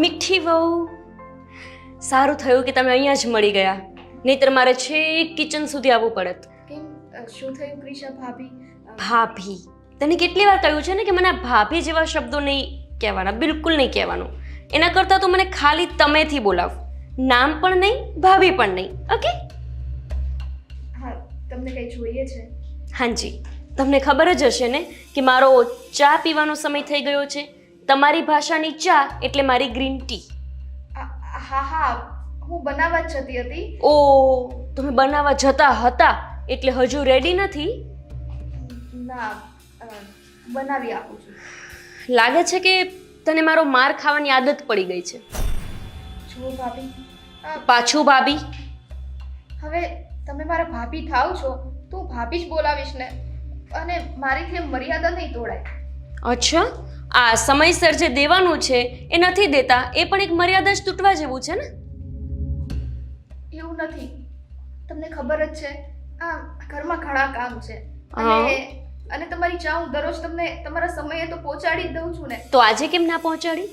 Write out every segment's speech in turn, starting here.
મીઠી વહુ, સારું થયું કે તમે અહીંયા જ મળી ગયા, નહીંતર મારે છેક કિચન સુધી આવવું પડત. કેમ શું થયું ક્રિશા ભાભી? ભાભી, તને કેટલી વાર કહ્યું છે ને કે મને આ ભાભી જેવા શબ્દો નહીં કહેવાના, બિલકુલ નહીં કહેવાનું. એના કરતાં તો મને ખાલી તમેથી બોલાવ, નામ પણ નહીં, ભાભી પણ નહીં. ઓકે? હા, તમને કંઈ જોઈએ છે? હાજી, તમને ખબર જ હશે ને કે મારો ચા પીવાનો સમય થઈ ગયો છે. તમારી ભાષાની ચા એટલે મારી ગ્રીન ટી. હા, હું બનાવવા જ જતી હતી. ઓ, તમે બનાવવા જતા હતા એટલે હજુ રેડી નથી? ના, બનાવી આપું છું. લાગે છે કે તને મારો માર ખાવાની આદત પડી ગઈ છે. જુઓ ભાભી, પાછું ભાભી? હવે તમે મારા ભાભી થાવ છો તો હું ભાભી જ બોલાવીશ ને, અને મારીથી મર્યાદા નહીં તોડાય. અચ્છા, આ સમયસર જે દેવાનું છે એ નથી દેતા, એ પણ એક મર્યાદા જ તૂટવા જેવું છે ને? એવું નથી, તમને ખબર જ છે આ ઘરમાં ઘણા કામ છે, હા. અને તમારી ચા હું દરરોજ તમને તમારા સમયે તો પહોંચાડી જ દઉં છું ને. તો આજે કેમ ના પહોંચાડી?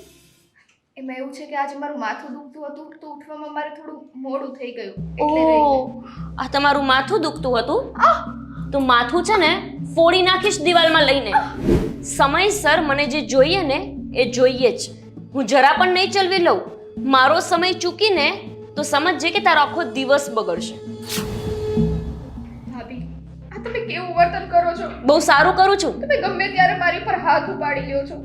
એમાં એવું છે કે આજે મારું માથું દુખતું હતું તો ઉઠવામાં મારે થોડું મોડું થઈ ગયું, એટલે રહી ગયું. આ તમારું માથું દુખતું હતું? તો માથું છે ને ફોડી નાખીશ દિવાલમાં લઈને. સમયસર મને જે જોઈએ ને એ જોઈએ જ. હું જરા પણ નહીં ચલવી લઉં. મારો સમય ચૂકીને તો સમજજે કે તારો આખો દિવસ બગડશે. ભાભી, આ તમે કેવું વર્તન કરો છો? બહુ સારું કરું છું. તમે ગમે ત્યારે મારી પર હાથ ઉપાડી લ્યો છો.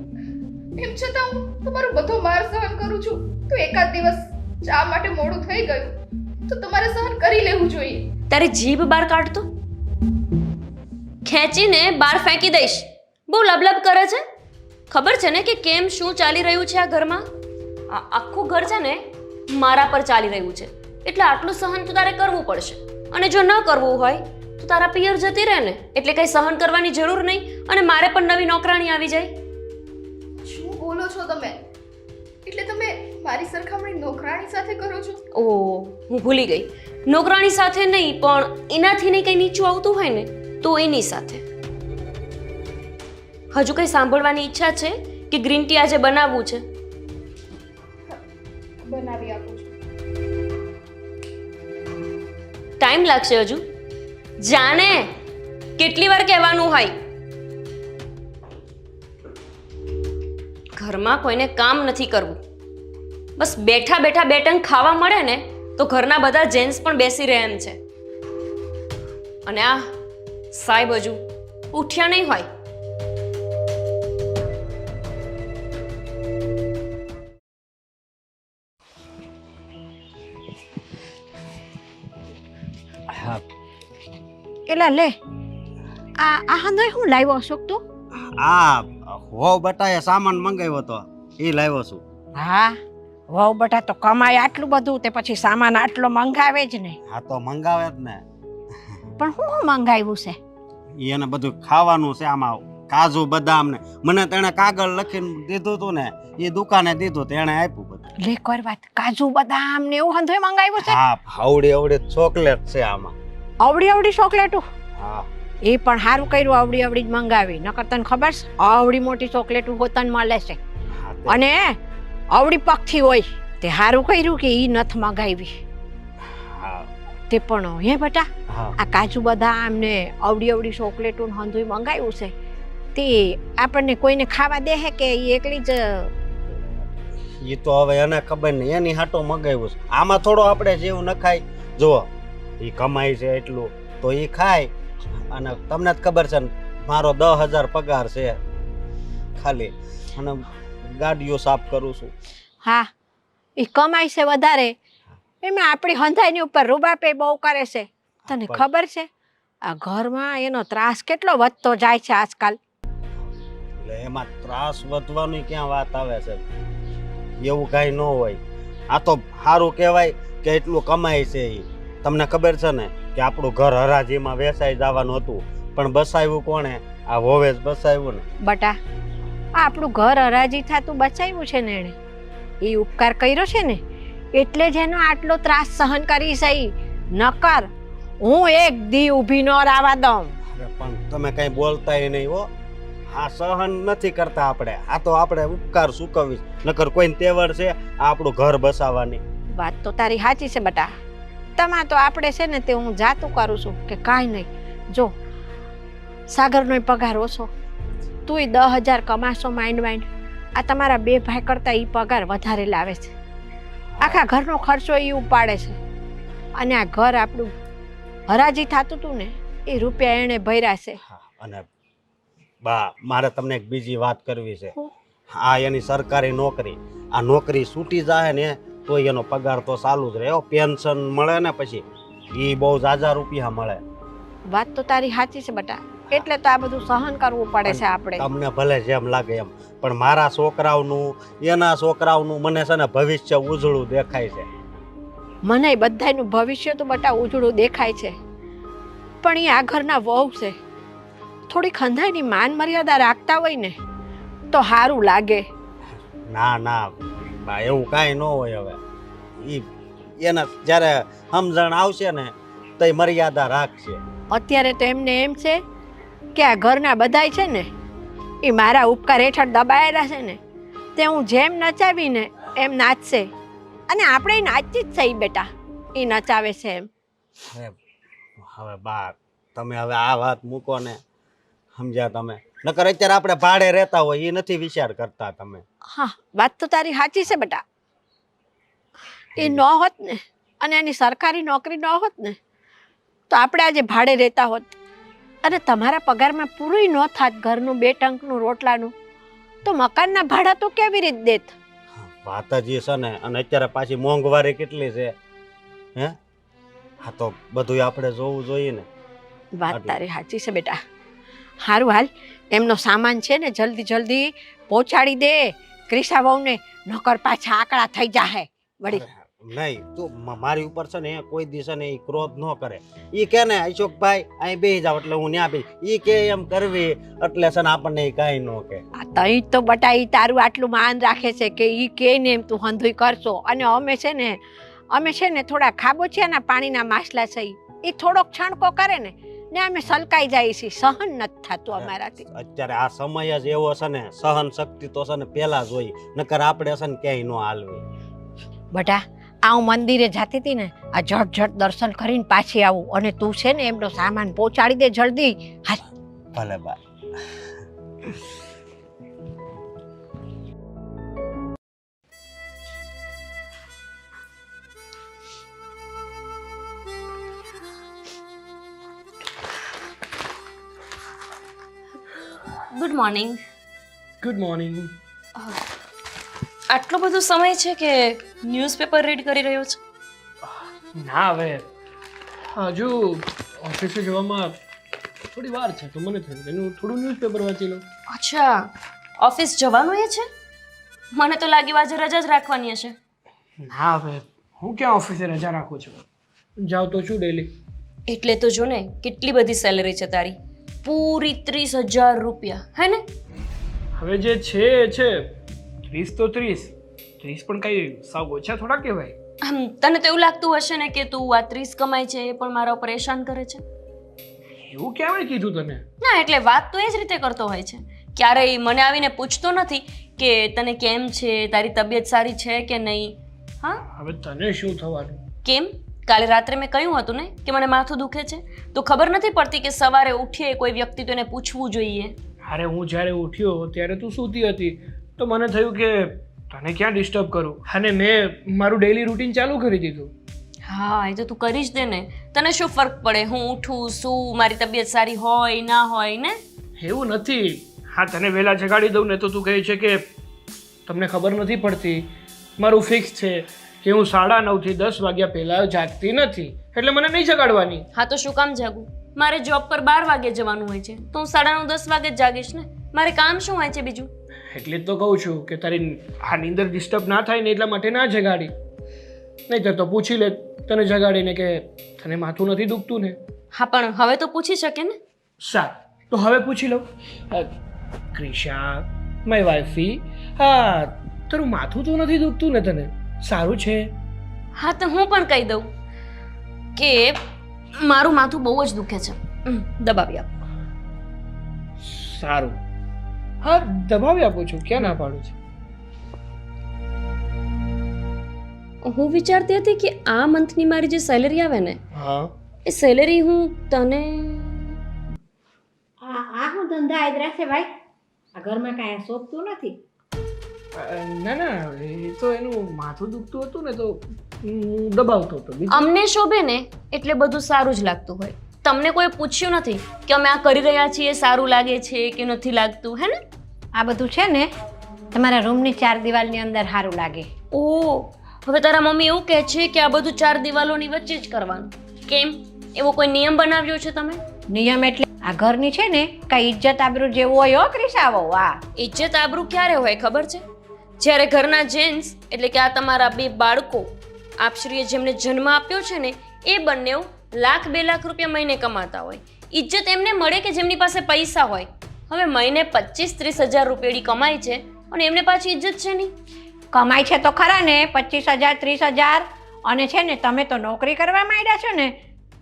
એમ છતાં હું તમારો બધો માર સહન કરું છું, તો એકાદ દિવસ ચા માટે મોડું થઈ ગયું તો તમારે સહન કરી લેવું જોઈએ. તારી જીભ બહાર કાઢતો, ખેંચીને બહાર ફેંકી દઈશ. બહુ લબલબ કરે છે. ખબર છે ને કે કેમ શું ચાલી રહ્યું છે આ ઘરમાં? આ આખું ઘર છે ને મારા પર ચાલી રહ્યું છે, એટલે આટલું સહન તો તારે કરવું પડશે. અને જો ન કરવું હોય તો તારા પિયર જતી રહે ને, એટલે કંઈ સહન કરવાની જરૂર નહીં, અને મારે પણ નવી નોકરાણી આવી જાય. શું બોલો છો તમે? એટલે તમે મારી સરખામણી નોકરાણી સાથે કરો છો? ઓહ, હું ભૂલી ગઈ. નોકરાણી સાથે નહીં, પણ એનાથી નહીં કંઈ નીચું આવતું હોય ને તો એની સાથે. હજુ કંઈ સાંભળવાની ઈચ્છા છે કે ગ્રીન ટી આજે બનાવવું છે? બનાવી આપું છું. ટાઈમ લાગશે હજુ. જાને કેટલી વાર કહેવાનું હોય? ઘરમાં કોઈને કામ નથી કરવું, બસ બેઠા બેઠા બે ટંક ખાવા મળે ને તો ઘરના બધા જેન્ટ્સ પણ બેસી રહે એમ છે. અને આ સાહેબ હજુ ઉઠ્યા નહીં હોય. એલા લે, આ હંધોય હું લાવ્યો અશોક તું? આ હો બટાએ સામાન મંગાવ્યો તો એ લાવ્યો છું. હા, વહુ બટા તો કમાય આટલું બધું, તે પછી સામાન આટલો મંગાવે જ ને. હા તો મંગાવે જ ને. પણ હું મંગાવ્યું છે? એને બધું ખાવાનું છે, આમાં કાજુ બદામ ને મને તેણે કાગળ લખીને દીધું હતું ને, એ દુકાને દીધું તેણે આપ્યું બધું. લે કર વાત, કાજુ બદામ ને એવું હંધોય મંગાવ્યું છે? હા, આવડી આવડી ચોકલેટ છે આમાં. આવડી આવડી ચોકલેટો? હા, એ પણ સારું કર્યું, આવડી આવડી જ મંગાવી. નકર તને ખબર છે આવડી મોટી ચોકલેટો હોતન મળે છે, અને આવડી પગથી હોય. તે સારું કર્યું કે ઈ નથ મંગાવી. હા, તે પણ હે બેટા, હા. આ કાજુ બદામ ને આવડી આવડી ચોકલેટો હંધોય મંગાવ્યું છે, તે આપણને કોઈને ખાવા દે હે કે ઈ એકલી જ? એ તો હવે એને ખબર નહીં, એની હાટો મંગાવ્યું છે. આમાં થોડો આપણે જેવું ન ખાય. જુઓ, એ કમાય છે એટલું તો એ ખાય. અને તમને જ ખબર છે ને, મારો 10,000 પગાર છે ખાલી, અને ગાડીઓ સાફ કરું છું. હા, એ કમાય છે વધારે, એમાં આપણી હંધાઈની ઉપર રૂબાપે બહુ કરે છે. તને ખબર છે આ ઘરમાં એનો ત્રાસ કેટલો વધતો જાય છે આજકાલ? એટલે એમાં ત્રાસ વધવાની ક્યાં વાત આવે છે? એવું કાંઈ ન હોય. આ તો સારું કહેવાય કે એટલું કમાય છે. એ તમને ખબર છે ને કે આપણું ઘર હરાજીમાં વેચાઈ જવાનું હતું, પણ બસાવ્યું કોણે? આ હોવે જ બસાવ્યું ને. બટા, આ આપણું ઘર હરાજી થતું બચાવ્યું છે ને એણે, એ ઉપકાર કર્યો છે ને, એટલે જ એનો આટલો ત્રાસ સહન કરી છે. નકર હું એક દી ઊભી ન રાવા દઉં. અરે પણ તમે કઈ બોલતાય નહીં હો. આ સહન નથી કરતા આપણે. આ તો આપણે ઉપકાર ચૂકવીશ, નકર કોઈને તેવડ છે આ આપણું ઘર બસાવવાની. વાત તો તારી સાચી છે બટા. તમા તો આપણે છે ને તે હું જાતું કરું છું કે કાંઈ નહીં. જો સાગરનો પગાર ઓછો, તુંય 10,000 કમાશો માંડ. આ તમારા બે ભાઈ કરતા એ પગાર વધારે લાવે છે. આખા ઘરનો ખર્ચો એ ઉપાડે છે. અને આ ઘર આપણું હરાજી થતું હતું ને એ રૂપિયા એણે ભર્યા છે. અને બા, મારે તમને એક બીજી વાત કરવી છે. આ એની સરકારી નોકરી, આ નોકરી છૂટી જાય ને તો એનો પગાર તો ચાલુ જ રહે. પેન્શન મળે ને પછી એ બહુ ઝાઝા રૂપિયા મળે. વાત તો તારી સાચી છે બટા. એટલે તો આ બધું સહન કરવું પડે છે આપણે. તમને ભલે જેમ લાગે એમ, પણ મારા છોકરાઓનું, એના છોકરાઓનું મને છે ને ભવિષ્ય ઉજળું દેખાય છે. મને બધાયનું ભવિષ્ય તો બટા ઉજળું દેખાય છે, પણ એ આ ઘરના વહુ છે. થોડી ખંધાઈની માન મર્યાદા રાખતા હોય ને તો સારું લાગે. ના બા, એવું કાંઈ ન હોય. હવે એના જ્યારે સમજણ આવશે ને તો એ મર્યાદા રાખશે. અત્યારે તો એમને એમ છે કે આ ઘરના બધાય છે ને એ મારા ઉપકાર હેઠળ દબાયેલા છે ને તે હું જેમ નચાવીને એમ નાચશે. અને આપણે નાચી જ થઈ બેટા, એ નચાવે છે એમ. હવે બા, તમે હવે આ વાત મૂકો ને, સમજ્યા તમે? નકર અત્યારે આપણે ભાડે રહેતા હોય એ નથી વિચાર કરતા તમે. હા, વાત તો તારી સાચી છે બેટા. એ ન હોત ને અને એની સરકારી નોકરી ન હોત ને તો આપણે આજે ભાડે રહેતા હોત. અને તમારા પગારમાં પૂરું ન થાત ઘરનું 2 ટંકનું રોટલાનું, તો મકાનના ભાડા તો કેવી રીતે દેત? વાત જ છે ને. અને અત્યારે પાછી મોંઘવારી કેટલી છે હે? હા, તો બધું આપણે જોવું જોઈએ ને. વાત તારી સાચી છે બેટા. સારું હાલ, એમનો સામાન છે ને જલ્દી પહોંચાડી દે ક્રિશા વહુને, નકર પાછા આકડા થઈ જાહે વળી. નહીં, તું મારી ઉપર છે ને કોઈ દિવસ ને એ ક્રોધ ન કરે. એ કે ને અશોકભાઈ અહીં બેસી જાવ એટલે હું ત્યાં બેસી, એ કે એમ કરવી એટલે છે ને આપણને કાંઈ ન કે. તઈ તો બટા ઈ તારું આટલું માન રાખે છે કે ઈ કે ને એમ તું હંધુઈ કરશો. અને અમે છે ને થોડા ખાબોચિયાના પાણીના માસલા છે, એ થોડોક છણકો કરે ને અમે સલકાઈ જાય છે. સહન નથી થતું અમારાથી. અત્યારે આ સમય જ એવો છે ને, સહન શક્તિ તો છે ને પેલા જોઈ, નકર આપણે છે ને ક્યાંય ન હાલવી. બટા, આ હું મંદિરે જાતી હતી ને, આ ઝટ દર્શન કરીને પાછી આવું. અને તું છે ને એમનો સામાન પહોંચાડી દે જલ્દી. હાલ. ભલે બા. Good morning. Good morning. આટલો બધો સમય છે કે ન્યૂઝપેપર રીડ કરી રહ્યો છે? ના, હવે હજુ ઓફિસે જવામાં થોડી વાર છે તો મને થયું એનું થોડું ન્યૂઝપેપર વાંચી લઉં. અચ્છા, ઓફિસ જવાનું એ છે? મને તો લાગ્યું આજે રજા જ રાખવાની હશે. ના, હવે હું ક્યાં ઓફિસે રજા રાખું છું, જાઉં તો છું ડેલી. એટલે તો જો ને કેટલી બધી સેલેરી છે તારી, પૂરી 30,000 રૂપિયા, હે ને? હવે જે છે એ છે, 30 તો 30 પણ કઈ સાવ ઓછા થોડા કહેવાય. તને તો એવું લાગતું હશે ને કે તું આ 30 કમાય છે એ પણ મારા ઉપર એહસાન કરે છે. એવું ક્યાં કીધું તને? ના, એટલે વાત તો એ જ રીતે કરતો હોય છે. ક્યારેય મને આવીને પૂછતો નથી કે તને કેમ છે, તારી તબિયત સારી છે કે નહીં. હા, હવે તને શું થવાનું? કેમ? કાલે રાત્રે મેં કહ્યું હતું ને કે મને માથું દુખે છે, તો ખબર નથી પડતી કે સવારે ઉઠીએ કોઈ વ્યક્તિ તો એને પૂછવું જોઈએ. અરે હું જ્યારે ઉઠ્યો ત્યારે તું સૂતી હતી તો મને થયું કે તને ક્યાં ડિસ્ટર્બ કરું, અને મેં મારું ડેલી રૂટીન ચાલુ કરી દીધું. હા, એ તો તું કરી જ દે ને. તને શું ફરક પડે હું ઉઠું શું, મારી તબિયત સારી હોય ના હોય ને? એવું નથી. હા, તને વહેલા જગાડી દઉં ને તો તું કહે છે કે તમને ખબર નથી પડતી, મારું ફિક્સ છે કે હું 9:30 થી 10 વાગ્યા પહેલાં જાગતી નથી, એટલે મને નહીં જગાડવાની. હા, તો શું કામ જાગું? મારે જોબ પર 12 વાગે જવાનું હોય છે તો હું 9:30 10 વાગે જ જાગીશ ને. મારે કામ શું હોય છે બીજું? એટલે જ તો કહું છું કે તારી આ નીંદર ડિસ્ટર્બ ના થાય ને એટલા માટે ના જગાડી. નહીં તો પૂછી લે તને જગાડીને કે તને માથું નથી દુખતું ને. હા, પણ હવે તો પૂછી શકે ને. સારું, તો હવે પૂછી લઉં. ક્રિશા, માય વાઇફી, હા તારું માથું તો નથી દુખતું ને તને? સારું છે? હા, તો હું પણ કહી દઉં કે મારું માથું બહુ જ દુખે છે. દબાવી આપ. સારું, હા દબાવી આપું છું, ક્યાં ના પાડું છું. હું વિચારતી હતી કે આ મંથની મારી જે સેલરી આવે ને હા એ સેલરી હું તને આ હું ધંધા આદરા છે ભાઈ? આ ઘરમાં કાંઈ શોભતું નથી. ના ના એ તો એનું માથું દુખતું હતું ને તો હું દબાવતો હતો. અમને શોભે ને એટલે બધું સારું જ લાગતું હોય. તમને કોઈ પૂછ્યું નથી કે અમે આ કરી રહ્યા છીએ સારું લાગે છે કે નથી લાગતું, હે ને? આ બધું છે ને તમારા રૂમની 4 દિવાલની અંદર સારું લાગે. ઓ હવે તારા મમ્મી એવું કહે છે કે આ બધું 4 દિવાલોની વચ્ચે જ કરવાનું. કેમ? એવો કોઈ નિયમ બનાવ્યો છે તમે? નિયમ એટલે આ ઘરની છે ને કઈ ઇજ્જત આબરૂ જેવું હોય હો ક્રિસાવો. વાહ, ઇજ્જત આબરૂ ક્યારે હોય ખબર છે? જ્યારે ઘરના જેન્ટ્સ એટલે કે આ તમારા 2 બાળકો આપશ્રીએ જેમને જન્મ આપ્યો છે ને એ બંને 1,00,000-2 લાખ રૂપિયા મહિને કમાતા હોય. ઇજ્જત એમને મળે કે જેમની પાસે પૈસા હોય. હવે મહિને 25-30 હજાર રૂપિયાની કમાઈ છે અને એમને પાછી ઇજ્જત છે નહીં. કમાય છે તો ખરા ને 25,000 30,000. અને છે ને તમે તો નોકરી કરવા માંડ્યા છો ને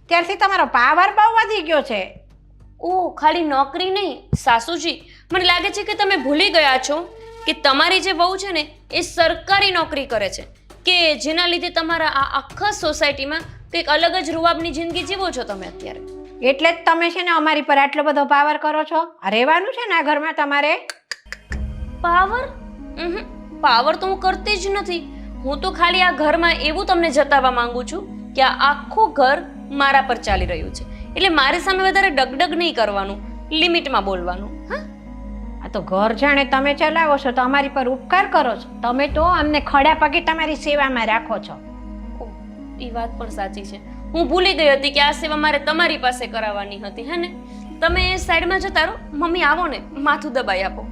ત્યારથી તમારો પાવર બહુ વધી ગયો છે. ઓ ખાલી નોકરી નહીં સાસુજી, મને લાગે છે કે તમે ભૂલી ગયા છો કે તમારી જે વહુ છે ને એ સરકારી નોકરી કરે છે કે જેના લીધે તમારા આ આખા સોસાયટીમાં કંઈક અલગ જ રૂવાબની જિંદગી જીવો છો તમે અત્યારે. એટલે જ તમે છે ને અમારી પર આટલો બધો પાવર કરો છો. આ રહેવાનું છે ને આ ઘરમાં તમારે. પાવર? પાવર તો હું કરતી જ નથી. હું તો ખાલી આ ઘરમાં એવું તમને જતાવવા માંગુ છું કે આ આખું ઘર મારા પર ચાલી રહ્યું છે. એટલે મારી સામે વધારે ડગડગ નહીં કરવાનું, લિમિટમાં બોલવાનું. હા, આ તો ઘર જાણે તમે ચલાવો છો તો અમારી પર ઉપકાર કરો છો. તમે તો અમને ખડા પગે તમારી સેવામાં રાખો છો. એ વાત પણ સાચી છે. હું ભૂલી ગઈ હતી કે આ સેવા મારે તમારી પાસે કરાવવાની હતી, હે ને? તમે સાઈડમાં જતા રહો. મમ્મી આવો ને, માથું દબાઈ આપો.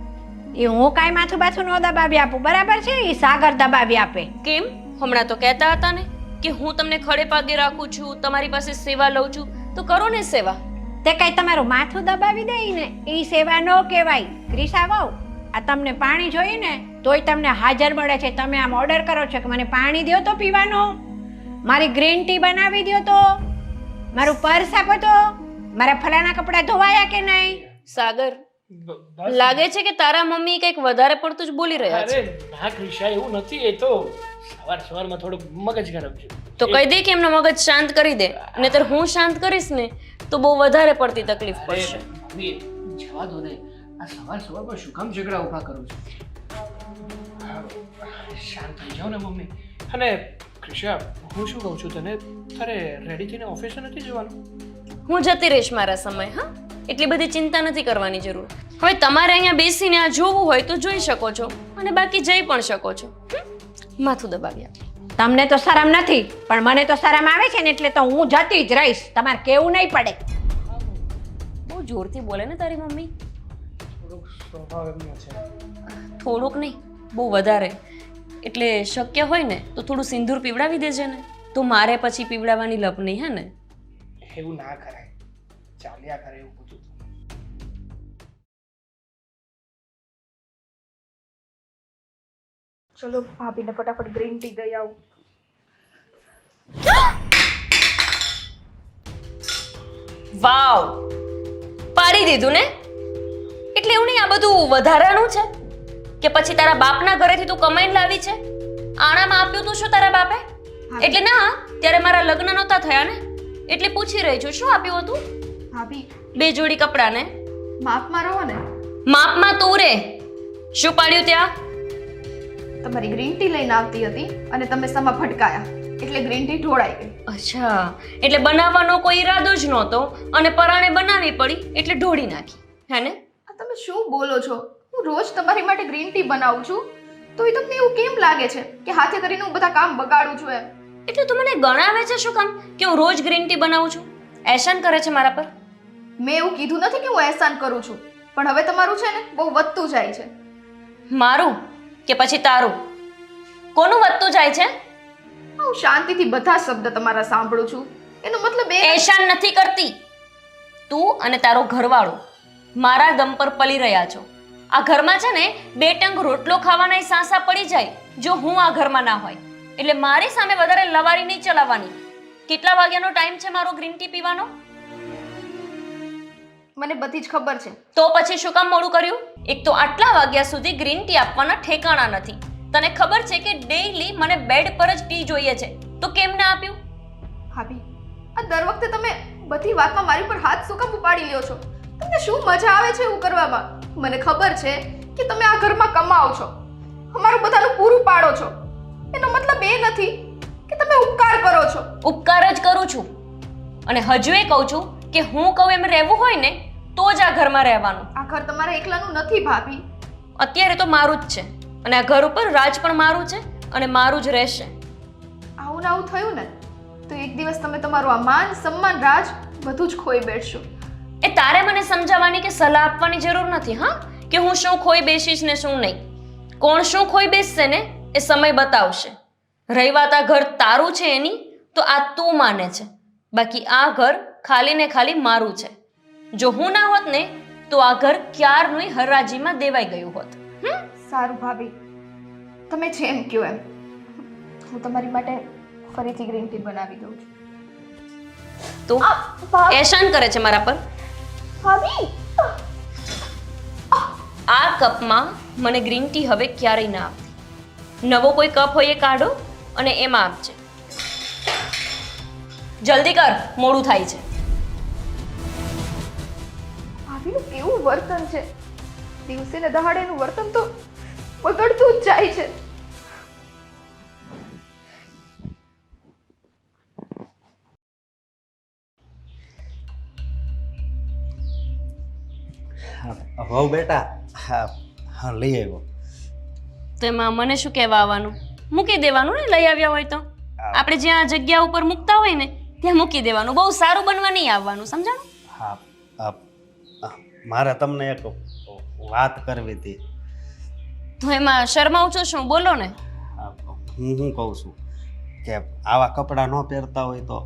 એ હું કાંઈ માથું બાથું ન દબાવી આપું, બરાબર છે? એ સાગર દબાવી આપે. કેમ? હમણાં તો કહેતા હતા ને કે હું તમને ખડે પાગે રાખું છું, તમારી પાસે સેવા લઉં છું, તો કરો ને સેવા. તે કઈ તમારું માથું દબાવી દે ને એ સેવા ન કહેવાય. ક્રિસા વહુ, આ તમને પાણી જોઈએ ને તોય તમને હાજર મળે છે. તમે આમ ઓર્ડર કરો છો કે મને પાણી દો તો પીવાનું, મારી ગ્રીન ટી બનાવી દો તો, મારું પર્સ આપો તો, મારા ફલાણા કપડાં ધોવાયા કે નહીં. સાગર, લાગે છે કે તારા મમ્મી કંઈક વધારે પડતું જ બોલી રહ્યા છે. અરે ના ક્રિશા, એવું નથી. એ તો સવારમાં થોડુંક મગજ ગરમ છે. તો કહી દે કે એમનો મગજ શાંત કરી દે, નહીતર હું શાંત કરીશ ને તો બહુ વધારે પડતી તકલીફ પડશે. ભાભી, જવા દો ને. આ સવારમાં શું કામ ઝઘડા ઊભા કરું છું? શાંત થઈ જાઓ ને મમ્મી. અને ક્રિશા, હું શું કહું છું તને, તારે રેડી થઈને ઓફિસે નથી જવાનું? હું જતી રહીશ મારા સમય. હા, એટલી બધી ચિંતા નથી કરવાની જરૂર. હવે તમારે અહીંયા બેસીને આ જોવું હોય તો જોઈ શકો છો અને બાકી જઈ પણ શકો છો. માથું દબાવ્યા. તમને તો શરમ નથી પણ મને તો શરમ આવે છે ને એટલે તો હું જતી જ રહીશ. તમારે કેવું નહીં પડે. બહુ જોરથી બોલે ને તારી મમ્મી. થોડુંક સ્વભાવ એમનો છે. થોડુંક નહીં, બહુ વધારે. એટલે શક્ય હોય ને તો થોડું સિંદૂર પીવડાવી દેજે ને, તો મારે પછી પીવડાવવાની લપ નહીં, હે ને? એવું ના કરાય, ચાલ્યા કરે એવું બધું. ચલો ભાભીને ફટાફટ ગ્રીન ટી દઈ આવું. વાવ, પાડી દીધું ને? એટલે એવું નહીં આ બધું વધારાનું છે કે પછી તારા બાપના ઘરેથી તું કમાઈને લાવી છે? આણામાં આપ્યું તું શું તારા બાપે? એટલે ના, ત્યારે મારા લગ્ન નહોતા થયા ને એટલે પૂછી રહી છું, શું આપ્યું હતું? ભાભી 2 જોડી કપડાં ને. માફમાં રહો ને. માપમાં તું રે. શું પાડ્યું ત્યાં? તમારી ગ્રીન ટી લઈને આવતી હતી અને તમે સમા ફટકાયા એટલે ગ્રીન ટી ઢોળાઈ ગઈ. અચ્છા, એટલે બનાવવાનો કોઈ ઈરાદો જ નહોતો અને પરાણે બનાવી પડી એટલે ઢોળી નાખી, હે ને? આ તમે શું બોલો છો? હું રોજ તમારી માટે ગ્રીન ટી બનાવું છું તો એ તમને એવું કેમ લાગે છે કે હાથે કરીને હું બધા કામ બગાડું છું એમ? એટલે તું મને ગણાવે છે શું કામ કે હું રોજ ગ્રીન ટી બનાવું છું? એહસાન કરે છે મારા પર? મેં એવું કીધું નથી કે હું એહસાન કરું છું, પણ હવે તમારું છે ને બહુ વધતું જાય છે. મારું કે પછી તારું? કોનું વધતું જાય છે? હું શાંતિથી બધા શબ્દ તમારા સાંભળું છું. એનો મતલબ એ એહસાન નથી કરતી. તું અને તારો ઘરવાળો મારા દમ પર પલી રહ્યા છો. આ ઘરમાં છે ને 2 ટંક રોટલો ખાવાના સાંસા પડી જાય જો હું આ ઘરમાં ના હોય. એટલે મારી સામે વધારે લવારી નહીં ચલાવવાની. કેટલા વાગ્યાનો ટાઈમ છે મારો ગ્રીન ટી પીવાનો? મને બધી જ ખબર છે. તો પછી શું કામ મોડું કર્યું? એક તો આટલા વાગ્યા સુધી ગ્રીન ટી આપવાના ઠેકાણા નથી. તને ખબર છે કે ડેઈલી મને બેડ પર જ ટી જોઈએ છે, તો કેમ ના આપ્યું? ભાભી, આ દર વખતે તમે બધી વાતમાં મારી પર હાથ શું કામ ઉપાડી લ્યો છો? તમને શું મજા આવે છે એવું કરવામાં? મને ખબર છે કે તમે આ ઘરમાં કમાઓ છો, અમારું બધાનું પૂરું પાડો છો. એનો મતલબ એ નથી કે તમે ઉપકાર કરો છો. ઉપકાર જ કરું છું, અને હજુ એ કહું છું કે હું કહું એમ રહેવું હોય ને તો જ આ ઘરમાં રહેવાનું. આ ઘર તમારા એકલાનું નથી ભાભી. અત્યારે તો મારું જ છે, અને આ ઘર ઉપર રાજ પણ મારું છે અને મારું જ રહેશે. આવું ને આવું થયું ને તો એક દિવસ તમે તમારું આ માન સન્માન રાજ બધું જ ખોઈ બેસશો. એ તારે મને સમજાવવાની કે સલાહ આપવાની જરૂર નથી. હા, કે હું શું ખોઈ બેસીશ ને શું નહીં. કોણ શું ખોઈ બેસશે ને એ સમય બતાવશે. રહી વાત આ ઘર તારું છે એની, તો આ તું માને છે, બાકી આ ઘર ખાલી ને ખાલી મારું છે. જો હું ના હોત ને તો આ ઘર ક્યારનું હરાજીમાં દેવાઈ ગયું હોત. સારું ભાભી, તમે જેમ કહો એમ. હું તમારી માટે ફરીથી ગ્રીન ટી બનાવી દઉં છું. તો એશાન કરે છે મારા પર. ભાભી, આ કપમાં મને ગ્રીન ટી હવે ક્યારેય ના આપતી. નવો કોઈ કપ હોય એ કાઢો અને એમાં આપજે. જલ્દી કર, મોડું થાય છે. ભાભીનું કેવું વર્તન છે! દિવસે ને દહાડેનું વર્તન તો બગડતું જ જાય છે. હવ બેટા, હા હા લઈ આવ્યો. તો એમાં મને શું કહેવા આવવાનું? મૂકી દેવાનું ને, લઈ આવ્યા હોય તો. આપણે જ્યાં જગ્યા ઉપર મૂકતા હોય ને ત્યાં મૂકી દેવાનું. બહુ સારું બનવા નહીં આવવાનું, સમજાણું? હા, મારે તમને એક વાત કરવી હતી. તો એમાં શરમાવું છો શું? બોલો ને. હું કહું છું કે આવા કપડાં ન પહેરતા હોય તો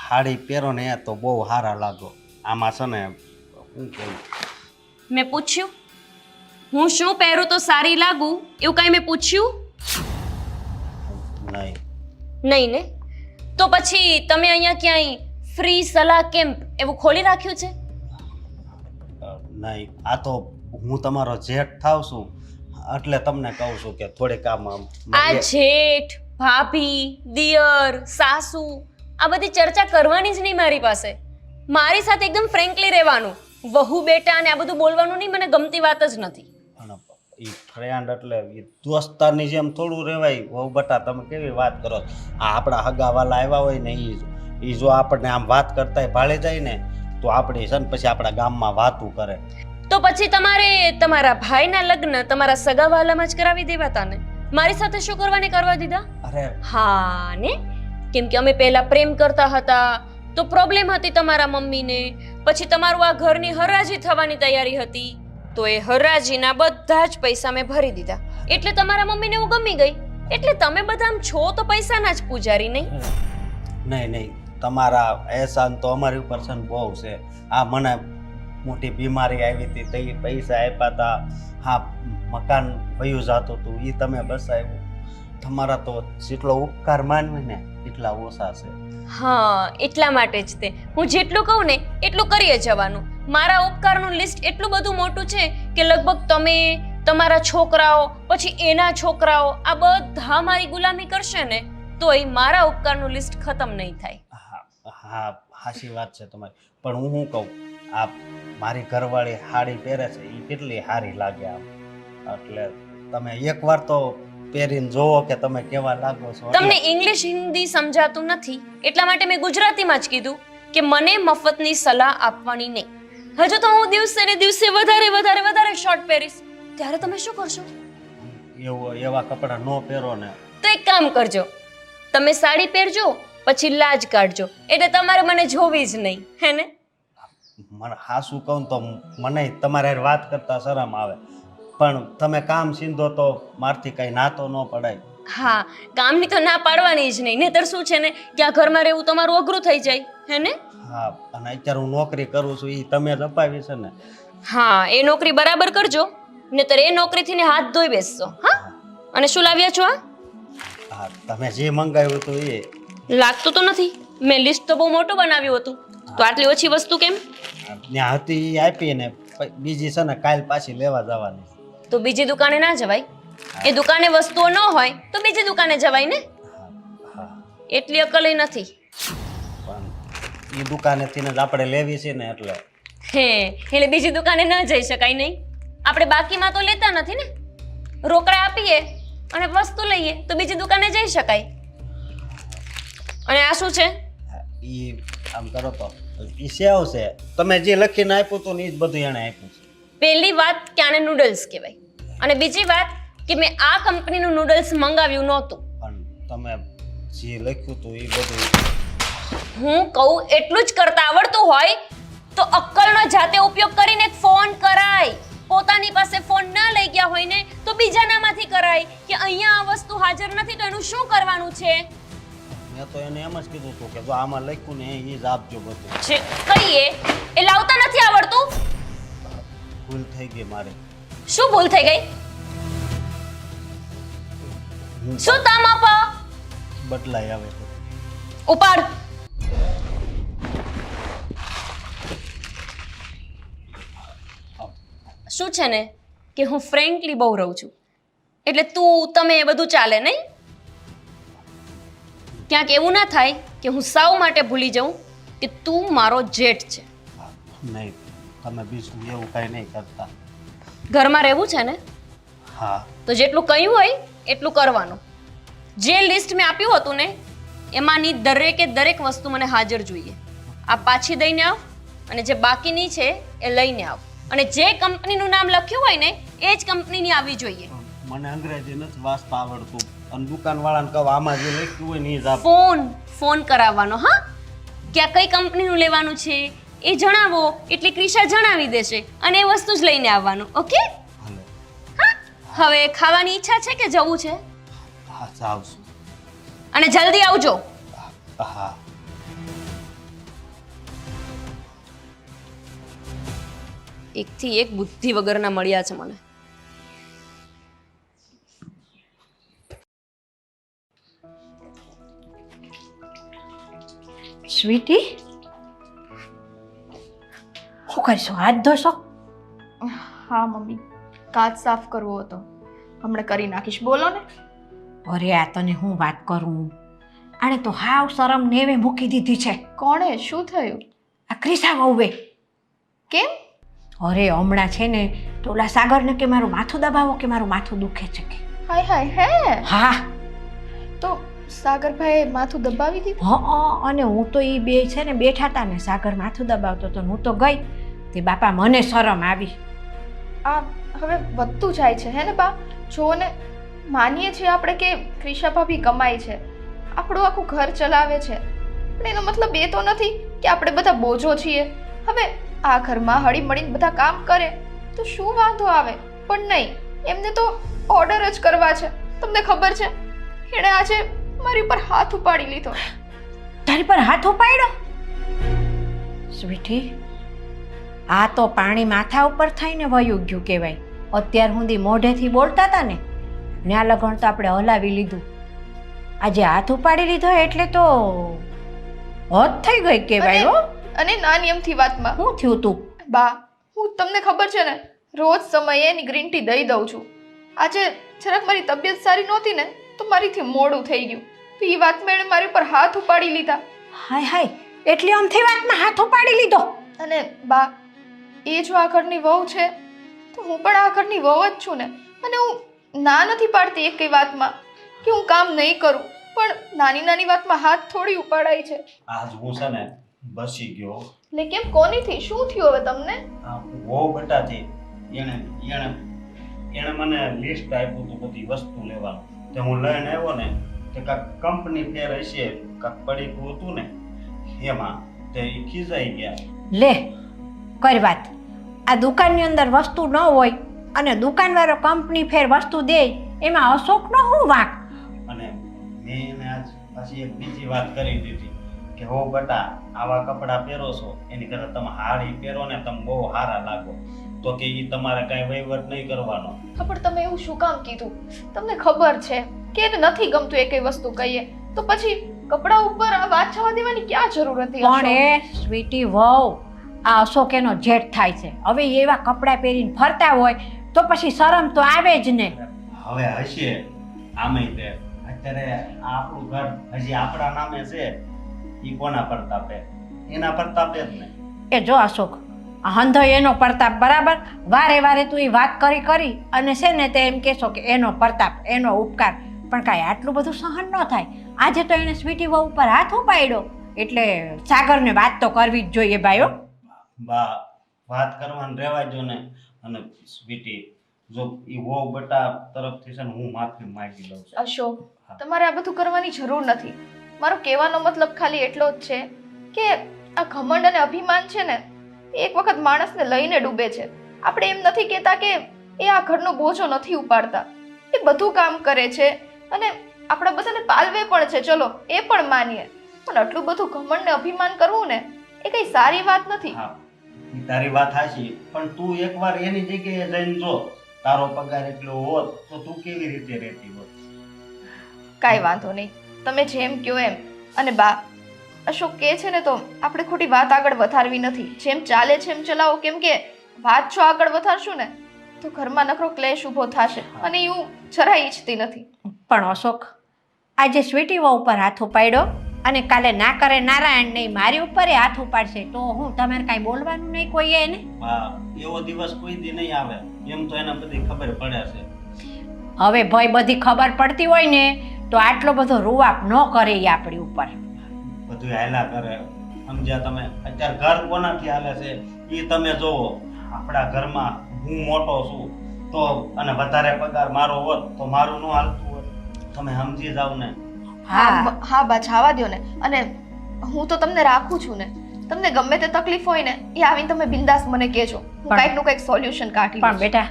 સાડી પહેરો ને તો બહુ સારા લાગો. આમાં છે ને શું કહું, મેં પૂછ્યું હું શું પહેરું તો સારી લાગુ એવું કાંઈ મેં પૂછ્યું નહીં. નહીં ને? તો પછી તમે અહીંયા ક્યાંય ફ્રી સલાહ કેમ્પ એવું ખોલી રાખ્યું છે? નહીં, આ તો હું તમારો જેઠ થાવ છું એટલે તમને કહું છું કે થોડીક આમ આ જેઠ, ભાભી, દિયર, સાસુ આ બધી ચર્ચા કરવાની જ નહીં મારી પાસે. મારી સાથે એકદમ ફ્રેન્કલી રહેવાનું. વહુ બેટા અને આ બધું બોલવાનું નહીં, મને ગમતી વાત જ નથી. પણ એ ફ્રેન્ડ એટલે એ દોસ્તારની જેમ થોડું રહેવાય. વહુ બટા તમે કેવી વાત કરો? આ આપણા હગાવાલા આવ્યા હોય ને એ જો આપણને આમ વાત કરતા ભાળી જાય ને તો આપણે છે ને પછી આપણા ગામમાં વાતું કરે. તો પછી તમારે તમારા ભાઈના લગ્ન તમારા સગાવાલામાં જ કરાવી દેવાતા ને. મારી સાથે શું કરવાને કરવા દીધા? અરે હા ને, કેમ કે અમે પહેલા પ્રેમ કરતા હતા તો પ્રોબ્લેમ હતી તમારા મમ્મીને. પછી તમારું આ ઘરની હરાજી થવાની તૈયારી હતી તો એ હરાજીના બધા જ પૈસા મેં ભરી દીધા. એટલે તમારા મમ્મીને હું ગમી ગઈ. એટલે તમે બધા આમ છો તો પૈસાના જ પૂજારી નહીં. નહીં, તમારા એહસાન તો અમારી ઉપર છે ને બહુ છે. આ મને મોટી બીમારી આવી હતી તો એ પૈસા આપ્યા હતા. હા, મકાન વયું જતું હતું એ તમે બસાવ્યું. તમારા તો જેટલો ઉપકાર માનવી ને એટલા ઓછા છે. હા, એટલા માટે જ તે હું જેટલું કહું ને એટલું કરીએ જવાનું. મારા ઉપકારનું લિસ્ટ એટલું બધું મોટું છે કે લગભગ તમે, તમારા છોકરાઓ, પછી એના છોકરાઓ આ બધા મારી ગુલામી કરશે ને તોય મારા ઉપકારનું લિસ્ટ ખતમ નહીં થાય. હા, સાચી વાત છે તમારી. પણ હું શું કહું, આ મારી ઘરવાળી સાડી પહેરે છે એ કેટલી સારી લાગે આમ. એટલે તમે એકવાર તો પહેરીને જોવો કે તમે કેવા લાગો છો. તમને ઇંગ્લિશ હિન્દી સમજાતું નથી એટલા માટે મેં ગુજરાતીમાં જ કીધું કે મને મફતની સલાહ આપવાની નહીં. હજુ તો હું દિવસે ને દિવસે વધારે શોર્ટ પહેરીશ ત્યારે તમે શું કરશો? એવા કપડાં ન પહેરો ને તો એક કામ કરજો, તમે સાડી પહેરજો પછી લાજ કાઢજો એટલે તમારે મને જોવી જ નહીં, હે ને? મને હાસું કહું તો મને તમારે હારે વાત કરતા શરમ આવે. પણ તમે કામ સીંધો તો મારથી કઈ નાતો ન પડાય. હા, કામની તો ના પાડવાની જ નહીં, નહીતર શું છે ને કે આ ઘરમાં રહેવું તમારું અઘરું થઈ જાય, હે ને? હા, અને અત્યારે હું નોકરી કરું છું એ તમે જ અપાવી છે ને. હા, એ નોકરી બરાબર કરજો નહીતર એ નોકરીથી ને હાથ ધોઈ બેસશો. હા, અને શું લાવ્યા છો આ? હા, તમે જે મંગાવ્યું હતું એ લાગતું તો નથી. મેં લિસ્ટ તો બહુ મોટું બનાવ્યું હતું તો આટલી ઓછી વસ્તુ કેમ? ત્યાં હતી એ આપી ને બીજી છે ને કાલ પાછી લેવા જવાની. તો બીજી દુકાને ના જવાય? એ દુકાને વસ્તુઓ ન હોય તો બીજી દુકાને જવાય ને? હા એટલી અકલ નથી. પણ એ દુકાનેથી જ આપણે લેવી છે ને એટલે. હે, એટલે બીજી દુકાને ન જઈ શકાય નહીં? આપણે બાકીમાં તો લેતા નથી ને. રોકડા આપીએ અને વસ્તુ લઈએ તો બીજી દુકાને જઈ શકાય. અને આ શું છે? એ આમ કરો તો એ સેવ છે. તમે જે લખીને આપ્યું હતું ને એ જ બધું એણે આપ્યું છે. પહેલી વાત કે આને નૂડલ્સ કહેવાય, અને બીજી વાત કે મેં આ કંપનીનું નૂડલ્સ મંગાવ્યું નહોતું. પણ તમે જે લખ્યું હતું એ બધું. હું કહું એટલું જ કરતા આવડતું હોય તો અક્કલનો જાતે ઉપયોગ કરીને ફોન કરાય. પોતાની પાસે ફોન ના લઈ ગયા હોય ને તો બીજાનામાંથી કરાય કે અહીંયા આ વસ્તુ હાજર નથી તો એનું શું કરવાનું છે. મેં તો એને એમ જ કીધું હતું કે જો આમાં લખ્યું ને એ જ આપજો બધું. છે કહીએ એ લાવતા નથી આવડતું. ભૂલ થઈ ગઈ મારી. શું ભૂલ થઈ ગઈ? શું તામ આપો? બદલાય આવે તો. ઉપાડ. શું છે ને કે હું ફ્રેન્કલી બહુ રહું છું એટલે તમે એ બધું ચાલે નહીં. ક્યાંક એવું ના થાય કે હું સાવ માટે ભૂલી જાઉં કે તું મારો જેઠ છે. નહીં તમે બીજું એવું કાંઈ નહીં કરતા. ઘરમાં રહેવું છે ને હા તો જેટલું કહ્યું હોય એટલું કરવાનું. જે લિસ્ટ મેં આપ્યું હતું ને એમાંની દરેકે દરેક વસ્તુ મને હાજર જોઈએ. આ પાછી દઈને આવ અને જે બાકીની છે એ લઈને આવ. અને જે કંપનીનું નામ લખ્યું હોય ને એ જ કંપનીની આવી જોઈએ. મને અંગ્રેજી નથી વાંચતા આવડતું અને દુકાનવાળાને કહો આમાં જે લખ્યું હોય ને એ જ આપ. ફોન કરાવવાનો. હા, કે આ કઈ કંપનીનું લેવાનું છે એ જણાવો એટલે ક્રિશા જણાવી દેશે અને એ વસ્તુ જ લઈને આવવાનું. ઓકે? ભલે. હા, હવે ખાવાની ઈચ્છા છે કે જવું છે? હા જાવશું. અને જલ્દી આવજો. હા એકથી એક બુદ્ધિ વગરના મળ્યા છે મને. સ્વીટી, શું કરશો? હાથ ધોશો? હા મમ્મી, કાચ સાફ કરવો હતો, હમણાં કરી નાખીશ. બોલો ને. અરે આ તને હું વાત કરું, આણે તો હાવ શરમ નેવે મૂકી દીધી છે. કોણે? શું થયું? આ ક્રિશા વહુએ. કેમ? અરે હમણાં છે ને તો ઓલા સાગરને કે મારું માથું દબાવો કે મારું માથું દુખે છે કે. હાય હાય હે. હા તો સાગરભાઈએ માથું દબાવી દીધું? હા, અને હું તો એ બે છે ને બેઠા હતા ને સાગર માથું દબાવતો તો હું તો ગઈ તે બાપા મને શરમ આવી. આ હવે વધતું જાય છે હે ને બા? જો ને, માનીએ છીએ આપણે કે ક્રિશા ભાભી કમાય છે, આપણું આખું ઘર ચલાવે છે, પણ એનો મતલબ એ તો નથી કે આપણે બધા બોજો છીએ. હવે આ ઘરમાં હળી મળીને બધા કામ કરે તો શું વાંધો આવે? પણ નહીં, એમને તો ઓર્ડર જ કરવા છે. તમને ખબર છે એણે આજે મારી પર હાથ ઉપાડી લીધો. તારી પર હાથ ઉપાડ્યો? સ્વીટી, આ તો પાણી માથા ઉપર થઈને વયું ગયું કહેવાય. અત્યાર સુધી મોઢેથી બોલતા હતા ને ન્યા લગણ તો આપણે હલાવી લીધું, આજે હાથ ઉપાડી લીધો એટલે તો હોત થઈ ગઈ કહેવાય. હો, અને નાની એમથી વાતમાં શું થયું તું? બા, હું તમને ખબર છે ને રોજ સમયે એની ગ્રીન ટી દઈ દઉં છું. આજે જરાક મારી તબિયત સારી નહોતી ને તો મારીથી મોડું થઈ ગયું તો એ વાતમાં એણે મારી પર હાથ ઉપાડી લીધા. હાય હાય, એટલી અમથી વાતમાં હાથ ઉપાડી લીધો? અને બા, એ જો આ ઘરની વહુ છે તો હું પણ આ ઘરની વહુ જ છું ને. અને હું ના નથી પાડતી એક કઈ વાતમાં કે હું કામ નહીં કરું, પણ નાની નાની વાતમાં હાથ થોડી ઉપાડાય છે. આજ હું છે ને બસી ગયો. એટલે કેમ? કોનીથી? શું થયું હવે તમને? આ વહુ બટાથી એણે મને લિસ્ટ આપ્યું હતું બધી વસ્તુ લેવાનું. તે હું લઈને આવ્યો ને તે કાંક કંપની ફેર હશે, કાંક પડીકું હતું ને એમાં તે ઈ ખીજાઈ ગયા. લે કર વાત. આ દુકાનની અંદર વસ્તુ ન હોય અને દુકાનવાળો કંપની ફેર વસ્તુ દે એમાં અશોકનો શું વાંક? અને મેં એને આજ પાછી એક બીજી વાત કરી દીધી કે હો બટા, આવા કપડાં પહેરો છો એની કરતાં તમે હાડી પહેરો ને તમે બહુ સારા લાગો. તો કે એ તમારે કાંઈ વહીવટ નહીં કરવાનો. પણ તમે એવું શું કામ કીધું? તમને ખબર છે કે એને નથી ગમતું એ કઈ વસ્તુ કહીએ તો પછી કપડા ઉપર આ વાત જવા દેવાની ક્યાં જરૂર હતી? પણ એ સ્વીટી વહુ આ અશોક એનો જેઠ થાય છે. હવે એ એવા કપડાં પહેરીને ફરતા હોય તો પછી શરમ તો આવે જ ને. હવે હશે આમે તે અત્યારે આ આપણું ઘર હજી આપણા નામે છે. ઈ કોના પ્રતાપે? એના પ્રતાપે જ ને. એ જો અશોક, આ હંધો એનો પ્રતાપ, બરાબર? વારે વારે તું એ વાત કરી અને છે ને તે એમ કહેશો કે એનો પ્રતાપ, એનો ઉપકાર, પણ કાંઈ આટલું બધું સહન ન થાય. આજે તો એને સ્વીટી વહુ ઉપર હાથ ઉપાડ્યો એટલે સાગરને વાત તો કરવી જ જોઈએ ભાઈઓ. બા વાત કરવાનું રહેવા જો ને. અને સ્વીટી, જો ઈ વહુ બટા તરફથી છે ને હું માફી માંગી લઉં છું. અશોક, તમારે આ બધું કરવાની જરૂર નથી. મારો કહેવાનો મતલબ ખાલી એટલો જ છે કે આ ઘમંડ અને અભિમાન છે ને એક વખત માણસને લઈને ડૂબે છે. આપણે એમ નથી કહેતા કે એ આ ઘરનો બોજો નથી ઉપાડતા. એ બધું કામ કરે છે અને આપણા બધાને પાલવે પણ છે, ચલો એ પણ માનીએ, પણ આટલું બધું ઘમંડ ને અભિમાન કરવું ને એ કઈ સારી વાત નથી. હા, ઈ તારી વાત હાચી, પણ તું એકવાર એની જગ્યાએ જઈને જો, તારો પગાર એટલો હોત તો તું કેવી રીતે રહેતી હોત? કાંઈ વાંધો નહીં, તમે જેમ કહો એમ. અને બા, અશોક કહે છે ને તો આપણે ખોટી વાત આગળ વધારવી નથી. જેમ ચાલે છે એમ ચલાવો, કેમ કે વાત જો આગળ વધારશું ને તો ઘરમાં નકરો ક્લેશ ઊભો થશે અને હું જરાય ઈચ્છતી નથી. પણ અશોક, આજે સ્વીટી વહુ ઉપર હાથ ઉપાડ્યો અને કાલે ના કરે નારાયણ નહીં મારી ઉપર હાથ ઉપાડશે તો હું તમારે કાંઈ બોલવાનું નહીં કોઈ એને? હા, એવો દિવસ કોઈ દી નહીં આવે એમ તો એને બધી ખબર પડે છે. હવે ભાઈ બધી ખબર પડતી હોય ને તો આટલો બધો રૂવાપ ન કરે એ આપણી ઉપર. બધું હાલ્યા કરે, સમજ્યા તમે? અત્યારે ઘર કોનાથી હાલે છે એ તમે જોવો. આપણા ઘરમાં હું મોટો છું તો અને વધારે પગાર મારો હોત તો મારું ન હાલતું હોત. તમે સમજી જાવ ને. હા હા બા, જવા દ્યો ને. અને હું તો તમને રાખું છું ને, તમને ગમે તે તકલીફ હોય ને એ આવીને તમે બિંદાસ મને કહેજો, હું કાંઈક નું કંઈક સોલ્યુશન કાઢી પણ બેટા,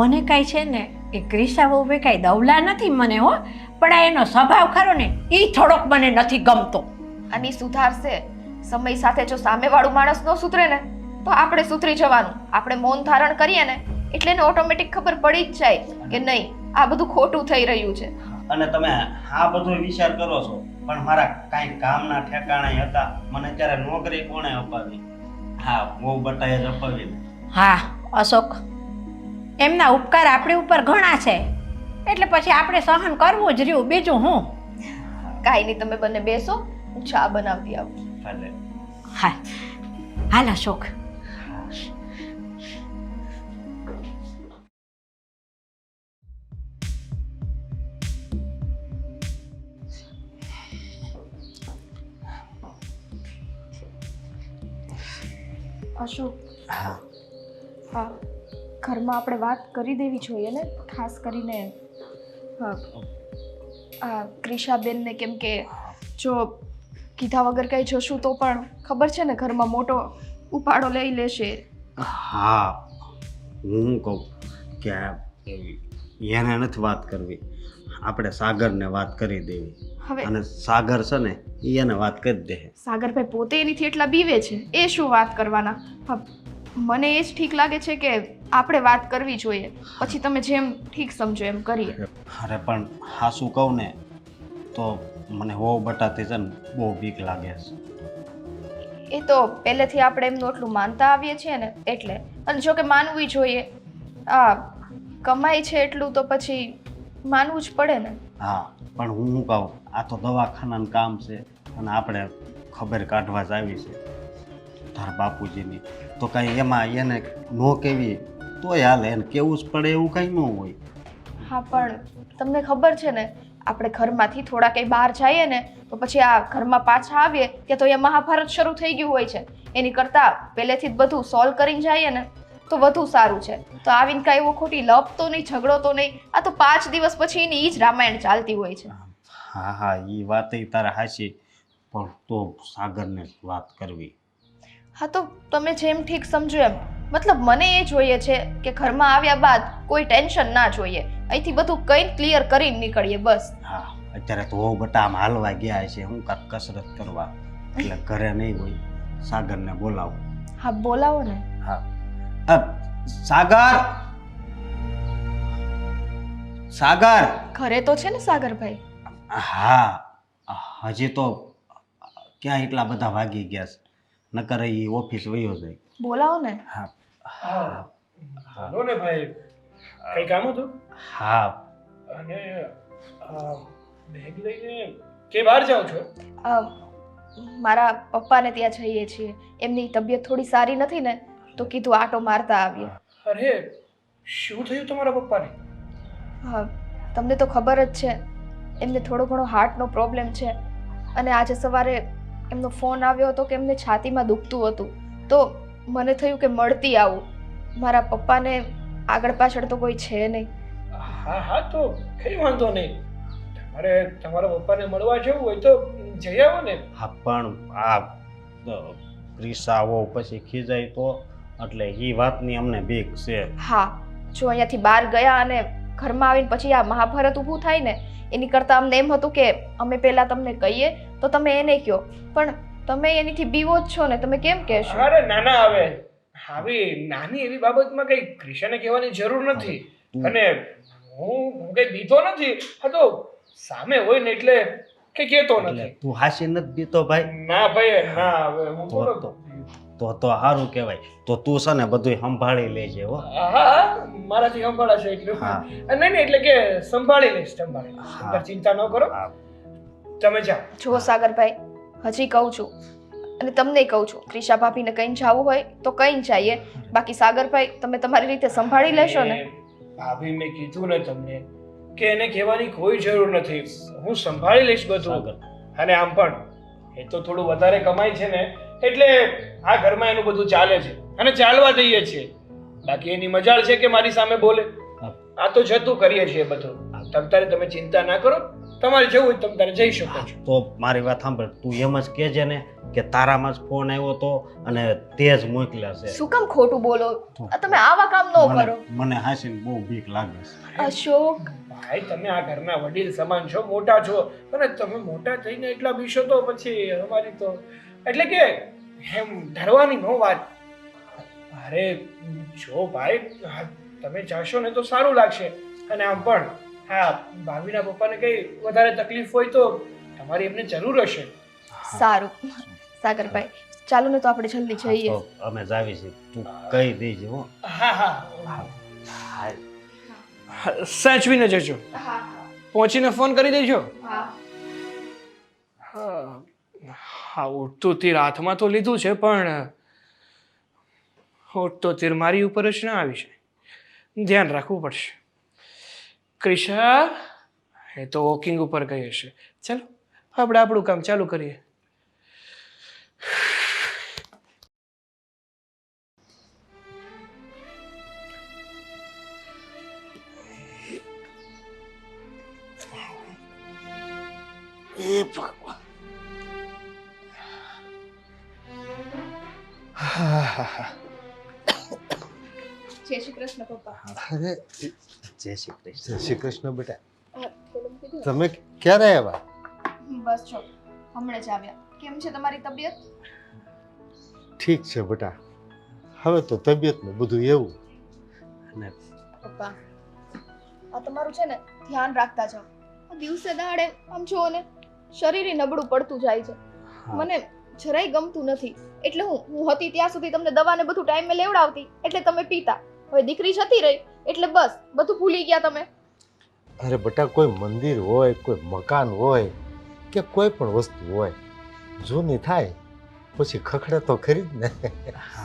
મને કાંઈ છે ને એ ક્રિશા વહુ બે કાંઈ દવલા નથી મને, હો, પણ આ એનો સ્વભાવ ખરો ને એ થોડોક મને નથી ગમતો. આની સુધારશે. સમય સાથે જો સામેવાળું માણસ ન સુધરે ને તો આપણે સુધરી જવાનું. આપણે મૌન ધારણ કરીએ ને એટલે એને ઓટોમેટિક ખબર પડી જ જાય કે નહીં, આ બધું ખોટું થઈ રહ્યું છે. અને તમે આ બધો વિચાર કરો છો, પણ મારા કાંઈ કામના ઠેકાણા હતા. મને અત્યારે નોકરી કોણે અપાવી? હા, બહુ બટાએ જ અપાવી. હા અશોક, એમના ઉપકાર આપણી ઉપર ઘણા છે એટલે પછી આપણે સહન કરવું જ રહ્યું, બીજું હું. કાંઈ નહીં, તમે બંને બેસો, હું ચા બનાવતી આવું. ભલે. હા હાલ અશોક. અશોક, હા, હા, ઘરમાં આપણે વાત કરી દેવી જોઈએ ને, ખાસ કરીને આ ક્રિશાબેનને, કેમ કે જો કીધા વગર કંઈ જશું તો પણ ખબર છે ને ઘરમાં મોટો ઉપાડો લઈ લેશે. હા, હું કહું કે એને નથી વાત કરવી, આપણે સાગરને વાત કરી દેવી. હવે અને સાગર છે ને એને વાત કરી દે. સાગરભાઈ પોતે એનીથી એટલા બીવે છે, એ શું વાત કરવાના. હા, મને એ જ ઠીક લાગે છે કે આપણે વાત કરવી જોઈએ. પછી તમે જેમ ઠીક સમજો એમ કરીએ. અરે પણ હા, શું કહું ને તો મને વહુ બટાથી છે ને બહુ બીક લાગે છે. એ તો પહેલેથી આપણે એમનું એટલું માનતા આવીએ છીએ ને એટલે. અને જો કે માનવું જોઈએ, આ કમાઈ છે એટલું તો પછી માનવું જ પડે ને. હા, પણ હું શું કહું, આ તો દવાખાનાનું કામ છે અને આપણે ખબર કાઢવા જ આવી છે તારા બાપુજીની, તો કાંઈ એમાં એને નો કેવી તોય હાલે, એને કેવું જ પડે એવું કાંઈ ન હોય. હા, પણ તમને ખબર છે ને આપણે ઘરમાંથી થોડા કંઈ બહાર જઈએ ને તો પછી આ ઘરમાં પાછા આવીએ કે તો એ મહાભારત શરૂ થઈ ગયું હોય છે. એની કરતાં પહેલેથી જ બધું સોલ્વ કરીને જઈએ ને તો વધુ સારું છે. તો આવીને કાંઈ એવો ખોટી લપ તો નહીં, ઝઘડો તો નહીં. આ તો 5 દિવસ પછી એની એ જ રામાયણ ચાલતી હોય છે. હા હા, એ વાત તારે હાચી, પણ તો સાગરને વાત કરવી. હા, તો તમે જેમ ઠીક સમજો એમ. મતલબ મને એ જોઈએ છે કે ઘરમાં આવ્યા બાદ કોઈ ટેન્શન ના જોઈએ, અહીંથી બધું કંઈ ક્લિયર કરીને નીકળીએ બસ. હા, અત્યારે તો બહુ બટા આમ હાલવા ગયા છે, હું કાંઈક કસરત કરવા, એટલે ઘરે નહીં હોય. સાગરને બોલાવો. હા, બોલાવો ને. હા, સાગર, સાગર. ઘરે તો છે ને સાગરભાઈ? હા, હજી તો ક્યાં એટલા બધા વાગી ગયા છે, નકર એ ઓફિસ વયો જાય. બોલાવો ને. હા બોલો ને ભાઈ, કઈ કામ હતું? હા અને બેગ લઈને કે બહાર જાઓ છો? અ, મારા પપ્પાને ત્યાં જઈએ છીએ. એમની તબિયત થોડી સારી નથી ને, તો કીધું આટો મારતા આવીએ. અરે શું થયું તમારા પપ્પાને? હા, તમને તો ખબર જ છે, એમને થોડો ઘણો હાર્ટનો પ્રોબ્લેમ છે. અને આજે સવારે એમનો ફોન આવ્યો હતો કે એમને છાતીમાં દુખતું હતું. તો મને થયું કે મળતી આવું. મારા પપ્પાને આગળ પાછળ તો કોઈ છે નહીં. હા હા, તો કઈ વાંધો નહીં. તમારે તમારા પપ્પાને મળવા જવું હોય તો જઈ આવો ને. હા પણ આ ક્રિસાઓ પછી ખીજાય તો એટલે એ વાતની અમને બીક છે. હા, જો અહીંયાથી બહાર ગયા અને ઘરમાં આવીને પછી આ મહાભારત ઊભું થાય ને, એની કરતાં અમને એમ હતું કે અમે પહેલાં તમને કહીએ તો તમે એને કહો. પણ તમે એનીથી બીવો જ છો ને, તમે કેમ કહેશો? અરે નાના આવે આવી નાની એવી બાબતમાં કઈ ક્રિશાને કહેવાની જરૂર નથી. અને હું કઈ બીતો નથી. હા તો સામે હોય ને એટલે કે કહેતો એટલે નથી. તું હાસી નથી દીતો ભાઈ. ના ભાઈ ના, હવે હું તો બોલો તો સારું કહેવાય. તો તું છે ને બધું સંભાળી લેજે હો. હા હા, મારાથી સંભાળાશે એટલે હા. નહીં એટલે કે સંભાળી લઈશ. સંભાળી લઈશ. હા. તમે ચિંતા ન કરો, હા. તમે જાઓ. જો સાગરભાઈ, હજી કહું છું અને તમને કહું છું, ક્રિશા ભાભીને કહીને જવું હોય તો કહીને જઈએ. બાકી સાગરભાઈ, તમે તમારી રીતે સંભાળી લેશો ને? ભાભી, મેં કીધું ને તમને કે એને કહેવાની કોઈ જરૂર નથી. હું સંભાળી લઈશ બધું. સાગર. અને આમ પણ એ તો થોડું વધારે કમાય છે ને, એટલે આ ઘરમાં એનું બધું ચાલે છે અને ચાલવા દઈએ છીએ. બાકી એની મજાલ છે કે મારી સામે બોલે. આ તો જતું કરીએ છીએ બધું. તમ તારે તમે ચિંતા ના કરો. તમારે જવું હોય તમ તારે જઈ શકો છો. તો મારી વાત સાંભળ, તું એમ જ કહેજે ને કે તારામાં જ ફોન આવ્યો તો અને તે જ મોકલ્યા છે. શું કામ ખોટું બોલો? તમે આવા કામ ન કરો. મને હાસીને બહુ બીક લાગે છે. અશોક, ભાઈ, તમે આ ઘરના વડીલ સમાન છો, મોટા છો, અને તમે મોટા થઈને એટલા બીશો તો પછી અમારી તો એટલે કે એમ ડરવાની નો વાત. અરે જો ભાઈ, તમે જાશો ને તો સારું લાગશે. અને આમ પણ હા, ભાભીના પપ્પાને કઈ વધારે તકલીફ હોય તો તમારી એમને જરૂર હશે. સારું સાગરભાઈ, ચાલો ને તો આપણે જલ્દી જઈએ. તો અમે જાવી છીએ, તું કહી દેજે હો. હા હા, સાચવીને જજો. પહોંચીને ફોન કરી દેજો. હા, ઉઠતું તીર હાથમાં તો લીધું છે, પણ ઉઠતો તીર મારી ઉપર જ ના આવી છે. ધ્યાન રાખવું પડશે. ક્રિશા એ તો વોકિંગ ઉપર ગઈ હશે. ચાલો આપણે આપણું કામ ચાલુ કરીએ. જય શ્રી કૃષ્ણ પપ્પા. અરે જય શ્રી કૃષ્ણ. જય શ્રી કૃષ્ણ બેટા. પેલું કીધું ને? તમે ક્યારે આવ્યા? બસ જો હમણાં જ આવ્યા. કેમ છે તમારી તબિયત? ઠીક છે બેટા. હવે તો તબિયત ને બધું એવું. અને પપ્પા, આ તમારું છે ને ધ્યાન રાખતા જાઓ. આ દિવસે દાડે આમ જુઓ ને, શરીર નબળું પડતું જાય છે. મને જરાય ગમતું નથી. એટલે હું હતી ત્યાં સુધી તમને દવા ને બધું ટાઈમે લેવડાવતી, એટલે તમે પીતા. હવે દીકરી જતી રહી એટલે બસ બધું ભૂલી ગયા તમે. અરે બેટા, કોઈ મંદિર હોય, કોઈ મકાન હોય કે કોઈ પણ વસ્તુ હોય, જૂની થાય પછી ખખડે તો ખરી જ ને.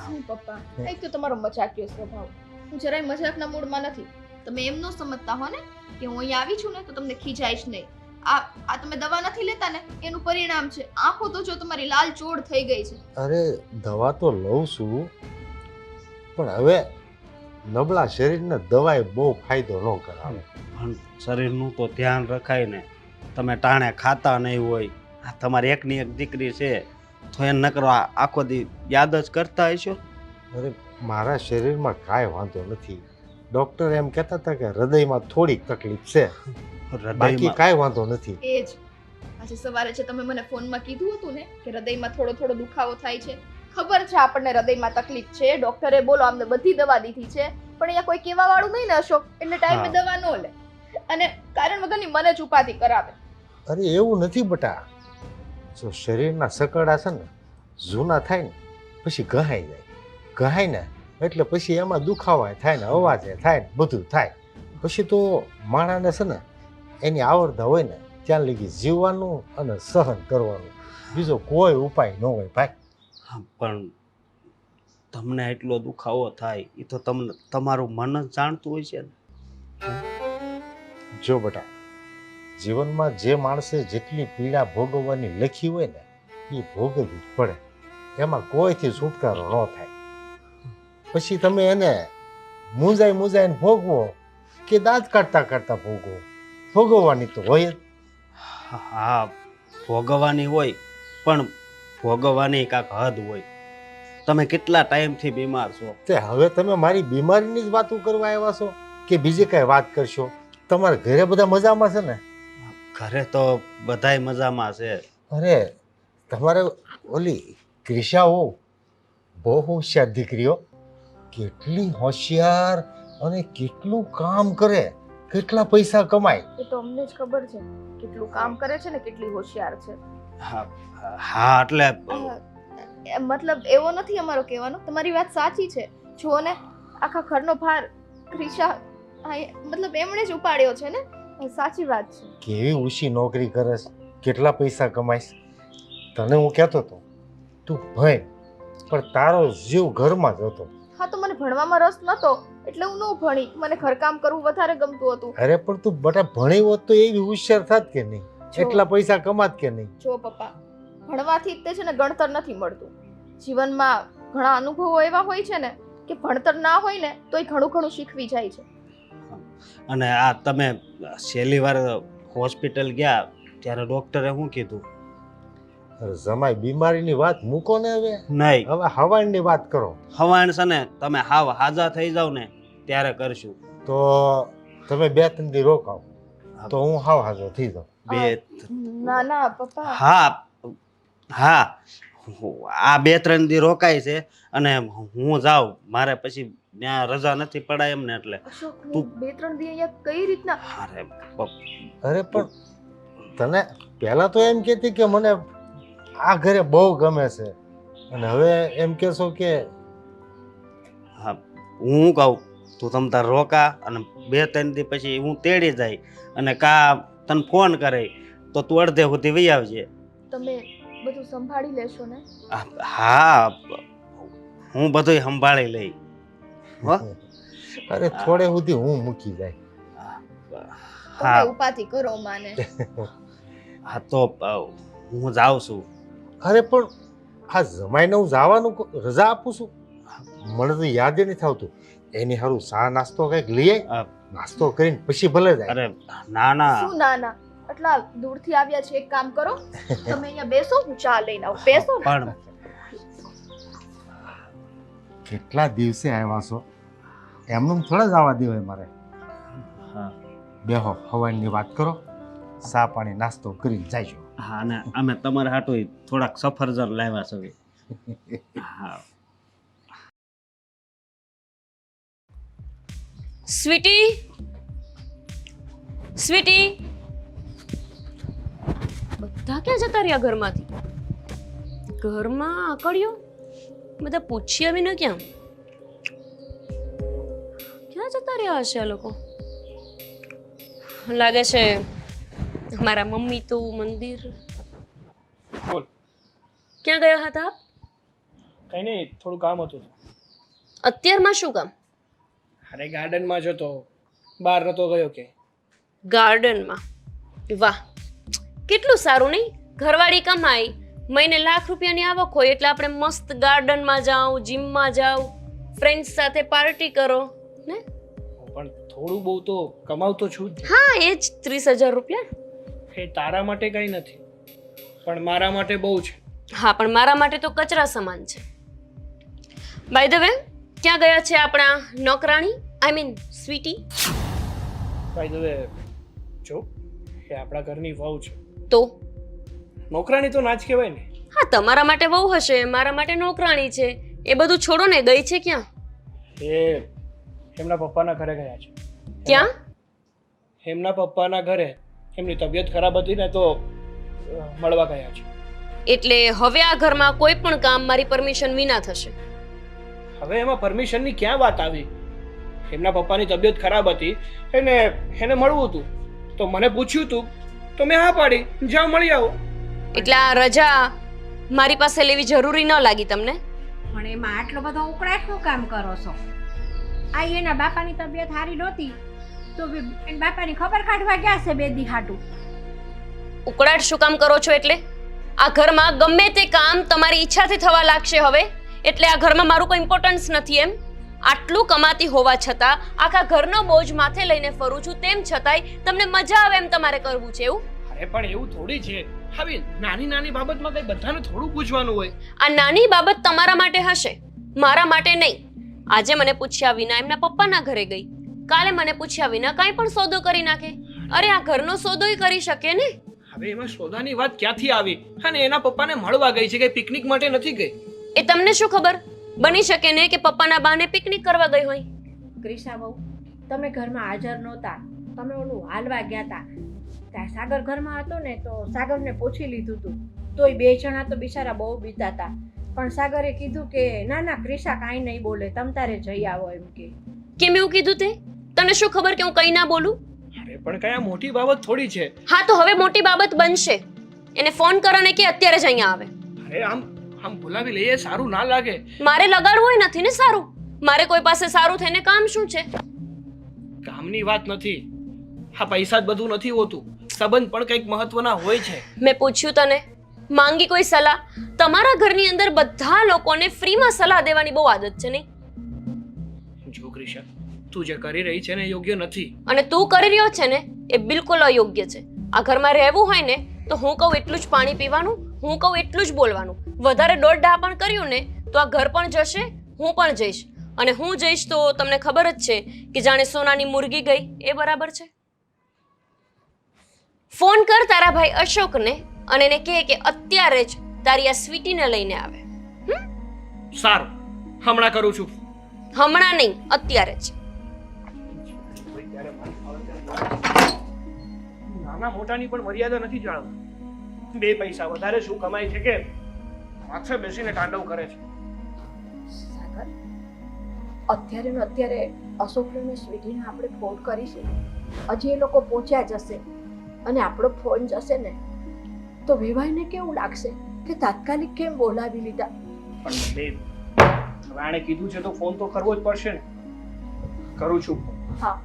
શું પપ્પા, એક તો તમારો મજાકિયો સ્વભાવ. હું જરાય મજાકના મૂડમાં નથી. તમે એમ ન સમજતા હો ને કે હું અહીંયા આવી છું ને તો તમને ખીજાઈશ નહીં. આ તમે દવા નથી લેતા ને, એનું પરિણામ છે. આંખો તો જો તમારી લાલ ચોળ થઈ ગઈ છે. અરે દવા તો લઉં છું, પણ હવે નબળા શરીરને દવાએ બહુ ફાયદો ન કરાવે. પણ શરીરનું તો ધ્યાન રખાય ને. તમે ટાણે ખાતા નહીં હોય. આ તમારી એકની એક દીકરી છે તો એને નકરો આખો દી યાદ જ કરતા હશો. અરે મારા શરીરમાં કાંઈ વાંધો નથી. ડૉક્ટર એમ કહેતા હતા કે હૃદયમાં થોડીક તકલીફ છે, બાકી હૃદયમાં કાંઈ વાંધો નથી. એ જ આજે સવારે છે તમે મને ફોનમાં કીધું હતું ને કે હૃદયમાં થોડો થોડો દુખાવો થાય છે. ખબર છે આપણને હૃદયમાં તકલીફ છે, ડોક્ટરે બોલો અમને બધી દવા દીધી છે, પણ અહીંયા કોઈ કહેવા વાળું નહીં ને અશોક, એટલે ટાઈમે હા. દવા ન લે અને કારણ વગરની મને જ ઉપાધિ કરાવે. અરે એવું નથી બટા. જો શરીરના સકડા છે ને જૂના થાય ને પછી ઘહાઈ જાય. ઘહાય ને એટલે પછી એમાં દુખાવા થાય ને અવાજે થાય ને બધું થાય. પછી તો માણાને છે ને એની આવડતા હોય ને ત્યાં લગી જીવવાનું અને સહન કરવાનું, બીજો કોઈ ઉપાય ન હોય ભાઈ. હા, પણ તમને એટલો દુખાવો થાય એ તો તમને તમારું મન જ જાણતું હોય છે ને. જો બેટા, જીવનમાં જે માણસે જેટલી પીડા ભોગવવાની લખી હોય ને એ ભોગવવી જ પડે, એમાં કોઈથી છુટકારો ન થાય. પછી તમે એને મૂંઝાઈને ભોગવો કે દાંત કાઢતા કાઢતા ભોગવો, ભોગવવાની તો હોય જ. હા, ભોગવવાની હોય, પણ ભોગવવાની કાંઈક હદ હોય. તમે કેટલા ટાઈમથી બીમાર છો? તે હવે તમે મારી બીમારીની જ વાતો કરવા આવ્યા છો કે બીજી કાંઈ વાત કરશો? તમારા ઘરે બધા મજામાં છે ને? ઘરે તો બધાય મજામાં છે. અરે તમારે ઓલી ક્રિશા હો, બહુ હોશિયાર દીકરીઓ, કેટલી હોશિયાર અને કેટલું કામ કરે, કેટલા પૈસા કમાય. એ તો અમને જ ખબર છે કેટલું કામ કરે છે ને કેટલી હોશિયાર છે. હા હા, એટલે મતલબ એવો નથી અમારો કહેવાનો, તમારી વાત સાચી છે. જુઓ ને, આખા ઘરનો ભાર ક્રિશા મતલબ એમણે જ ઉપાડ્યો છે ને. સાચી વાત છે. કેવી ઊંચી નોકરી કરે છે, કેટલા પૈસા કમાઈશ. તને હું કહેતો હતો તું ભણ, પણ તારો જીવ ઘરમાં જ હતો. હા, તો મને ભણવામાં રસ નતો એટલે હું ન ભણી, મને ઘરકામ કરવું વધારે ગમતું હતું. અરે પણ તું બેટા ભણી હોત તો એવી હોશિયાર થાત કે નહીં, એટલા પૈસા કમાત કે નહીં? જો પપ્પા, ભણવાથી તે છે ને ગણતર નથી મળતું. જીવનમાં ઘણા અનુભવો એવા હોય છે ને કે ભણતર ના હોય ને તોય ઘણું ઘણું શીખવી જાય છે. અને આ તમે છેલ્લી વાર હોસ્પિટલ ગયા ત્યારે ડોક્ટરે શું કીધું? અરે જમાઈ, બીમારીની વાત મૂકો ને હવે, નહીં, હવે હવાણની વાત કરો. હવાણ છે ને તમે હાવ હાજા થઈ જાવ ને ત્યારે કરશું. તો તમે 2-3 દી રોકાવ તો હું હાવ હાજો થઈ જાઉં. બે ના ના પપ્પા, હા હા, આ 2-3 દી રોકાય છે અને હું જાઉં, મારે પછી ત્યાં રજા નથી પડાય એમ ને એટલે. અશોક, હું 2-3 દી અહીંયા કઈ રીતના? અરે અરે પણ તને પહેલા તો એમ કહેતી કે મને આ ઘરે બહુ ગમે છે અને હવે એમ કહેશો કે હા, હું કહું તું તમ તાર રોકા અને 2-3 દી પછી હું તેડી જાય અને કા તને ફોન કરે તો તું અડધે સુધી વહી આવજે. તમે બધું સંભાળી લેશો ને? હા, હું બધુંય સંભાળી લઈ. હો? અરે થોડે સુધી હું મૂકી જાય. તમે હા ઉપાધિ કરો માને. હા, તો હું જાઉં છું. અરે પણ આ જમાઈને હું જવાનું રજા આપું છું, મને તો યાદ નથી આવતું. એની હારું ચા નાસ્તો કંઈક લઈ આય, નાસ્તો કરીને પછી ભલે જાય. અરે ના ના, શું ના ના, આટલા દૂરથી આવ્યા છે, એક કામ કરો તમે અહીંયા બેસો, હું ચા લઈને આવું. બેસો ને. પણ કેટલા દિવસે આવ્યા છો, એમનું થોડા જ આવવા દેવાય મારે. હા બેહો, હવાઈની વાત કરો, ચા પાણી નાસ્તો કરીને જાયજો. હા, ને અમે તમારા હાટું થોડાક સફરજન લાવ્યા છે. હા સ્વીટી, સ્વીટી, બધા ક્યાં જતા રહ્યા ઘરમાંથી? ઘરમાં આકડ્યો બધા પૂછ્યા બી ન ક્યાં જતા રહ્યા હશે આ લોકો? લાગે છે મારા મમ્મી તો મંદિર. બોલ. ક્યાં ગયા હતા? કંઈ નહીં, થોડું કામ હતું. અત્યારમાં શું કામ? અરે ગાર્ડનમાં જતો, બહાર નતો ગયો કે? ગાર્ડનમાં? વાહ, કેટલું સારું નહીં? ઘરવાળી કમાઈ, મહિને લાખ રૂપિયાની આવક હોય એટલે આપણે મસ્ત ગાર્ડનમાં જાઓ, જીમમાં જાઓ, ફ્રેન્ડ્સ સાથે પાર્ટી કરો ને. પણ થોડું બહુ તો કમાવતો છું જ. હા, એ જ 30,000 રૂપિયા. એ તારા માટે કંઈ નથી, પણ મારા માટે બહુ છે. હા, પણ મારા માટે તો કચરા સમાન છે. બાય ધ વે, ક્યાં ગયા છે આપણા નોકરાણી, I mean Sweety? By the way, જો એ આપણા ઘરની વહુ છે. તો નોકરાણી તો ના જ કહેવાય ને. હા, તમારા માટે વહુ હશે, મારા માટે નોકરાણી છે. એ બધું છોડો ને, ગઈ છે ક્યાં? એ એમના પપ્પાના ઘરે ગયા છે. ક્યાં? એમના પપ્પાના ઘરે. એમની તબિયત ખરાબ હતી ને તો મળવા ગયા છે. એટલે હવે આ ઘરમાં કોઈ પણ કામ મારી પરમિશન વિના થશે. હવે એમાં પરમિશનની ક્યાં વાત આવી? એમના પપ્પાની તબિયત ખરાબ હતી, એને મળવું હતું, તો મને પૂછ્યું હતું, તો મેં હા પાડી, જાઓ મળી આવો. એટલે આ રજા મારી પાસે લેવી જરૂરી ન લાગી તમને? પણ એમાં આટલો બધો ઉકળાટનું કામ કરો છો. આ એના બાપાની તબિયત સારી નહોતી તો એના બાપાની ખબર કાઢવા ગયા છે 2 દી હાટું. ઉકળાટ શું કામ કરો છો? એટલે આ ઘરમાં ગમે તે કામ તમારી ઈચ્છાથી થવા લાગશે હવે, એટલે આ ઘરમાં મારું કોઈ ઇમ્પોર્ટન્સ નથી એમ? આટલું કમાતી હોવા છતાં આખા ઘરનો બોજ માથે લઈને ફરું છું, તેમ છતાંય તમને મજા આવે એમ તમારે કરવું છે એવું? અરે પણ એવું થોડી છે. હવે નાની નાની બાબતમાં કઈ બધાને થોડું પૂછવાનું હોય? આ નાની બાબત તમારા માટે હશે, મારા માટે નહીં. આજે મને પૂછ્યા વિના એમના પપ્પાના ઘરે ગઈ, કાલે મને પૂછ્યા વિના કાંઈ પણ સોદો કરી નાખે. અરે આ ઘરનો સોદોય કરી શકે ને. હવે એમાં સોદાની વાત ક્યાંથી આવી? અને એના પપ્પાને મળવા ગઈ છે કે પિકનિક માટે નથી ગઈ? એ તમને શું ખબર? બની શકે ને કે પપ્પાના બાને પિકનિક કરવા ગઈ હોય. ક્રિશા બહુ તમે ઘરમાં હાજર નહોતા, તમે ઓલું હાલવા ગયા હતા ત્યાં સાગર ઘરમાં હતો ને તો સાગરને પૂછી લીધું હતું, તોય 2 જણા તો બિચારા બહુ બીતા હતા. પણ સાગરે કીધું કે ના ના ક્રિશા કાંઈ નહીં બોલે, તમ તારે જઈ આવો એમ કે. કેમ એવું કીધું તે? તને શું ખબર કે હું કંઈ ના બોલું? અરે પણ કયા મોટી બાબત થોડી છે. હા તો હવે મોટી બાબત બનશે. એને ફોન કરો ને કે અત્યારે જ અહીંયા આવે. અરે આમ બોલાવી લઈએ, સારું ના લાગે. મારે લગાડવું નથી ને સારું. મારે કોઈ પાસે સારું થઈને કામ શું છે? કામની વાત નથી, હા પૈસા જ બધું નથી હોતું, સંબંધ પણ કંઈક મહત્વના હોય છે. મેં પૂછ્યું તને, માંગી કોઈ સલાહ? તમારા ઘરની અંદર બધા લોકોને ફ્રીમાં સલાહ દેવાની બહુ આદત છે નહીં? જો ક્રિશા, તું જે કરી રહી છે ને એ યોગ્ય નથી. અને તું કરી રહ્યો છે ને એ બિલકુલ અયોગ્ય છે. આ ઘરમાં રહેવું હોય ને તો હું કહું એટલું જ પાણી પીવાનું, હું કહું એટલું જ બોલવાનું. વધારે દોડડા પણ કર્યું ને તો આ ઘર પણ જશે, હું પણ જઈશ. અને હું જઈશ તો તમને ખબર જ છે કે જાણે સોનાની મુરગી ગઈ એ બરાબર છે. ફોન કર તારા ભાઈ અશોકને અને એને કહે કે અત્યારે જ તારી આ સ્વીટીને લઈને આવે. સારું, હમણાં કરું છું. હમણાં નહીં, અત્યારે જ. નાના મોટાની પણ મર્યાદા નથી જાણવા. 2 પૈસા વધારે શું કમાય છે કે માથે બેસીને તાંડવ કરે છે. સાગર અત્યારે ને અત્યારે અશોકને સ્વીટીને આપણે ફોન કરીશું, હજી એ લોકો પહોંચ્યા જશે અને આપણો ફોન જશે ને તો વેવાઈને કેવું લાગશે કે તાત્કાલિક કેમ બોલાવી લીધા. પણ બેન, હવે આણે કીધું છે તો ફોન તો કરવો જ પડશે ને. કરું છું. હા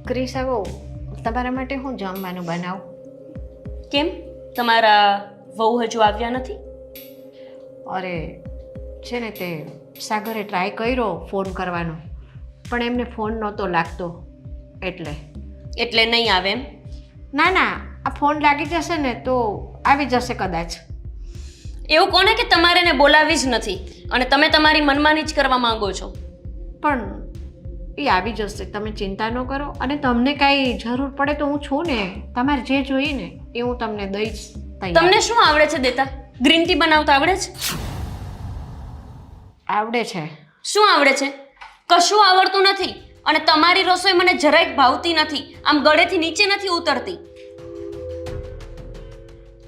ક્રિશા બહુ તમારા માટે હું જમવાનું બનાવું? કેમ તમારા વહુ હજુ આવ્યા નથી? અરે છે ને તે સાગરે ટ્રાય કર્યો ફોન કરવાનો પણ એમને ફોન નહોતો લાગતો એટલે નહીં આવે એમ? ના ના, આ ફોન લાગી જશે ને તો આવી જશે કદાચ. એવું કોને કે તમારે એને બોલાવી જ નથી અને તમે તમારી મનમાની જ કરવા માંગો છો? પણ એ આવી જશે, તમે ચિંતા ન કરો. અને તમને કાંઈ જરૂર પડે તો હું છું ને, તમારે જે જોઈએ ને એ હું તમને દઈશ. તમને શું આવડે છે દેતા? ગ્રીન ટી બનાવતા આવડે છે? આવડે છે. શું આવડે છે? કશું આવડતું નથી. અને તમારી રસોઈ મને જરાય ભાવતી નથી, આમ ગળેથી નીચે નથી ઉતરતી.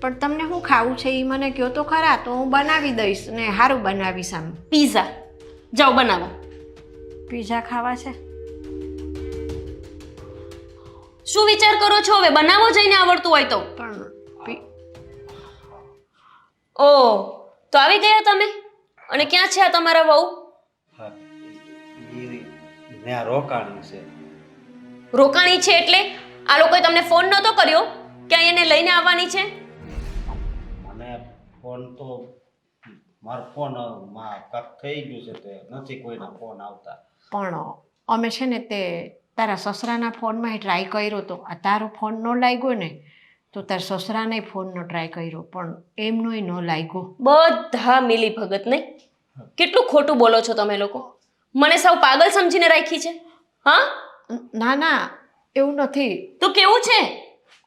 પણ તમને શું ખાવું છે એ મને કહો તો ખરા, તો હું બનાવી દઈશ ને સારું બનાવીશ. આમ પીઝા જાઓ બનાવો. પીઝા ખાવા છે? શું વિચાર કરો છો? હવે બનાવો જઈને આવડતું હોય તો. પણ ઓ તો આવી ગયા તમે? અને ક્યાં છે આ તમારા વહુ? હા, ત્યાં રોકાણી છે. રોકાણી છે એટલે આ લોકોએ તમને ફોન નહોતો કર્યો કે અહીં એને લઈને આવવાની છે? મને ફોન તો મારો ફોન માં કાક થઈ ગયું છે તે નથી કોઈના ફોન આવતા. પણ અમે છે ને તે તારા સસરાના ફોનમાં ટ્રાય કર્યો તો, આ તારો ફોન ન લાગ્યો ને તો તાર સસરાને ફોનનો ટ્રાય કર્યો પણ એમનોય ન લાગ્યો. બધા મિલી ભગત નહીં? કેટલું ખોટું બોલો છો તમે લોકો. મને સૌ પાગલ સમજીને રાખી છે? હા ના ના એવું નથી. તો કેવું છે?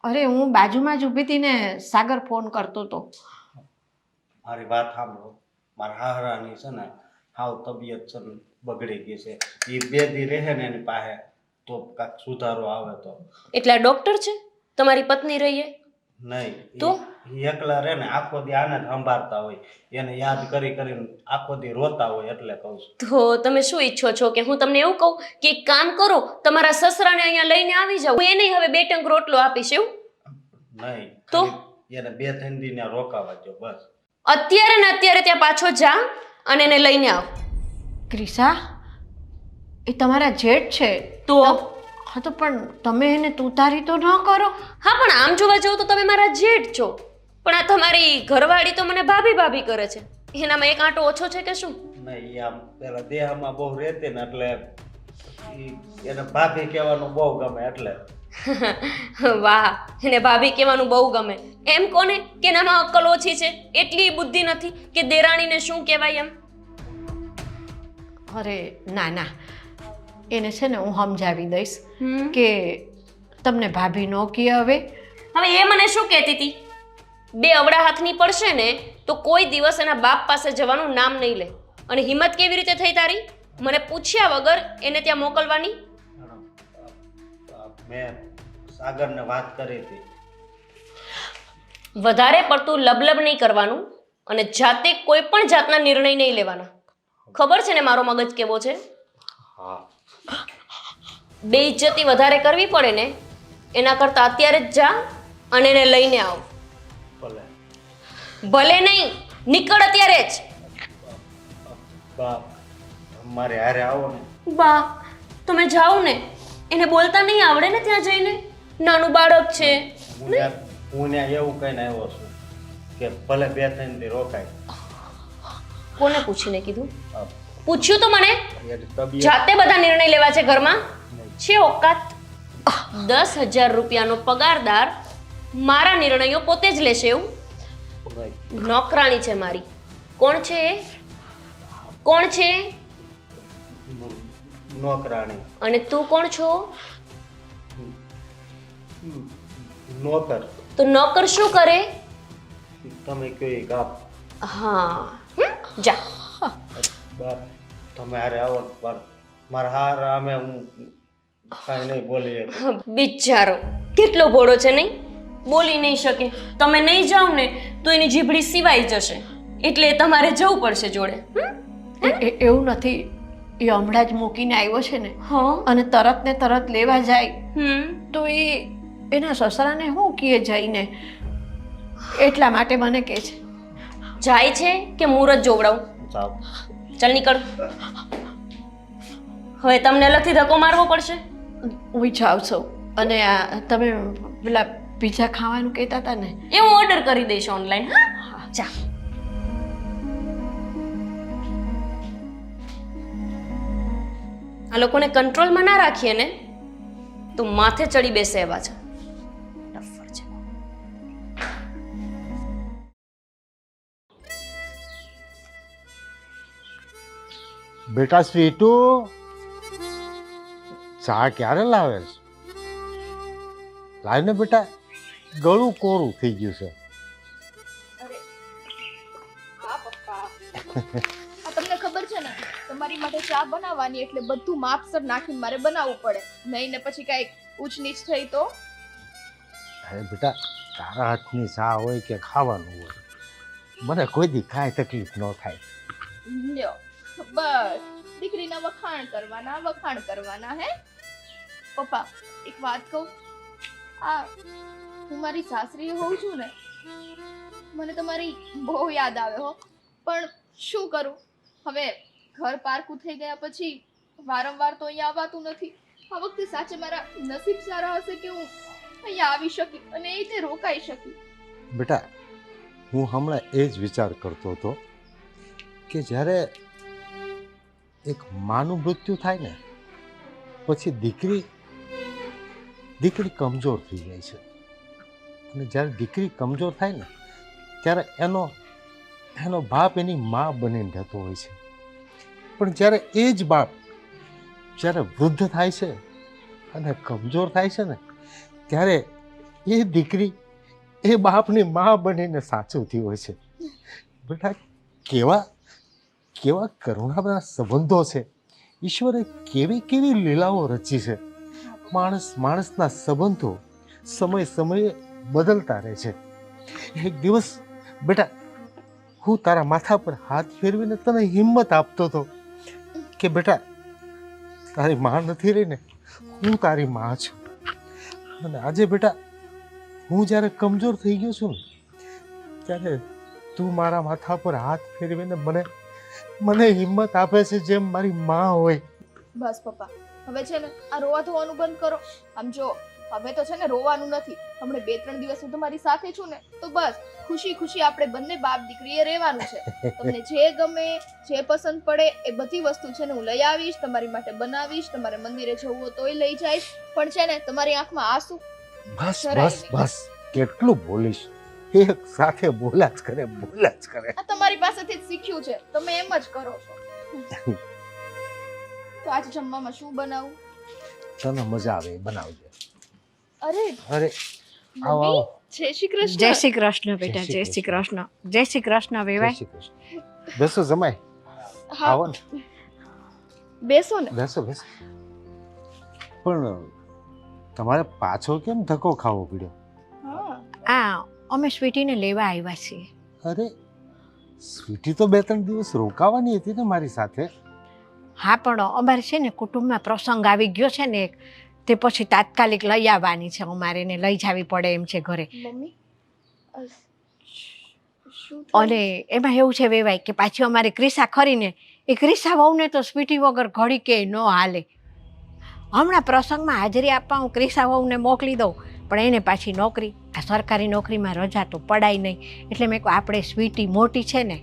અરે હું બાજુમાં જ ઊભી હતી ને સાગર ફોન કરતો હતો. મારી વાત સાંભળો, મારા હાહરાની છે ને હાવ તબિયત છે ને બગડી ગઈ છે. એ 2 દી રહે ને એની પાસે તો કાંઈક સુધારો આવે તો. એટલે આ ડોક્ટર છે તમારી પત્ની રહીએ? નહીં, તો? ઈ એકલા રહે ને આખો દી આને જ સંભાળતા હોય, એને યાદ કરી કરીને આખો દી રોતા હોય, એટલે કહું છું. તો તમે શું ઈચ્છો છો કે હું તમને એવું કહું કે એક કામ કરો, તમારા સસરાને અહીંયા લઈને આવી જાઓ, હું એને હવે 2 ટંક રોટલો આપીશ એવું? નહીં, તો? ખાલી એને 2-3 દી ત્યાં રોકાવા દો બસ. અત્યારે ને અત્યારે ત્યાં પાછો જા અને એને લઈને આવ. ક્રિશા, એ તમારા જેઠ છે. તો હા તો પણ તમે એને તુતારી તો ન કરો. હા, પણ આમ જોવા જાવ તો તમે મારા જેઠ છો, પણ આ તમારી ઘરવાળી તો મને ભાભી ભાભી કરે છે. એનામાં એક આંટો ઓછો છે કે શું? નહીં, ઈ આમ પેલા દેહમાં બહુ રહેતી ને એટલે ઈ એને ભાભી કહેવાનું બહુ ગમે એટલે. વાહ, એને ભાભી કહેવાનું બહુ ગમે. એમ કોને કે એનામાં અક્કલ ઓછી છે, એટલી બુદ્ધિ નથી કે દેરાણીને શું કહેવાય એમ. અરે ના ના, એને છે ને હું સમજાવી દઈશ કે તમને ભાભી ન કહે હવે. હવે એ મને શું કહેતી હતી, 2 અવળા હાથની પડશે ને તો કોઈ દિવસ એના બાપ પાસે જવાનું નામ નહીં લે. અને હિંમત કેવી રીતે થઈ તારી મને પૂછ્યા વગર એને ત્યાં મોકલવાની? મેં સાગરને વાત કરી હતી. વધારે પડતું લબલબ નહીં કરવાનું અને જાતે કોઈ પણ જાતના નિર્ણય નહીં લેવાના. ખબર છે ને મારો મગજ કેવો છે? હા, બેઇજ્જતી વધારે કરવી પડે ને એના કરતાં અત્યારે જ જા અને એને લઈને આવ. ભલે. ભલે નહીં, નીકળ અત્યારે જ. બાપ, મારે હારે આવો ને. બા, તમે જાઓ ને, એને બોલતા નહીં આવડે ને ત્યાં જઈને, નાનું બાળક છે. હું ત્યાં એવું કહીને આવ્યો છું કે ભલે 2-3 દી રોકાય. કોને પૂછીને કીધું? આ પૂછ્યું તો મને? એની તબિયત જાતે બધા નિર્ણય લેવા છે ઘરમાં? છે ઓકાત? 10,000 રૂપિયાનો પગારદાર મારા નિર્ણયો પોતે જ લેશે એવું? નહીં. નોકરાણી છે મારી. કોણ છે એ? કોણ છે? નોકરાણી. અને તું કોણ છો? નોકર. તો નોકર શું કરે? તમે કયો એ કાપ. હા, જા. બાપ, તમે હારે આવો ને મારા હાર અમે હું કાંઈ નહીં બોલી શકું. બિચારો કેટલો ભોળો છે નહીં, બોલી નહીં શકે. તમે નહીં જાઓ ને તો એની જીભડી સિવાય જશે, એટલે તમારે જવું પડશે જોડે. એવું નથી, એ હમણાં જ મૂકીને આવ્યો છે ને હા. અને તરત ને તરત લેવા જાય તો એ એના સસરાને શું કહે જઈને, એટલા માટે મને કહે છે. જાય છે કે મુહૂર્ત જોવડાવું? જાઓ. ચાલ નીકળ. હવે તમને અલગથી ધક્કો મારવો પડશે. હું જાઉં છું. અને આ તમે પેલા પીઝા ખાવાનું કહેતા હતા ને, એ હું ઓર્ડર કરી દઈશ ઓનલાઈન. હા, જા. આ લોકોને કંટ્રોલમાં ના રાખીએ ને તો માથે ચડી બેસે એવા છે. ટફર છે. બેટા સ્વીટુ, ચા ક્યારે લાવે છે? લાવ ને બેટા, ગળું કોરું થઈ ગયું છે. હા પપ્પા, આ તમને ખબર છે ને, તમારી માટે ચા બનાવવાની એટલે બધું માપસર નાખીને મારે બનાવવું પડે, નહીં ને પછી કાંઈક ઊંચ નીચ થઈ તો. અરે બેટા, તારા હાથની ચા હોય કે ખાવાનું હોય, મને કોઈ દી કાંઈ તકલીફ ન થાય. લ્યો બસ, દીકરીના વખાણ કરવાના હે. પપ્પા એક વાત કહું, આ હું મારી સાસરી હોઉં છું ને, મને તમારી બહુ યાદ આવે હો, પણ શું કરું હવે, ઘર પારકું થઈ ગયા પછી વારંવાર તો અહીંયા આવવાતું નથી. આ વખતે સાચે મારા નસીબ સારા હશે કે હું અહીંયા આવી શકી અને એ રીતે રોકાઈ શકી. બેટા, હું હમણાં એ જ વિચાર કરતો હતો કે જ્યારે એક માનું મૃત્યુ થાય ને પછી દીકરી કમજોર થઈ જાય છે, અને જ્યારે દીકરી કમજોર થાય ને ત્યારે એનો બાપ એની મા બનીને રહેતો હોય છે. પણ જ્યારે એ જ બાપ જ્યારે વૃદ્ધ થાય છે અને કમજોર થાય છે ને, ત્યારે એ દીકરી એ બાપની મા બનીને સાચવતી હોય છે. બેટા કેવા કેવા કરુણાના સંબંધો છે. ઈશ્વરે કેવી કેવી લીલાઓ રચી છે. માણસના સંબંધો સમયે બદલતા રહે છે. એક દિવસ બેટા હું તારા માથા પર હાથ ફેરવીને તને હિંમત આપતો હતો કે બેટા તારી માં નથી રહી ને, હું તારી માં છું. અને આજે બેટા હું જ્યારે કમજોર થઈ ગયો છું ને ત્યારે તું મારા માથા પર હાથ ફેરવીને મને હિંમત આપે છે જેમ મારી માં હોય. બસ પપ્પા, હવે છે ને આ રોવા ધોવાનું બંધ કરો. આમ જો હવે તો છે ને રોવાનું નથી. હમણાં 2-3 દિવસ હું તમારી સાથે છું ને તો બસ ખુશી ખુશી આપણે બંને બાપ દીકરીએ રહેવાનું છે. તમને જે ગમે જે પસંદ પડે એ બધી વસ્તુ છે ને હું લઈ આવીશ, તમારી માટે બનાવીશ. તમારે મંદિરે જવું હોય તોય લઈ જઈશ. પણ છે ને તમારી આંખમાં આંસુ બસ જરાય બસ નહીં. બસ કેટલું બોલીશ, એક સાથે બોલા જ કરે. આ તમારી પાસેથી જ શીખ્યું છે, તમે એમ જ કરો છો. તો આજે જમવામાં શું બનાવું? તને મજા આવે એ બનાવજે. અરે અરે આવો આવો. જય શ્રી કૃષ્ણ. જય શ્રી કૃષ્ણ બેટા, જય શ્રી કૃષ્ણ. જય શ્રી કૃષ્ણ જય વેવાય. શ્રી કૃષ્ણ. બેસો જમાય. હા, આવો ને, બેસો ને. બેસો. પણ તમારે પાછો કેમ ધક્કો ખાવો પડ્યો? હા, આ અમે સ્વીટીને લેવા આવ્યા છીએ. અરે સ્વીટી તો 2-3 દિવસ રોકાવાની હતી ને મારી સાથે. હા પણ અમારે છે ને કુટુંબમાં પ્રસંગ આવી ગયો છે ને એક, તે પછી તાત્કાલિક લઈ આવવાની છે. અમારે એને લઈ જવી પડે એમ છે ઘરે. મમ્મી શું થયું? અને એમાં એવું છે વેવાય કે પાછી અમારી ક્રિસા ખરીને એ ક્રિસા વહુને તો સ્વીટી વગર ઘડી કે ન હાલે. હમણાં પ્રસંગમાં હાજરી આપવા હું ક્રિસા વહુને મોકલી દઉં, પણ એને પાછી નોકરી, આ સરકારી નોકરીમાં રજા તો પડાય નહીં. એટલે મેં કહું આપણે સ્વીટી મોટી છે ને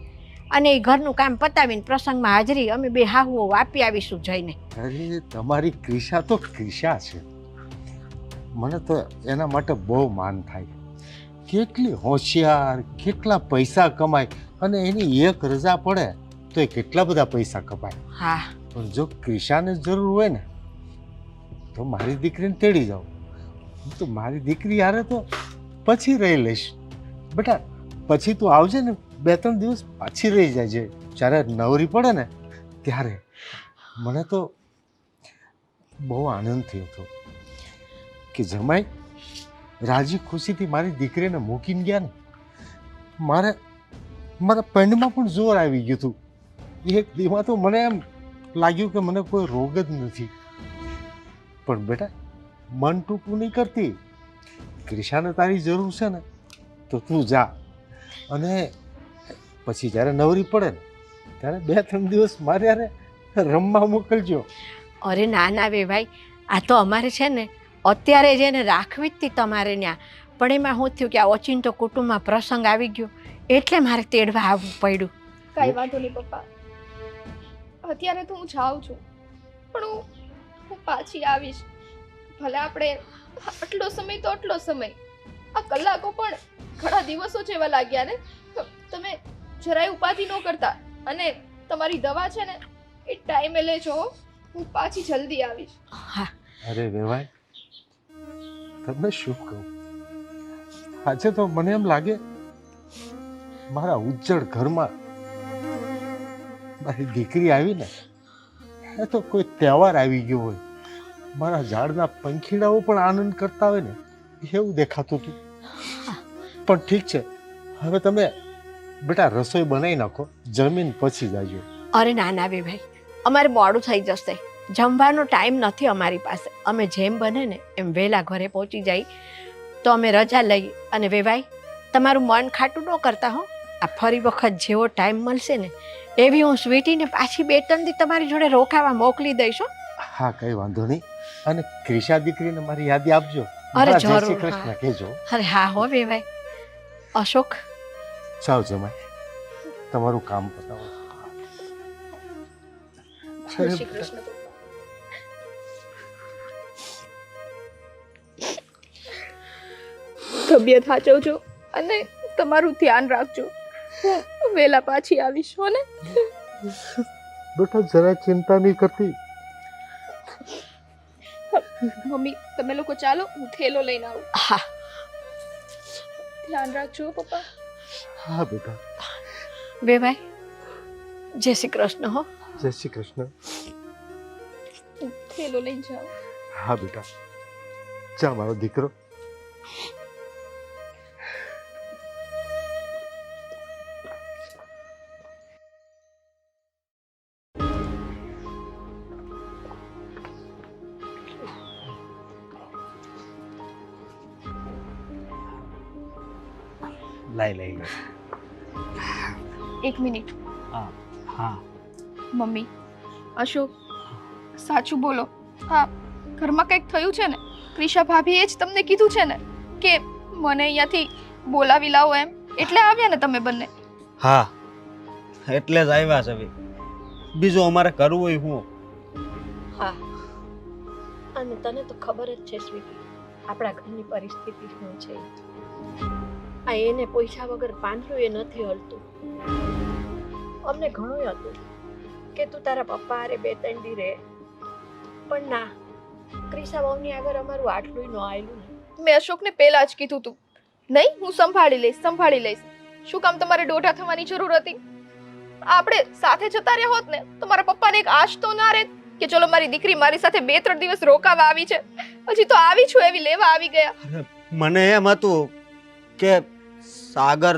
અને એ ઘરનું કામ પતાવીને પ્રસંગમાં હાજરી અમે બે હાહુઓ આપી આવીશું જઈને. અરે તમારી ક્રિશા તો ક્રિશા છે. મને તો એના માટે બહુ માન થાય. કેટલી હોશિયાર, કેટલા પૈસા કમાય, અને એની એક રજા પડે તો એ કેટલા બધા પૈસા કમાય. હા પણ જો ક્રિશાને જરૂર હોય ને તો મારી દીકરીને તેડી જાઉં. હું તો મારી દીકરી હારે તો પછી રહી લઈશ. બેટા પછી તું આવજે ને, 2-3 દિવસ પાછી રહી જાય. જ્યારે નવરી પડે ને ત્યારે. મને તો બહુ આનંદ થયો હતો કે જમાઈ રાજી ખુશીથી મારી દીકરીને મૂકીને ગયા ને. મારા પેન્ડમાં પણ જોર આવી ગયું હતું. એક દીમાં તો મને એમ લાગ્યું કે મને કોઈ રોગ જ નથી. પણ બેટા મન ટૂંકું નહીં કરતી. ક્રિશાને તારી જરૂર છે ને તો તું જા, અને પછી જ્યારે નવરી પડે ને ત્યારે 2-3 દિવસ મારે યારે રમવા મોકલજો. અરે ના ના વેવાઈ, આ તો અમારે છે ને અત્યારે જ એને રાખવી જ હતી તમારે ત્યાં, પણ એમાં શું થયું કે આ ઓચિંતો કુટુંબમાં પ્રસંગ આવી ગયો એટલે મારે તેડવા આવવું પડ્યું. કઈ વાંધો નહીં પપ્પા, અત્યારે તો હું જાઉં છું, પણ હું પાછી આવીશ. ભલે આપણે આટલો સમય તો આટલો સમય, આ કલાકો પણ ઘણા દિવસો જેવા લાગ્યા ને. તમે જરાય ઉપાધિ ન કરતા, અને તમારી દવા છે ને એ ટાઈમે લેજો. હું પાછી જલ્દી આવીશ. હા અરે વેવાય, તમને શું કહું, આજે તો મને એમ લાગે મારા ઉજ્જડ ઘરમાં મારી દીકરી આવી ને એ તો કોઈ તહેવાર આવી ગયો હોય. મારા ઝાડના પંખીડાઓ પણ આનંદ કરતા હોય ને એવું દેખાતું હતું. પણ ઠીક છે, હવે તમે બેટા રસોઈ બનાવી નાખો, જમીન પછી જાજો. અરે ના ના વેવાઈ, અમારે મોડું થઈ જશે, જમવાનો ટાઈમ નથી અમારી પાસે. અમે જેમ બને ને એમ વહેલા ઘરે પહોંચી જાય તો અમે રજા લઈ. અને વેવાઈ તમારું મન ખાટું ન કરતા હો. આ ફરી વખત જેવો ટાઈમ મળશે ને એવી હું સ્વીટીને પાછી 2-3 દી તમારી જોડે રોકાવા મોકલી દઈશ હો. હા કઈ વાંધો નહીં. અને ક્રિશા દીકરીને મારી યાદી આપજો. અરે મારા જય જરૂર, શ્રી કૃષ્ણ હા. કહેજો. અરે હા હો વેવાઈ. અશોક જાઓ જમાઈ, તમારું કામ પતાવો. જય શ્રી કૃષ્ણ પપ્પા. તબિયત સાચવજો અને તમારું ધ્યાન રાખજો. હું વહેલા પાછી આવીશ હો ને. બેટા જરા ચિંતા નહીં કરતી. મમ્મી તમે લોકો ચાલો, હું થેલો લઈને આવું. હા ધ્યાન રાખજો પપ્પા. હા બેટા. બે ભાઈ જય શ્રી કૃષ્ણ હો. જય શ્રી કૃષ્ણ. થેલો લઈને જાઓ. હા બેટા, જા મારો દીકરો. લઈ લો. એક મિનિટ. હા હા મમ્મી, અશોક, સાચું બોલો. હા, ઘરમાં કંઈક થયું છે ને? ક્રિશા ભાભીએ જ તમને કીધું છે ને કે મને અહીંયાથી બોલાવી લાવો એમ? એટલે આવ્યા ને તમે બંને? હા, એટલે જ આવ્યા છે ભાઈ. બીજું અમારે કરવું હોય હું? હા, અને તને તો ખબર જ છે સ્વીટી, આપણા ઘરની પરિસ્થિતિ શું છે. આ એને પૈસા વગર પાંદડું એ નથી હલતું. અમને ઘણું હતું કે તું તારા પપ્પા હારે 2-3 દી રહે, પણ ના, ક્રિશા વહુની આગળ અમારું આટલું ન આવેલું ને. મેં અશોકને પહેલા જ કીધું તું, નહીં હું સંભાળી લઈશ. શું કામ તમારે દોઢા થવાની જરૂર હતી? આપણે સાથે જતા રહ્યા હોત ને તો મારા પપ્પાને એક આશ તો ના રહેત કે ચલો મારી દીકરી મારી સાથે 2-3 દિવસ રોકાવા આવી છે. હજી તો આવી છું એવી લેવા આવી ગયા. મને એમ હતું કે સાગર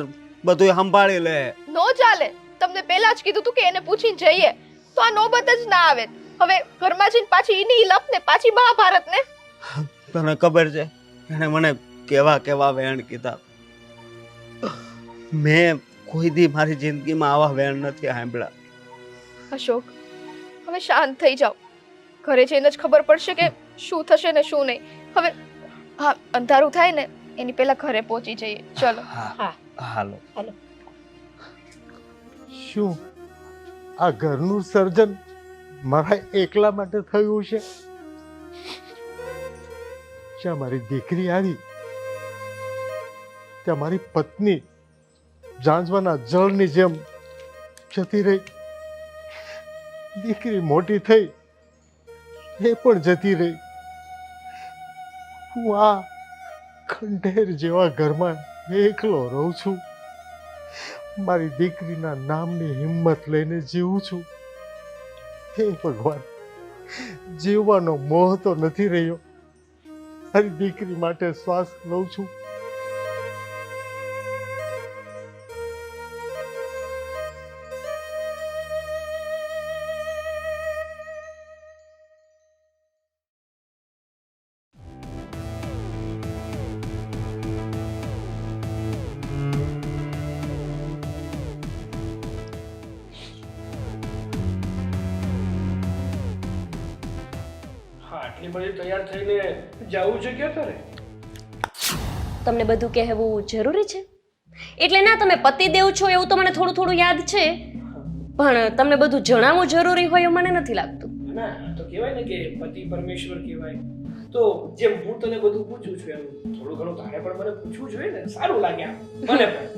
બધું સંભાળી લે. નો ચાલે. તમને પહેલા જ કીધું તું કે એને પૂછીને જઈએ તો આ નોબત જ ના આવે. હવે ઘરમાં જઈને પાછી ઈની લપ ને પાછી મહાભારત ને. તને ખબર છે એને મને કેવા વેણ કીધા. મેં કોઈ દી મારી જિંદગીમાં આવા વેણ નથી સાંભળ્યા. અશોક, હવે શાંત થઈ જાઓ. ઘરે જઈને જ ખબર પડશે કે શું થશે ને શું નહીં. હવે હા, અંધારું થાય ને એની પહેલા ઘરે પહોંચી જઈએ. ચલો. હા હાલો. શું આ ઘરનું સર્જન મારા એકલા માટે થયું છે? જ્યાં મારી દીકરી આવી ત્યાં મારી પત્ની ઝાંઝવાના જળની જેમ જતી રહી. દીકરી મોટી થઈ એ પણ જતી રહી. હું આ ખંડેર જેવા ઘરમાં એકલો રહું છું. મારી દીકરીના નામની હિંમત લઈને જીવું છું. હે ભગવાન, જીવવાનો મોહ તો નથી રહ્યો. મારી દીકરી માટે શ્વાસ લઉં છું. હા, આટલી બધી તૈયાર થઈને જવું છે ક્યાં તારે? તમને બધું કહેવું જરૂરી છે? એટલે ના, તમે પતિદેવ છો એવું તો મને થોડું યાદ છે, પણ તમને બધું જણાવવું જરૂરી હોય એવું મને નથી લાગતું. ના, તો કહેવાય ને કે પતિ પરમેશ્વર કહેવાય. તો જેમ હું તને બધું પૂછું છું એમ થોડું ઘણું તારે પણ મને પૂછવું જોઈએ ને. સારું લાગે આમ મને પણ.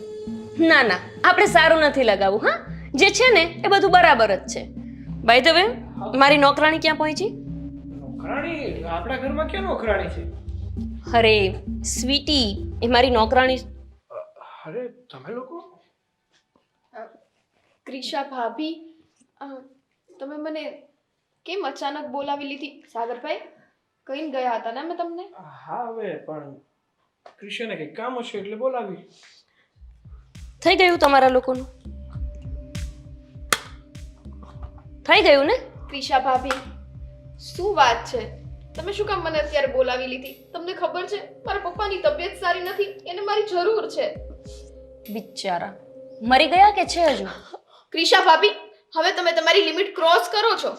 ના, આપણે સારું નથી લગાવવું. હા, જે છે ને એ બધું બરાબર જ છે. બાય ધ વે, મારી નોકરાણી ક્યાં પહોંચી? નોકરાણી? આપણા ઘરમાં ક્યાં નોકરાણી છે? અરે સ્વીટી, એ મારી નોકરાણી. અરે તમે લોકો? ક્રિશા ભાભી, તમે મને કેમ અચાનક બોલાવી લીધી? સાગરભાઈ કહીને ગયા હતા ને મેં તમને. હા, હવે પણ ક્રિશાને કંઈક કામ હશે એટલે બોલાવી. થઈ ગયું તમારા લોકોનું? થઈ ગયું ને? ક્રિશા ભાભી, શું વાત છે? તમે શું કામ મને અત્યારે બોલાવી લીધી? તમને ખબર છે મારા પપ્પાની તબિયત સારી નથી, એને મારી જરૂર છે. બિચારા મરી ગયા કે છે હજુ? ક્રિશા ભાભી, હવે તમે તમારી લિમિટ ક્રોસ કરો છો.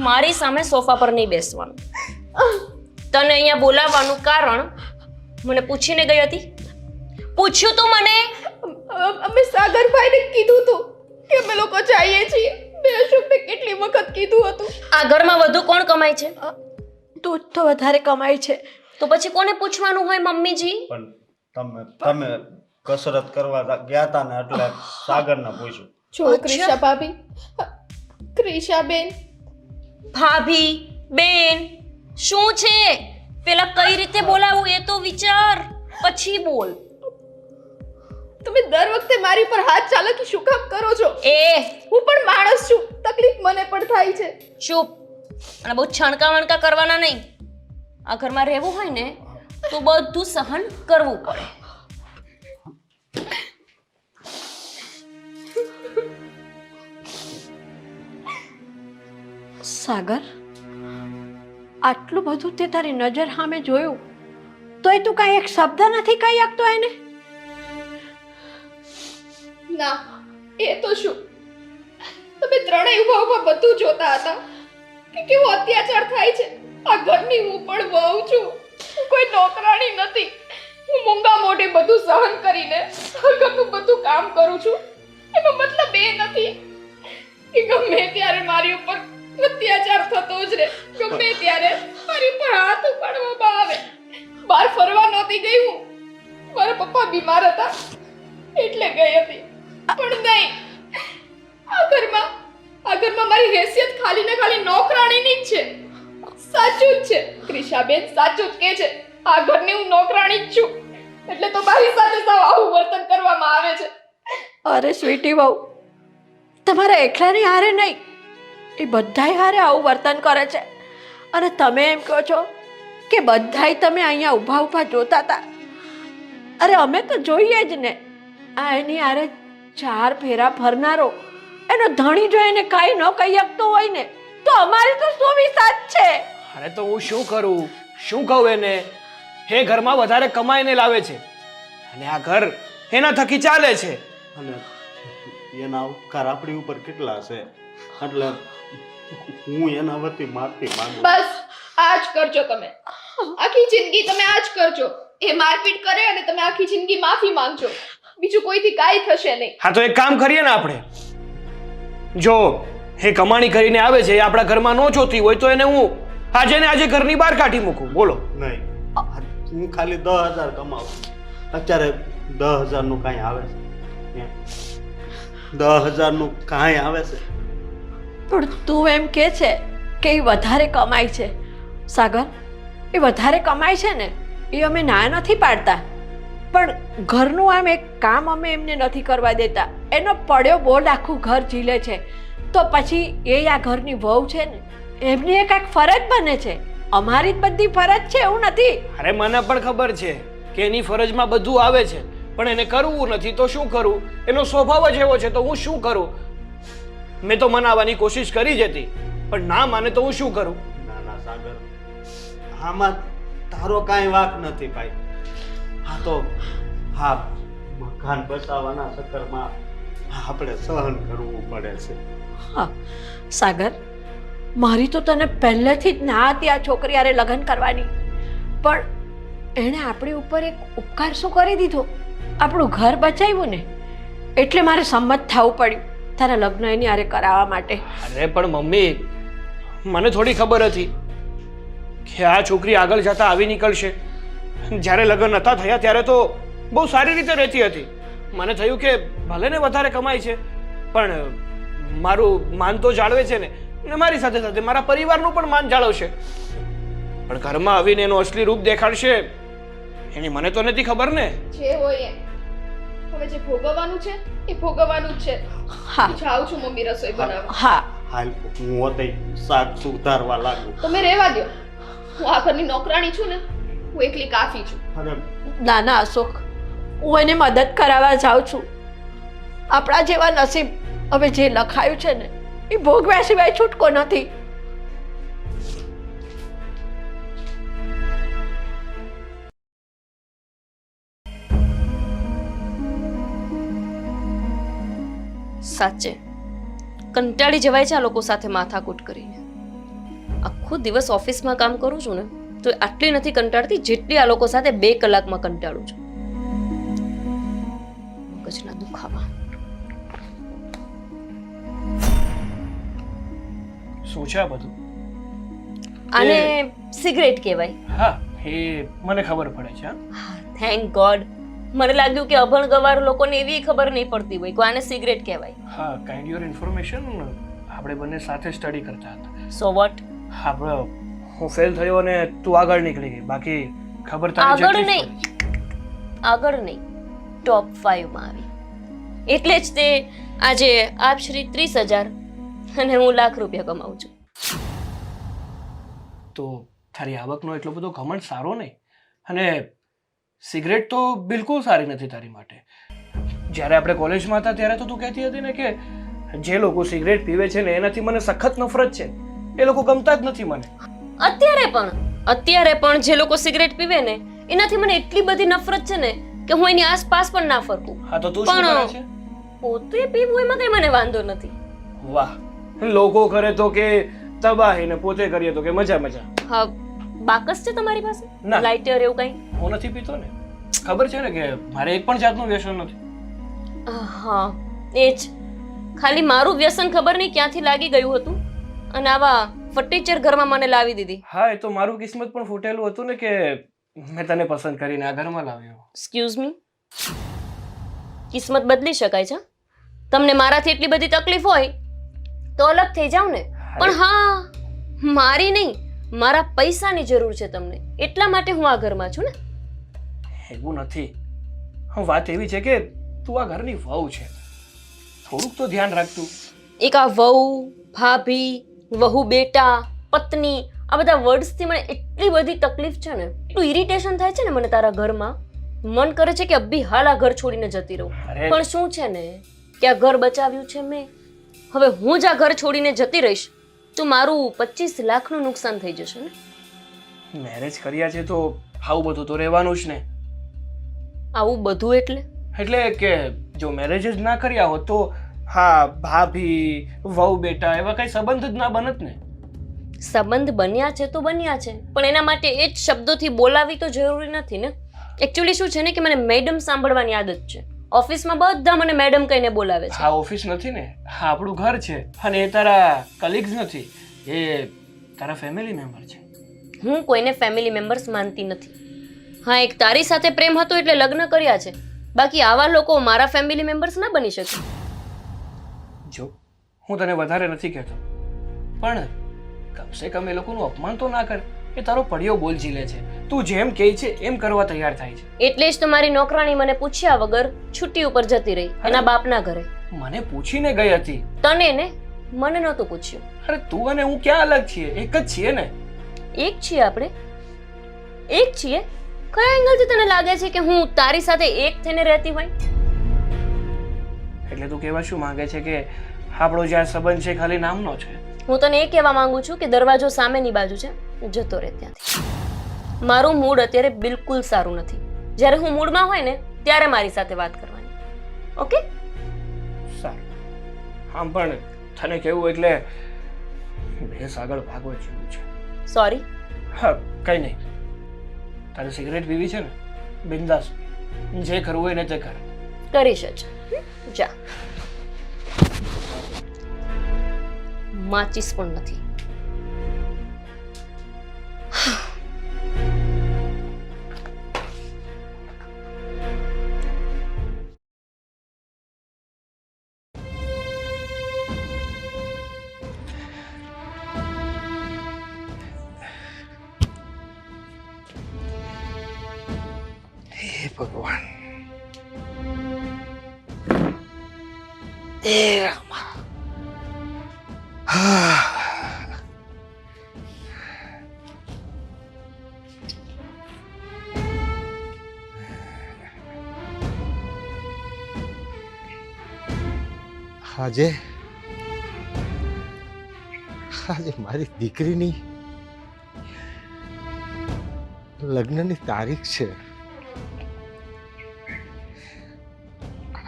મારી સામે સોફા પર નહીં બેસવાનું. તને અહીંયા બોલાવવાનું કારણ મને પૂછીને ગઈ હતી? પૂછ્યું તું મને? અમે સાગરભાઈને કીધું તું કે અમે લોકો જઈએ છીએ. મેં અશોકને કેટલી વખત કીધું હતું. આ ઘરમાં વધુ કોણ કમાય છે? તું જ તો વધારે કમાય છે. તો પછી કોને પૂછવાનું હોય મમ્મીજી? પણ તમે કસરત કરવા ગયા હતા ને એટલે સાગરને પૂછ્યું. જો ક્રિશા ભાભી, ક્રિશા બેન, ભાભી બેન શું છે? પેલા કઈ રીતે બોલાવું એ તો વિચાર, પછી બોલ. તમે દર વખતે મારી પર હાથ ચાલાકી શું કામ કરો છો? એ હું પણ માણસ છું, તકલીફ મને પણ થાય છે. ચૂપ. અને બહુ છણકા વણકા કરવાના નહીં. આ ઘરમાં રહેવું હોય ને તો બધું સહન કરવું પડે. સાગર, આટલું બધું તે તારી નજર સામે જોયું તોય તું કાંઈ એક શબ્દ નથી કહી શકતો એને? ના, એ તો શું, તમે ત્રણેય ઊભા ઊભા બધું જોતા હતા કે કેવો અત્યાચાર થાય છે. આ ઘરની હું પણ વહુ છું, હું કોઈ નોકરાણી નથી. હું મૂંગા મોઢે બધું સહન કરીને આ ઘરનું બધું કામ કરું છું. એનો મતલબ એ નથી કે ગમે ત્યારે મારી ઉપર અત્યાચાર થતો જ રહે, ગમે ત્યારે મારી ઉપર હાથ ઉપાડવામાં આવે. બહાર ફરવા નહોતી ગઈ હું, મારા પપ્પા બીમાર હતા એટલે ગઈ હતી. પણ નહીં, આ ઘરમાં મારી હેસિયત ખાલી ને ખાલી નોકરાણીની જ છે. સાચું જ છે ક્રિશાબેન, સાચું જ કે છે. આ ઘરની હું નોકરાણી જ છું, એટલે તો મારી સાથે સાવ આવું વર્તન કરવામાં આવે છે. અરે સ્વીટી બહુ, તમારા એકલાની હારે નહીં, એ બધાય હારે આવું વર્તન કરે છે. અને તમે એમ કહો છો કે બધાય તમે અહીંયા ઊભા ઊભા જોતા હતા. અરે અમે તો જોઈએ જ ને. આ એની હારે 4 ફેરા ફરનારો એનો ધણી જો એને કાંઈ ન કહી શકતો હોય ને તો અમારી તો શું વિસાત છે? અરે તો હું શું કરું, શું કહું એને? એ ઘરમાં વધારે કમાઈને લાવે છે અને આ ઘર એના થકી ચાલે છે. અને એના ઉપકાર આપણી ઉપર કેટલા છે, એટલે હું એના વતી માફી માંગુ. બસ આ જ કરજો તમે, આખી જિંદગી તમે આ જ કરજો. એ મારપીટ કરે અને તમે આખી જિંદગી માફી માંગજો, બીજું કોઈથી કાંઈ થશે નહીં. હા તો એક કામ કરીએ ને આપણે, જો એ કમાણી કરીને આવે છે એ આપણા ઘરમાં ન જોતી હોય તો એને હું આજે ને આજે ઘરની બહાર કાઢી મૂકું. બોલો. નહીં, હું ખાલી 10,000 કમાવું, અત્યારે 10,000 નું કાંઈ આવે છે? 10,000 નું કાંઈ આવે છે? પણ તું એમ કે છે કે એ વધારે કમાય છે. સાગર, એ વધારે કમાય છે ને એ અમે ના નથી પાડતા, પણ ઘરનું આમ એક કામ અમે એમને નથી કરવા દેતા. એનો પડ્યો બોલ આખું ઘર ઝીલે છે, તો પછી એ આ ઘરની વહુ છે ને એમની એક કાંઈક ફરજ બને છે. અમારી જ બધી ફરજ છે એવું નથી. અરે મને પણ ખબર છે કે એની ફરજમાં બધું આવે છે, પણ એને કરવું નથી તો શું કરું? એનો સ્વભાવ જ એવો છે તો હું શું કરું? મેં તો મનાવવાની કોશિશ કરી જ હતી, પણ ના માને તો હું શું કરું? ના ના સાગર, આમાં તારો કાંઈ વાંક નથી ભાઈ. હા તો હા, મકાન બસાવવાના ચક્કરમાં આપણે સહન કરવું પડે છે. હા સાગર, મારી તો તને પહેલેથી જ ના હતી આ છોકરી હારે લગ્ન કરવાની, પણ એણે આપણી ઉપર એક ઉપકાર શું કરી દીધો, આપણું ઘર બચાવ્યું ને, એટલે મારે સંમત થવું પડ્યું તારા લગ્ન એની હારે કરાવવા માટે. અરે પણ મમ્મી, મને થોડી ખબર હતી કે આ છોકરી આગળ જતા આવી નીકળશે. જ્યારે લગ્ન નતા થયા ત્યારે તો બહુ સારી રીતે રહેતી હતી. મને થયું કે ભલે ને વધારે કમાય છે પણ મારું માન તો જાળવે છે ને, અને મારી સાથે સાથે મારા પરિવારનું પણ માન જાળવશે. પણ ઘરમાં આવીને એનું અસલી રૂપ દેખાડશે એની મને તો નથી ખબર ને. જે હોય એમ, હવે જે ભોગવવાનું છે એ ભોગવવાનું જ છે. હા જાઉં છું મમ્મી રસોઈ બનાવવા. હા હાલ હું હોતે શાક સુધારવા લાગુ. તમે રહેવા દો, હું આ ઘરની નોકરાણી છું ને, હું એકલી કાફી છું. અને ના ના અશોક, હું એને મદદ કરાવવા જાઉં છું. આપણા જેવા નસીબ હવે જે લખાયું છે ને એ ભોગવ્યા સિવાય છૂટકો નથી. સાચે કંટાળી જવાય છે આ લોકો સાથે માથાકૂટ કરીને. આખો દિવસ ઓફિસમાં કામ કરું છું ને તો આટલી નથી કંટાળતી જેટલી આ લોકો સાથે 2 કલાકમાં કંટાળું છું. મગજના દુખાવા. શું છે આ બધું? આને સિગરેટ કહેવાય. હા, એ મને ખબર પડે છે. Thank God. મને લાગ્યું કે અભણ ગવાર લોકોને એવી ખબર નહીં પડતી હોય કે આને સિગરેટ કહેવાય. હા, કાઇન્ડ યોર ઇન્ફોર્મેશન. આપણે બંને સાથે સ્ટડી કરતા હતા. So what? આપણે હું ફેલ થયો અને તું આગળ નીકળી ગઈ. બાકી ખબર તારી આગળ જેટલી જ નહીં. પડી. આગળ નહીં, ટોપ 5 માં આવી. એટલે જ તે આજે આપ શ્રી 30,000 અને હું લાખ રૂપિયા કમાઉં છું. તો તારી આવકનો એટલો બધો ઘમંડ સારો નહીં. અને સિગરેટ તો બિલકુલ સારી નથી તારી માટે. જ્યારે આપણે કોલેજમાં હતા ત્યારે તો તું કહેતી હતી ને કે જે લોકો સિગરેટ પીવે છે ને એનાથી મને સખત નફરત છે. એ લોકો ગમતા જ નથી મને. અત્યારે પણ જે લોકો સિગરેટ પીવે ને એનાથી મને એટલી બધી નફરત છે ને કે હું એની આસપાસ પણ ના ફરકું. હા તો તું શું પણ કરે છે? પોતે પીવું એમાં કઈ મને વાંધો નથી. વાહ, લોકો કરે તો કે તબાહી ને પોતે કરીએ તો કે મજા મજા. હા, બાકસ છે તમારી પાસે? ના. લાઇટર એવું કઈ? હું નથી પીતો ને. ખબર છે ને કે મારે એક પણ જાતનું વ્યસન નથી. હા, એ જ. ખાલી મારું વ્યસન ખબર નહીં ક્યાંથી લાગી ગયું હતું અને આવા ફર્ટિચર ઘરમાં મને લાવી દીધી. હા, એ તો મારું કિસ્મત પણ ફૂટેલું હતું ને કે મેં તને પસંદ કરીને આ ઘરમાં લાવ્યો. એક્સક્યુઝ મી, કિસ્મત બદલી શકાય છે? તમને મારાથી એટલી બધી તકલીફ હોય તો અલગ થઈ જાવ ને. પણ હા, મારી નહીં, મારા પૈસાની જરૂર છે તમને, એટલા માટે હું આ ઘરમાં છું ને. એવું નથી. હા, વાત એવી છે કે તું આ ઘરની વહુ છે. થોડુંક તો ધ્યાન રાખતું. એક આ વહુ, ભાભી, વહુ બેટા, પત્ની, આ બધા વર્ડ્સથી મને એટલી બધી તકલીફ છે ને, એટલું ઇરિટેશન થાય છે ને મને તારા ઘરમાં. મન કરે છે કે અભી હાલ આ ઘર છોડીને જતી રહું. અરે પણ શું છે ને કે આ ઘર બચાવ્યું છે મેં. હવે હું જ આ ઘર છોડીને જતી રહીશ તો મારું 25 લાખનું નુકસાન થઈ જશે ને. મેરેજ કર્યા છે તો આવું બધું તો રહેવાનું જ ને. આવું બધું એટલે કે જો મેરેજ જ ના કર્યા હોત તો હા ભાભી વહુ બેટા એવા કઈ સંબંધ જ ના બનત ને. સંબંધ બન્યા છે તો બન્યા છે, પણ એના માટે એ જ શબ્દોથી બોલાવી તો જરૂરી નથી ને. એકચ્યુઅલી શું છે ને કે મને મેડમ સાંભળવાની આદત છે. ઓફિસમાં બધા મને મેડમ કહીને બોલાવે છે. હા, ઓફિસ નથી ને, હા આપણું ઘર છે. અને એ તારા કલીગ્સ નથી, એ તારા ફેમિલી મેમ્બર છે. હું કોઈને ફેમિલી મેમ્બર્સ માનતી નથી. હા, એક તારી સાથે પ્રેમ હતો એટલે લગ્ન કર્યા છે, બાકી આવા લોકો મારા ફેમિલી મેમ્બર્સ ના બની શકે. જો હું તને વધારે નથી કહેતો, પણ કમસે કમ એ લોકોનું અપમાન તો ના કર. એ તારો પડ્યો બોલ ઝીલે છે. તું જેમ કહે છે એમ કરવા તૈયાર થાય છે. એટલે જ તો મારી નોકરાણી મને પૂછ્યા વગર છુટ્ટી ઉપર જતી રહી એના બાપના ઘરે. મને પૂછીને ગઈ હતી. તને ને મને નહોતું પૂછ્યું. અરે તું અને હું ક્યાં અલગ છીએ? એક જ છીએ ને. એક છીએ આપણે? એક છીએ? કયા એંગલથી તને લાગે છે કે હું તારી સાથે એક થઈને રહેતી હોય? એટલે તું કહેવા શું માંગે છે કે આપણો જે આ સંબંધ છે ખાલી નામનો છે? હું તને એ કહેવા માંગુ છું કે દરવાજો સામેની બાજુ છે, જતો રહે ત્યાંથી. મારું મૂડ અત્યારે બિલકુલ સારું નથી. જ્યારે હું મૂડમાં હોય ને ત્યારે મારી સાથે વાત કરવાની. ઓકે? સારું. આમ પણ તને કેવું એટલે ભેંસ આગળ ભાગવા જેવું છે. સોરી. હા, કઈ નહીં. તારે સિગરેટ પીવી છે ને, બિંદાસ જે કરવું હોય ને તે કર. કરીશ જ. જા. માચીસ પણ નથી. હે ભગવાન. એ રામા. આજે મારી દીકરીની લગ્નની તારીખ છે.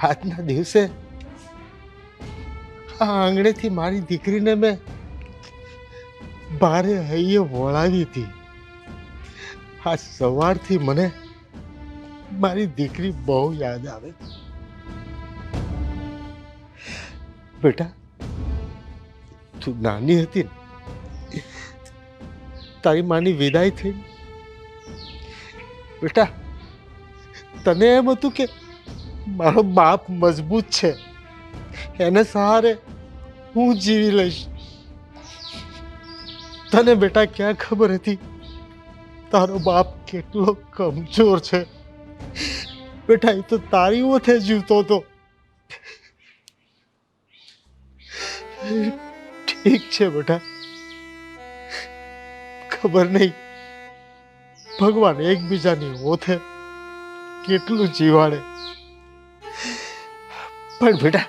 આજના દિવસે આ આંગણેથી મારી દીકરીને મેં બારે હૈયે વળાવી હતી. આજ સવારથી મને મારી દીકરી બહુ યાદ આવે. બેટા, તું નાની હતી ને, તારી માની વિદાય થઈ. બેટા, તને એમ હતું કે મારો બાપ મજબૂત છે, એને સહારે હું જીવી લઈશ. તને બેટા ક્યાં ખબર હતી તારો બાપ કેટલો કમજોર છે? બેટા એ તો તારી ઓથે જીવતો હતો. ઠીક છે બેટા, ખબર નહીં ભગવાન એકબીજાની ઓથે કેટલું જીવાડે. પણ બેટા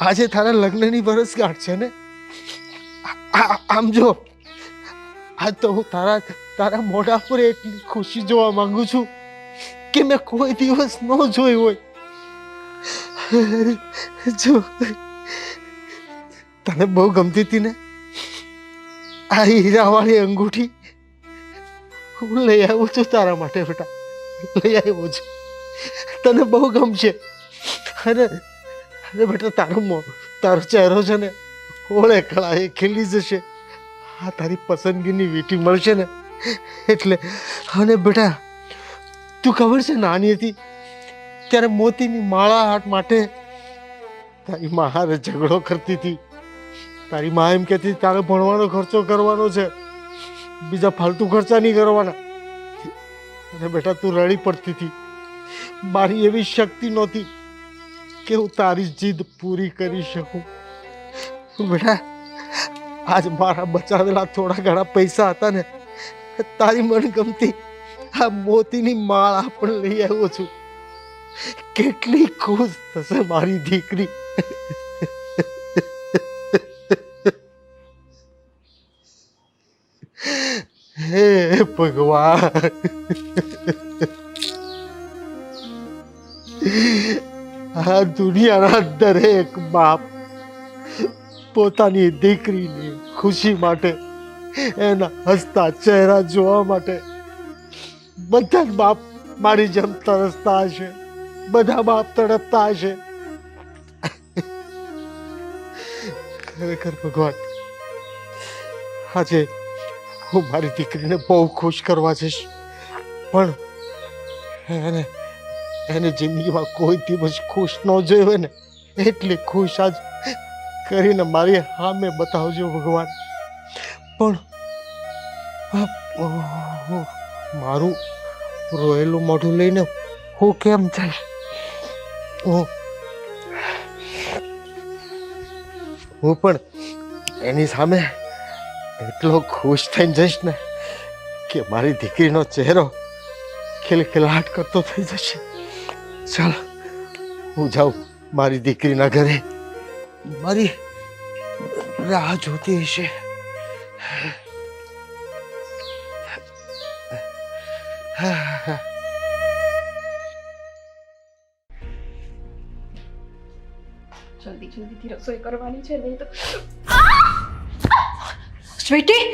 આજે તારા લગ્નની વર્ષગાંઠ છે ને? આમ જો આજ તો હું તારા મોઢા પર એટલી ખુશી જોવા માંગુ છું કે મેં કોઈ દિવસ ન જોઈ હોય. જો તને બહુ ગમતી હતી ને આ હીરાવાળી અંગૂઠી? હું લઈ આવ્યો છું તારા માટે બેટા, લઈ આવ્યો છું. તને બહુ ગમશે. અરે બેટા તારો ચહેરો છે ને ઓળે કળાએ ખીલી જશે. આ તારી પસંદગીની વીંટી મળશે ને એટલે. અને બેટા તું ખબર છે નાની હતી ત્યારે મોતીની માળા હાટ માટે તારી મા હારે ઝઘડો કરતી હતી. તારી મા એમ કહેતી હતી તારે ભણવાનો ખર્ચો કરવાનો છે, બીજા ફાલતુ ખર્ચા નહીં કરવાના. અને બેટા તું રડી પડતી હતી. મારી એવી શક્તિ નહોતી કે હું તારી જીદ પૂરી કરી શકું. બેટા આજ મારા બચાવેલા થોડા ઘણા પૈસા હતા ને તારી મનગમતી આ મોતીની માળા પણ લઈ આવ્યો છું. કેટલી ખુશ થશે મારી દીકરી. હે ભગવાન, આ દુનિયાના દરેક બાપ પોતાની દીકરીની ખુશી માટે, એના હસતા ચહેરા જોવા માટે બધા જ બાપ મારી જેમ તરસતા હશે. બધા બાપ તડપતા હશે. ખરેખર ભગવાન આજે હું મારી દીકરીને બહુ ખુશ કરવા જઈશ, પણ એને જિંદગીમાં કોઈ દિવસ ખુશ ન જોઈ હોય ને એટલી ખુશ આજ કરીને મારી સામે બતાવજો ભગવાન. પણ મારું રોયેલું મોઢું લઈને હું કેમ જઈશ? હું પણ એની સામે એટલો ખુશ થઈને જઈશ ને કે મારી દીકરીનો ચહેરો ખિલખિલાટ કરતો થઈ જશે. ચાલ હું જાઉં મારી દીકરીના ઘરે. મારી રાહ જોતી હશે. જલ્દી જલ્દીથી રસોઈ કરવાની છે, નહીં તો સ્વીટી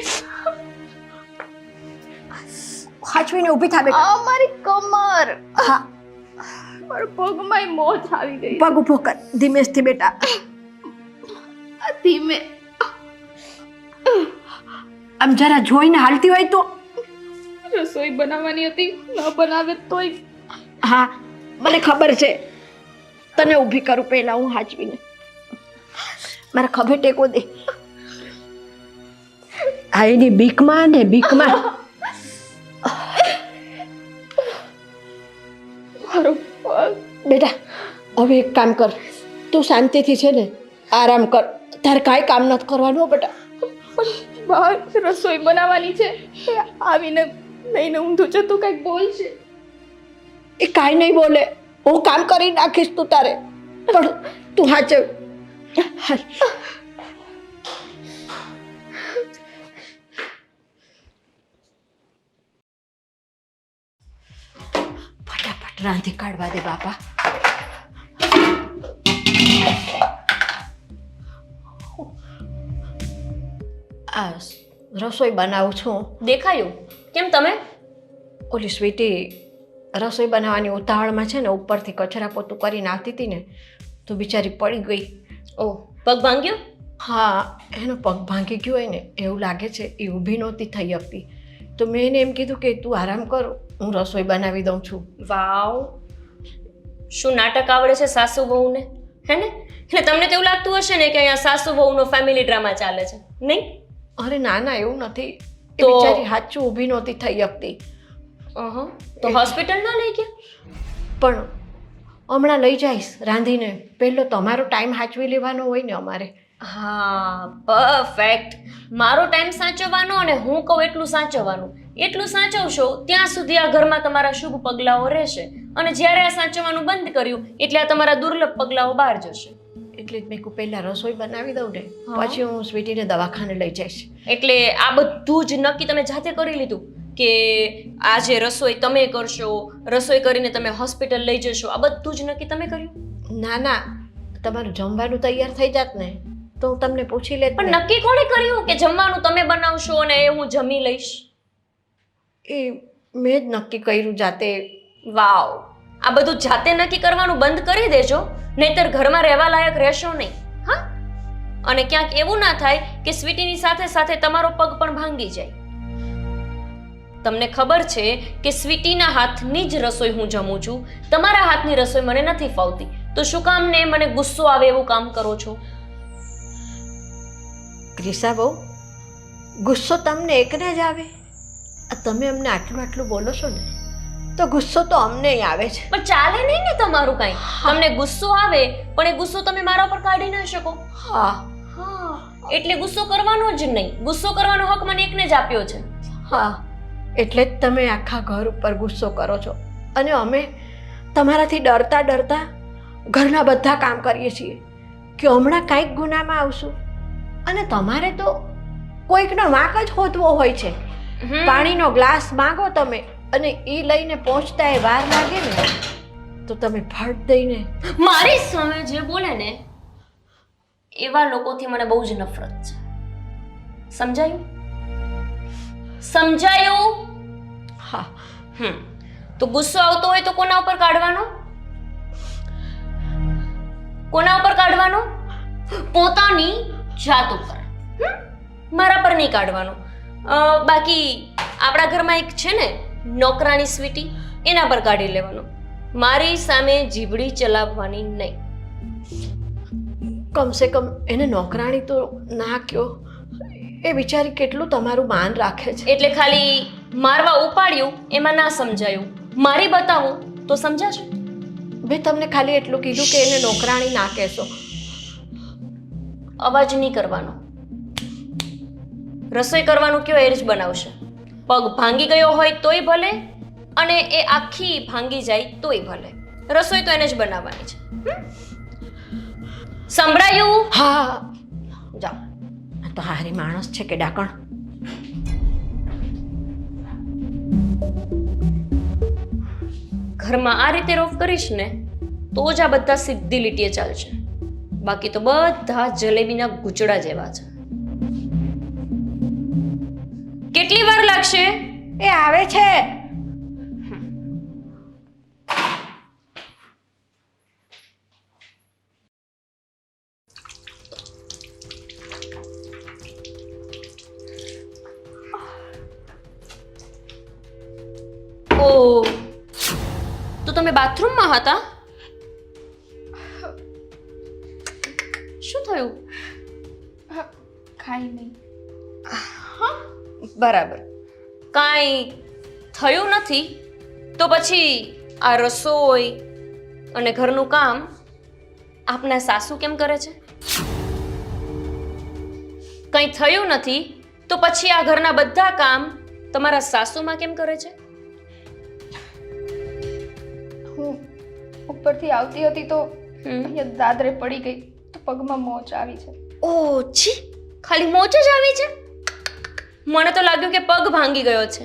હાચવીને ઊભી થા બેટા. આ મારી કમર, હા મારો પગમાં મોચ આવી ગઈ. પગ ઊભો કર ધીમેથી બેટા. આ ધીમે. આમ જરા જોઈને હાલતી હોય તો. રસોઈ બનાવવાની હતી, ન બનાવે તોય. હા મને ખબર છે. તને ઊભી કરું પહેલા હું હાચવીને. મારા ખભે ટેકો દે. આ એની બીકમાં ને બીકમાં. મારો પગ. બેટા હવે એક કામ કર, તું શાંતિથી છે ને આરામ કર. તારે કાંઈ કામ નથી કરવાનું હો બેટા. બહાર રસોઈ બનાવવાની છે, એ આવીને લઈને ઊંધું જતું કંઈક બોલશે. એ કાંઈ નહીં બોલે, હું કામ કરી નાખીશ. તું તારે પણ તું હાચવ. ફટાફટ રાંધી કાઢવા દે બાપા. આ રસોઈ બનાવું છું. દેખાયું કેમ તમે? ઓલી સ્વીટી રસોઈ બનાવવાની ઉતાવળમાં છે ને ઉપરથી કચરા પોતું કરીને આવતી હતી ને તો બિચારી પડી ગઈ. ઓહ, પગ ભાંગ્યો? હા એનો પગ ભાંગી ગયો હોય ને એવું લાગે છે. એ ઊભી નહોતી થઈ શકતી તો મેં એને એમ કીધું કે તું આરામ કર, હું રસોઈ બનાવી દઉં છું. વાવ, શું નાટક આવડે છે સાસુ વહુને, હે ને? એટલે તમને તો એવું લાગતું હશે ને કે અહીંયા સાસુ વહુનો ફેમિલી ડ્રામા ચાલે છે, નહીં? અરે ના ના એવું નથી એ તો- બિચારી સાચું ઊભી નહોતી થઈ શકતી તો હોસ્પિટલ ના લઈ ગયા? પણ હમણાં લઈ જઈશ રાંધીને. પહેલો તમારો ટાઈમ સાચવી લેવાનો હોય ને અમારે. હા પરફેક્ટ. મારો ટાઈમ સાચવવાનો અને હું કહું એટલું સાચવવાનું. એટલું સાચવશો ત્યાં સુધી આ ઘરમાં તમારા શુભ પગલાઓ રહેશે, અને જ્યારે આ સાચવવાનું બંધ કર્યું એટલે આ તમારા દુર્લભ પગલાઓ બહાર જશે. એટલે જ મેં કહું પહેલાં રસોઈ બનાવી દઉં ને હા. પછી હું સ્વીટીને દવાખાને લઈ જઈશ. એટલે આ બધું જ નક્કી તમે જાતે કરી લીધું કે આજે રસોઈ તમે કરશો, રસોઈ કરીને તમે હોસ્પિટલ લઈ જશો, આ બધું જ નક્કી તમે કર્યું? ના ના તમારું જમવાનું તૈયાર થઈ જાત ને તો હું તમને પૂછી લેત પણ ને. નક્કી કોણે કર્યું કે જમવાનું તમે બનાવશો અને એ હું જમી લઈશ? એ મેં જ નક્કી કર્યું જાતે. વાવ, આ બધું જાતે નક્કી કરવાનું બંધ કરી દેજો, નહીતર ઘરમાં રહેવા લાયક રહેશો નહીં. હા, અને ક્યાંક એવું ના થાય કે સ્વીટીની સાથે સાથે તમારો પગ પણ ભાંગી જાય. તમને ખબર છે કે સ્વીટીના હાથની જ રસોઈ હું જમું છું, તમારા હાથની રસોઈ મને નથી ફાવતી, તો શું કામ ને મને ગુસ્સો આવે એવું કામ કરો છો? ક્રિશા બહુ ગુસ્સો તમને એકને જ આવે? આ તમે અમને આટલું આટલું બોલો છો ને તો ગુસ્સો તો અમને આવે છે. પણ ચાલે નહીં ને તમારું કાંઈ. તમને ગુસ્સો આવે પણ એ ગુસ્સો તમે મારા પર કાઢી ના શકો. હા હા, એટલે ગુસ્સો કરવાનો જ નહીં. ગુસ્સો કરવાનો હક મને એકને જ આપ્યો છે. હા એટલે જ તમે આખા ઘર ઉપર ગુસ્સો કરો છો અને અમે તમારાથી ડરતા ડરતા ઘરના બધા કામ કરીએ છીએ કે હમણાં કાંઈક ગુનામાં આવશું. અને તમારે તો કોઈકનો વાંક જ હોતવો હોય છે. પાણીનો ગ્લાસ માંગો તમે અને એ લઈને પહોંચતા એ વાર લાગે ને તો તમે ફટ દઈને મારી સામે જે બોલે ને એવા લોકોથી મને બહુ જ નફરત છે. સમજાયું? સમજાયું? હા તો ગુસ્સો આવતો હોય તો કોના ઉપર કાઢવાનો? કોના ઉપર કાઢવાનો? પોતાની જાત ઉપર. મારા પર નહીં કાઢવાનો. બાકી આપણા ઘરમાં એક છે ને નોકરાણી સ્વીટી, એના પર કાઢી લેવાનો. મારી સામે જીભડી ચલાવવાની નહીં. કમસે કમ એને નોકરાણી તો ના કહો. એ બિચારી કેટલું તમારું માન રાખે છે. એટલે ખાલી મારવા ઉપાડ્યું એમાં ના સમજાયું, મારી બતાવું તો સમજાશે? મેં તમને ખાલી એટલું કીધું કે એને નોકરાણી ના કહેશો. અવાજ નહીં કરવાનો. રસોઈ કરવાનું કયો એ જ બનાવશે. પગ ભાંગી ગયો હોય તોય ભલે, અને એ આખી ભાંગી જાય તોય ભલે. રસોઈ તો એને જ બનાવવાની છે. સંભળાયું? હા જાઓ. આ તો હારી માણસ છે કે ડાકણ. ઘરમાં આ રીતે રોફ કરીશ ને તો જ આ બધા સીધી લીટીએ ચાલશે, બાકી તો બધા જલેબીના ગુચડા જેવા છે. કેટલી વાર લાગશે? એ આવે છે. ઓ, તો તમે બાથરૂમમાં હતા? શું થયું? ખાઈ નહીં. બરાબર, કાંઈ થયું નથી તો પછી આ રસોઈ અને ઘરનું કામ આપના સાસુ કેમ કરે છે? કંઈ થયું નથી તો પછી આ ઘરના બધા કામ તમારા સાસુમાં કેમ કરે છે? હું ઉપરથી આવતી હતી તો અહીંયા દાદરે પડી ગઈ તો પગમાં મોચ આવી છે. ઓ છી, ખાલી મોચ જ આવી છે? મને તો લાગ્યું કે પગ ભાંગી ગયો છે.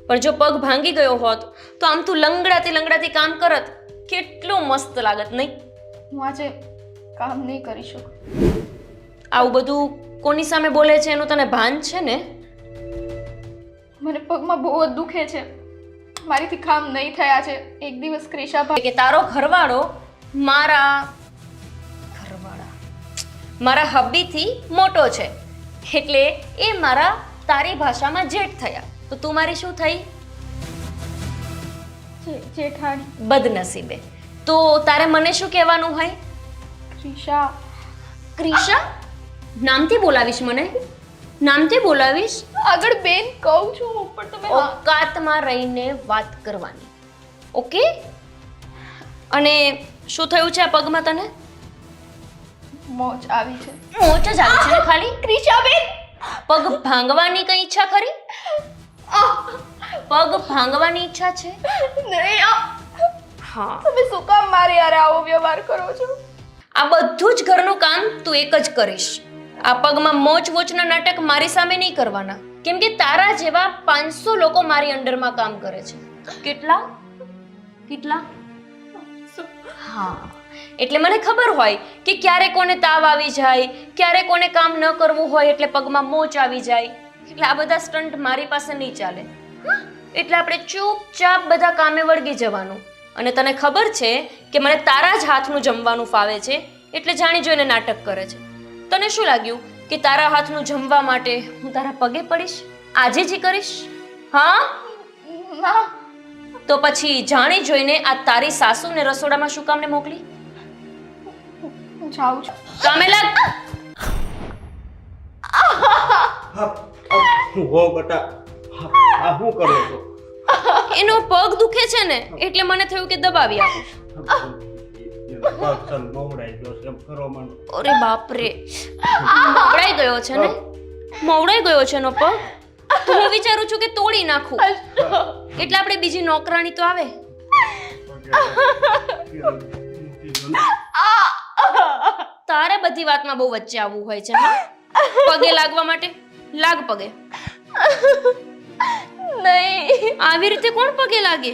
પણ જો પગ ભાંગી ગયો હોત તો આમ તું લંગડાતી લંગડાતી કામ કરત, કેટલું મસ્ત લાગત નહીં? હું આજે કામ નહીં કરી શકું. આવું બધું કોની સામે બોલે છે એનું તને ભાન છે ને? મને પગમાં બહુ જ દુખે છે. મારીથી કામ નહીં થયા છે. એક દિવસ ક્રિશા કે તારો ઘરવાળો મારા હબ્બીથી મોટો છે એટલે એ મારા તારી ભાષામાં જેઠ થયા, તો તું મારી શું થઈ? જેઠાણી. બદનસીબે. તો તારે મને શું કહેવાનું હોય? ક્રિશા. ક્રિશા? નામથી બોલાવીશ મને? નામથી બોલાવીશ. આગળ બેન કહું છું પણ તમે ઓકાતમાં રહીને વાત કરવાની. ઓકે? અને શું થયું છે આ પગમાં તને? મોજ આવી છે. મોચ જ આવી છે ને ખાલી? ક્રિશાબેન પગ ભાંગવાની કઈ ઈચ્છા ખરી? પગ ભાંગવાની ઈચ્છા છે? નહીં હા. તમે શું કામ મારી યારે આવો વ્યવહાર કરો છો? આ બધું જ ઘરનું કામ તું એક જ કરીશ. આ પગમાં મોચ વોચના નાટક મારી સામે નહીં કરવાના, કેમ કે તારા જેવા 500 લોકો મારી અંડરમાં કામ કરે છે. કેટલા? હા, એટલે મને ખબર હોય કે ક્યારે કોને તાવ આવી જાય, ક્યારે કોને કામ ન કરવું હોય એટલે પગમાં મોચ આવી જાય. એટલે આ બધા સ્ટન્ટ મારી પાસે નહીં ચાલે. એટલે આપણે ચૂપચાપ બધા કામે વળગી જવાનું. અને તને ખબર છે કે મને તારા જ હાથનું જમવાનું ફાવે છે, એટલે જાણી જોઈને નાટક કરે છે. તને શું લાગ્યું કે તારા હાથનું જમવા માટે હું તારા પગે પડીશ? આજે જ કરીશ? હા? ના. તો પછી જાણી જોઈને આ તારી સાસુને રસોડામાં શું કામને મોકલી? હું જાઉં છું. કામે લાગ. હો બટા, આ શું કરો છો? એનો પગ દુખે છે ને એટલે મને થયું કે દબાવી આપું. પગ મોવડાઈ ગયો છે, એમ કરો મને. અરે બાપ રે, મોવડાઈ ગયો છે ને? મોવડાઈ ગયો છે એનો પગ? તો હું વિચારું છું કે તોડી નાખું, એટલે આપણે બીજી નોકરાણી તો આવે. તારે બધી વાતમાં બહુ વચ્ચે આવવું હોય છે. હા? પગે લાગવા માટે લાગ પગે. નહીં. આવી રીતે કોણ પગે લાગે?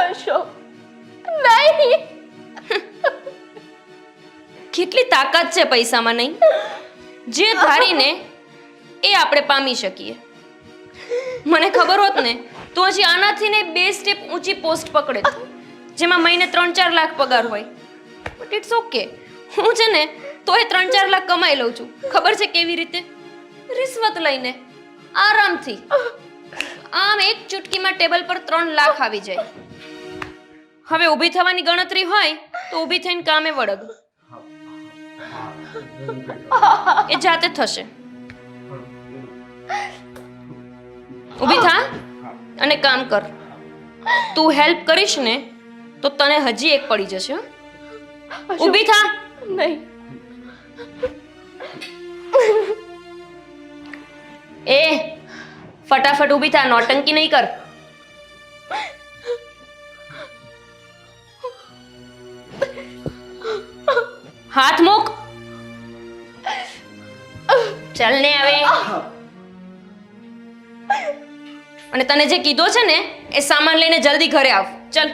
અશોક નહીં. કેટલી તાકાત છે પૈસામાં, નહીં? જે ધારીને એ આપણે પામી શકીએ. મને ખબર હોત ને તો હજી આનાથી ને 2 સ્ટેપ ઊંચી પોસ્ટ પકડે, જેમાં મહિને 3-4 લાખ પગાર હોય. But it's okay. હું છે ને તોય 3-4 લાખ કમાઈ લઉં છું. ખબર છે કેવી રીતે? રિશ્વત લઈને આરામથી. આમ એક ચૂટકીમાં ટેબલ પર 3 લાખ આવી જાય. હવે ઊભી થવાની ગણતરી હોય તો ઊભી થઈને કામે વળગ. એ જાતે થશે. ઊભી થા અને કામ કર. તું હેલ્પ કરીશ ને તો તને હજી એક પડી જશે. હો? ઊભી થા. નહીં. એ ફટાફટ ઊભી થા, નોટંકી નહીં કર. હાથ મૂક. ચાલ ને હવે. અને તને જે કીધો છે ને એ સામાન લઈને જલ્દી ઘરે આવ. ચલ.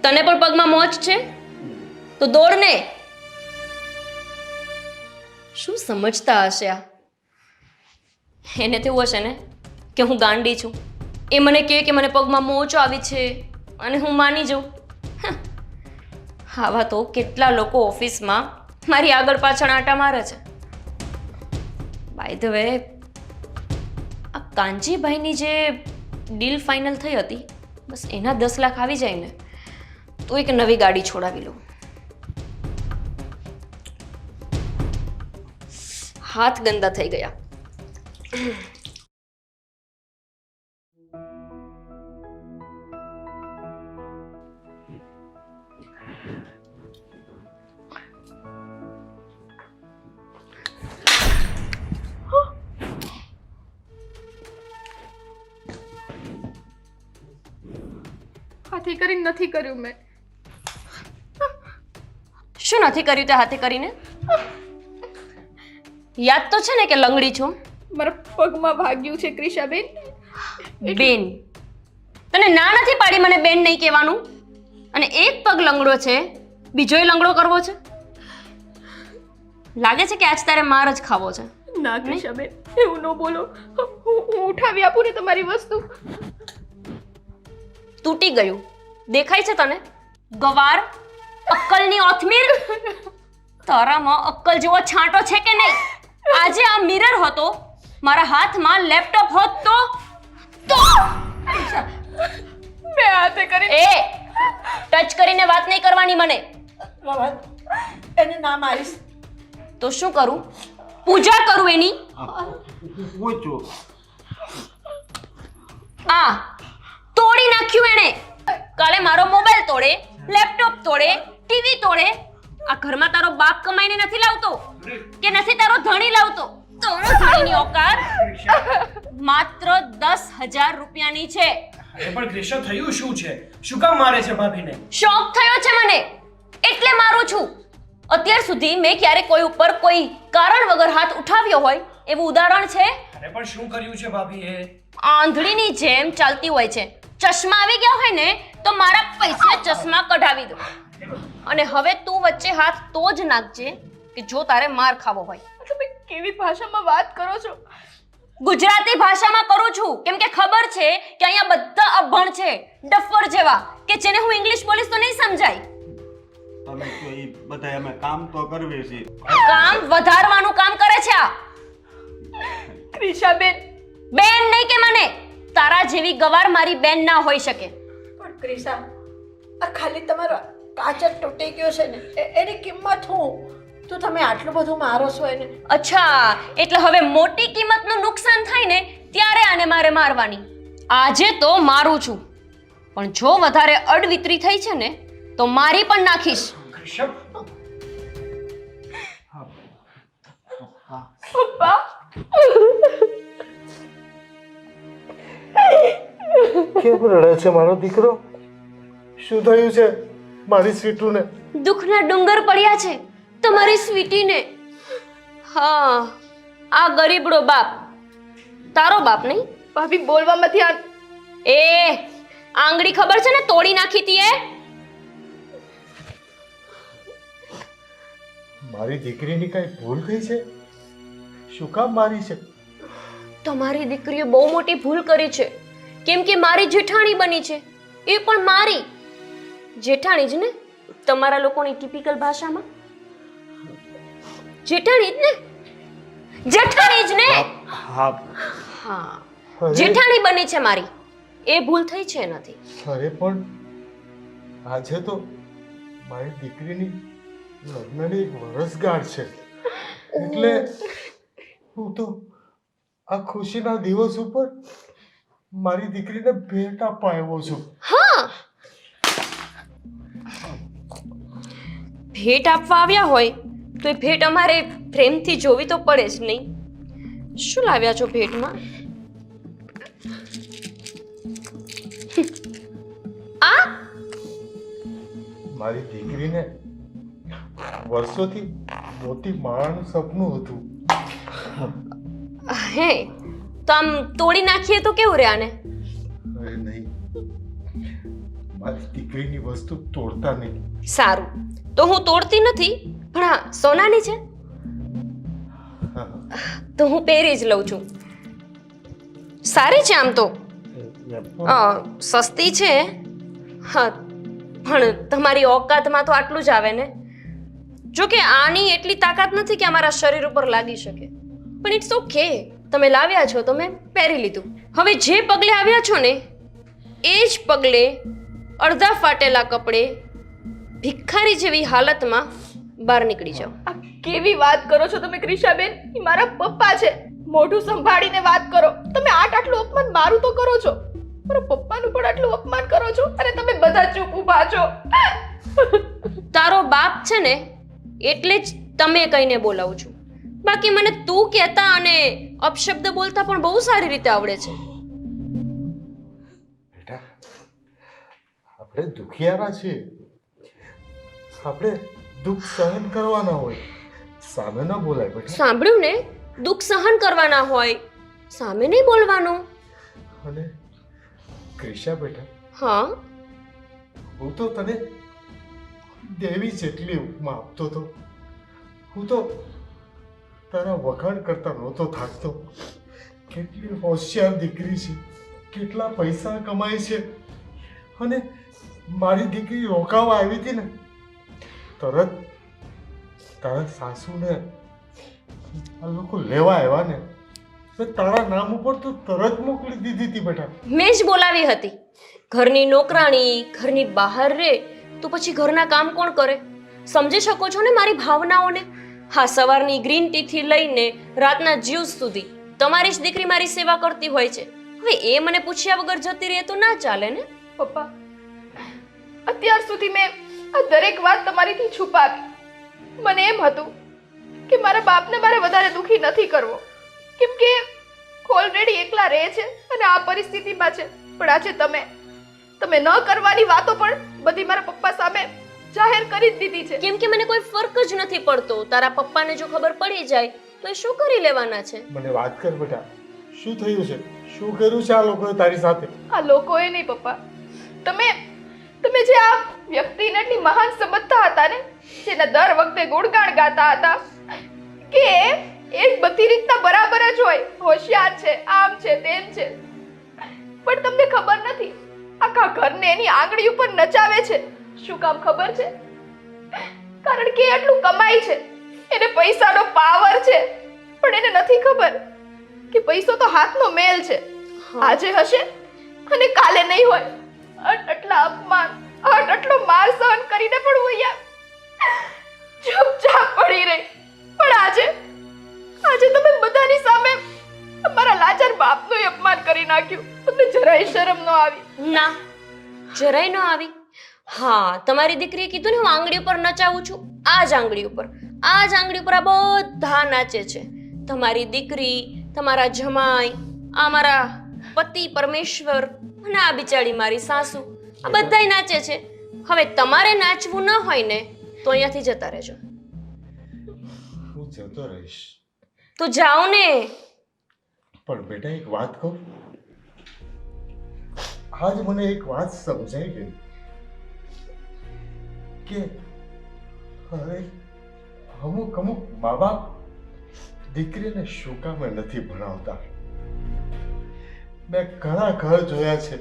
તને પણ પગમાં મોચ છે તો દોડ ને. શું સમજતા હશે આ? એને તેવું હશે ને કે હું ગાંડી છું. એ મને કહે કે મને પગમાં મોચ આવી છે અને હું માની જાઉં. આવા તો કેટલા લોકો ઓફિસમાં મારી આગળ પાછળ આંટા મારે છે. બાય ધ વે, આ કાંજીભાઈની જે ડીલ ફાઇનલ થઈ હતી, બસ એના 10 લાખ આવી જાય ને તો એક નવી ગાડી છોડાવી લઉં. હાથ ગંદા થઈ ગયા. હાથી કરીને નથી કર્યું મેં. શું નથી કર્યું તે હાથે કરીને? યાદ તો છે ને કે લંગડી છું? મારા પગમાં ભાગ્યું છે ક્રિશાબેન. બેન, તને ના નથી પાડી મને બેન નહીં કહેવાનું? અને એક પગ લંગડો છે, બીજોય લંગડો કરવો છે? લાગે છે કે આજ તારે માર જ ખાવો છે. ના ક્રિશાબેન, એવું ન બોલો. હું ઉઠાવી આપું ને તમારી વસ્તુ. તૂટી ગયું દેખાય છે તને? ગવાર, અક્કલની ઓથમીર. તારામાં અક્કલ જેવો છાંટો છે કે નહીં? આજે આ મિરર હતો, મારા હાથમાં લેપટોપ હોત તો મેં હાથે કરી. એ ટચ કરીને વાત નહીં કરવાની મને. એને ના મારીશ તો શું કરું? પૂજા કરું એની? પૂછો આ તોડી નાખ્યું એણે. કાલે મારો મોબાઈલ તોડે, લેપટોપ તોડે, ટીવી તોડે. આ ઘરમાં તારો બાપ કમાઈને નથી લાવતો કે નથી તારો ધણી લાવતો? તો ધણીની ઓકાત માત્ર 10,000 રૂપિયાની છે. અરે પણ ક્રિશા, થયું શું છે? શું કામ મારે છે ભાભીને? શોખ થયો છે મને એટલે મારું છું. અત્યાર સુધી મેં ક્યારે કોઈ ઉપર કોઈ કારણ વગર હાથ ઉઠાવ્યો હોય એવું ઉદાહરણ છે? અરે પણ શું કર્યું છે ભાભીએ? આંધળીની જેમ ચાલતી હોય છે. ચશ્મા આવી ગયા હોય ને તો મારા પૈસે ચશ્મા કઢાવી દો. અને હવે તું વચ્ચે હાથ તો જ નાખજે કે જો તારે માર ખાવો હોય. તમે કેવી ભાષામાં વાત કરો છો? ગુજરાતી ભાષામાં કરું છું કેમ કે ખબર છે કે અહીંયા બધા અભણ છે, ડફર જેવા, કે જેને હું ઇંગ્લિશ બોલીશ તો નહીં સમજાય. તમે તો એ બધા અમે કામ તો કરવી છે. કામ વધારવાનું કામ કરે છે આ. ક્રિશાબેન, બેન નહીં કે મને. તારા જેવી ગવાર મારી બેન ના હોઈ શકે. પણ ક્રિશા, આ ખાલી તમારો કાચ જ તૂટી ગયો છે ને એની કિંમત હું? તો તમે આટલું બધું મારો છો એને? અચ્છા, એટલે હવે મોટી કિંમતનું નુકસાન થાય ને ત્યારે આને મારે મારવાની. આજે તો મારું છું, પણ જો વધારે અડવિતરી થઈ છે ને તો મારી પણ નાખીશ. ક્રિશા, પપ્પા, કેમ રડે છે મારો દીકરો? શું થયું છે મારી સ્વીટુને? દુઃખના ડુંગર પડ્યા છે તમારી સ્વીટીને. હા, આ ગરીબડો બાપ, તારો બાપ નહીં. ભાભી બોલવામાં ધ્યાન. એ આંગળી ખબર છે ને તોડી નાખી તી એ. મારી દીકરીની કઈ ભૂલ થઈ છે? શું કામ મારી છે? તમારી દીકરીએ બહુ મોટી ભૂલ કરી છે કેમ કે મારી જેઠાણી બની છે. એ પણ મારી જેઠાણી જ ને, તમારા લોકોની ટિપિકલ ભાષામાં જેઠાણી જ ને, જેઠાણી જ ને. હા હા, અરે, જેઠાણી બની છે મારી. એ ભૂલ થઈ છે નથી. અરે પણ આજે તો મારી દીકરીની લગ્નની એક વર્ષગાંઠ છે, એટલે હું તો આ ખુશીના દિવસ ઉપર મારી દીકરીને ભેટ આપવા આવ્યો છું. હા, ભેટ આપવા આવ્યા હોય તો એ ભેટ અમારે પ્રેમથી જોવી તો પડે જ નહીં. શું લાવ્યા છો ભેટમાં? આ મારી દીકરીને વર્ષોથી મોતી માળાનું સપનું હતું. હે, તો આમ તોડી નાખીએ તો કેવું રહે આને? અરે નહીં, મારી દીકરીની વસ્તુ તોડતા નહીં. સારું, તો હું તોડતી નથી, પણ હા સોનાની છે તો હું પહેરી જ લઉં છું. સારી છે આમ તો, સસ્તી છે. હા, પણ તમારી ઓકાતમાં તો આટલું જ આવે ને. જો કે આની એટલી તાકાત નથી કે અમારા શરીર ઉપર લાગી શકે, પણ ઇટ્સ ઓકે. તમે લાવ્યા છો તો મેં પહેરી લીધું. હવે જે પગલે આવ્યા છો ને એ જ પગલે અડધા ફાટેલા કપડે ભિખારી જેવી હાલતમાં બહાર નીકળી જાઓ. આ કેવી વાત કરો છો તમે ક્રિશાબેન? એ મારા પપ્પા છે. મોઢું સંભાળીને વાત કરો. તમે આટલું અપમાન મારું તો કરો છો, મારા પપ્પાનું પણ આટલું અપમાન કરો છો અને તમે બધા ચૂપ ઊભા છો. તારો બાપ છે ને એટલે જ તમે કહીને બોલાવું છું. બાકી મને તું કહેતા અને અપશબ્દ બોલતા પણ બહુ સારી રીતે આવડે છે. બેટા, આપણે દુખિયારા છીએ, આપણે દુઃખ સહન કરવાના હોય, સામે ન બોલાય બેટા. સાંભળ્યું ને? દુઃખ સહન કરવાના હોય, સામે નહીં બોલવાનું. અને ક્રિશા બેટા, હા, હું તો તને દેવી જેટલી ઉપમા આપતો હતો. હું તો તારા વખાણ કરતા નહોતો થાકતો. કેટલી હોશિયાર દીકરી છે, કેટલા પૈસા કમાય છે. અને મારી દીકરી રોકાવા આવી હતી ને, તરત તારા સાસુને આ લોકો લેવા આવ્યા ને, તો તારા નામ ઉપર તો તરત મોકલી દીધી હતી બેટા. મેં જ બોલાવી હતી. ઘરની નોકરાણી ઘરની બહાર રહે તો પછી ઘરના કામ કોણ કરે? સમજી શકો છો ને મારી ભાવનાઓને? હા, સવારની ગ્રીન ટી થી લઈને રાતના જ્યુસ સુધી તમારી જ દીકરી મારી સેવા કરતી હોય છે. હવે એ મને પૂછ્યા વગર જતી રહે તો ના ચાલે ને. પપ્પા, અત્યાર સુધી મેં આ દરેક વાત તમારીથી છુપાવી. મને એમ હતું કે મારા બાપને મારે વધારે દુખી નથી કરવો, કેમ કે ઓલરેડી એકલા રહે છે અને આ પરિસ્થિતિમાં છે. પણ આજે તમે ન કરવાની વાતો પણ બધી મારા પપ્પા સામે જાહેર કરી જ દીધી છે. કેમ કે મને કોઈ ફરક જ નથી પડતો. તારા પપ્પાને જો ખબર પડી જાય તો એ શું કરી લેવાના છે? મને વાત કર બેટા, શું થયું છે? શું કર્યું છે આ લોકોએ તારી સાથે? આ લોકોએ નહીં પપ્પા, તમે જે આ વ્યક્તિને એટલી મહાન સમજતા હતા ને, જેના દર વખતે ગુણગાન ગાતા હતા કે એ બધી રીતના બરાબર જ હોય, હોશિયાર છે, આમ છે, તેમ છે, પણ તમને ખબર નથી આખા ઘરને એની આંગળી ઉપર નચાવે છે. શું કામ ખબર છે? કારણ કે એટલું કમાય છે, એને પૈસાનો પાવર છે, પણ એને નથી ખબર કે પૈસો તો હાથનો મેલ છે. આજે હશે અને કાલે નહીં હોય. આટલા અપમાન, આટલો માર સહન કરીને પણ હું અહીંયા ચૂપચાપ પડી રહી. પણ આજે તમે બધાની સામે મારા લાચાર બાપનું અપમાન કરી નાખ્યું. તમને જરાય શરમ ન આવી? ના, જરાય ન આવી. હા, તમારી દીકરીએ કીધું ને હું આંગળી ઉપર નચાવું છું. આ જ આંગળી ઉપર આ બધા નાચે છે. તમારી દીકરી, તમારા જમાઈ, આ મારા પતિ પરમેશ્વર અને આ બિચારી મારી સાસુ, આ બધાય નાચે છે. હવે તમારે નાચવું ન હોય ને તો અહીંયાથી જતા રહેજો. હું જતો રહીશ, તો જાઓ ને. પણ બેટા એક વાત કહું, આજ મને એક વાત સમજાઈ ગઈ કે હવે અમુક મા બાપ દીકરીને શું કામ નથી ભણાવતા. મેં ઘણા ઘર જોયા છે,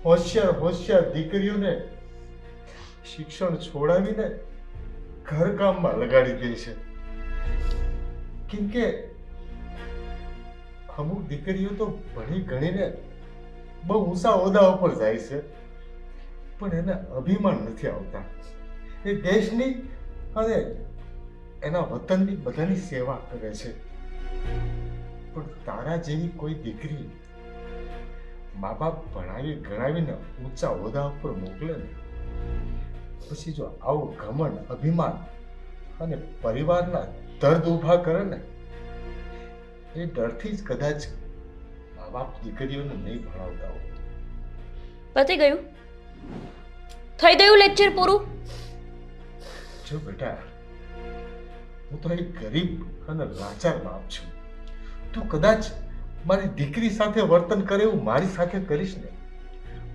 હોશિયાર દીકરીઓને શિક્ષણ છોડાવીને ઘરકામમાં લગાડી દે છે. કેમ કે અમુક દીકરીઓ તો ભણી ગણીને બહુ ઊંચા હોદ્દા ઉપર જાય છે, પણ એને અભિમાન નથી આવતા. એ દેશની અને એના વતનની બધાની સેવા કરે છે. પણ તારા જેવી કોઈ દીકરી મા બાપ ભણાવી ગણાવીને ઊંચા હોદ્દા ઉપર મોકલે ને, પછી જો આવું ઘમંડ, અભિમાન અને પરિવારના દર્દ ઊભા કરે ને, એ ડરથી જ કદાચ મા બાપ દીકરીઓને નહીં ભણાવતા હોય. પતી ગયું? થઈ ગયું લેક્ચર પૂરું? જો બેટા, હું તો એક ગરીબ અને લાચાર બાપ છું. તું કદાચ મારી દીકરી સાથે વર્તન કરે એવું મારી સાથે કરીશ ને,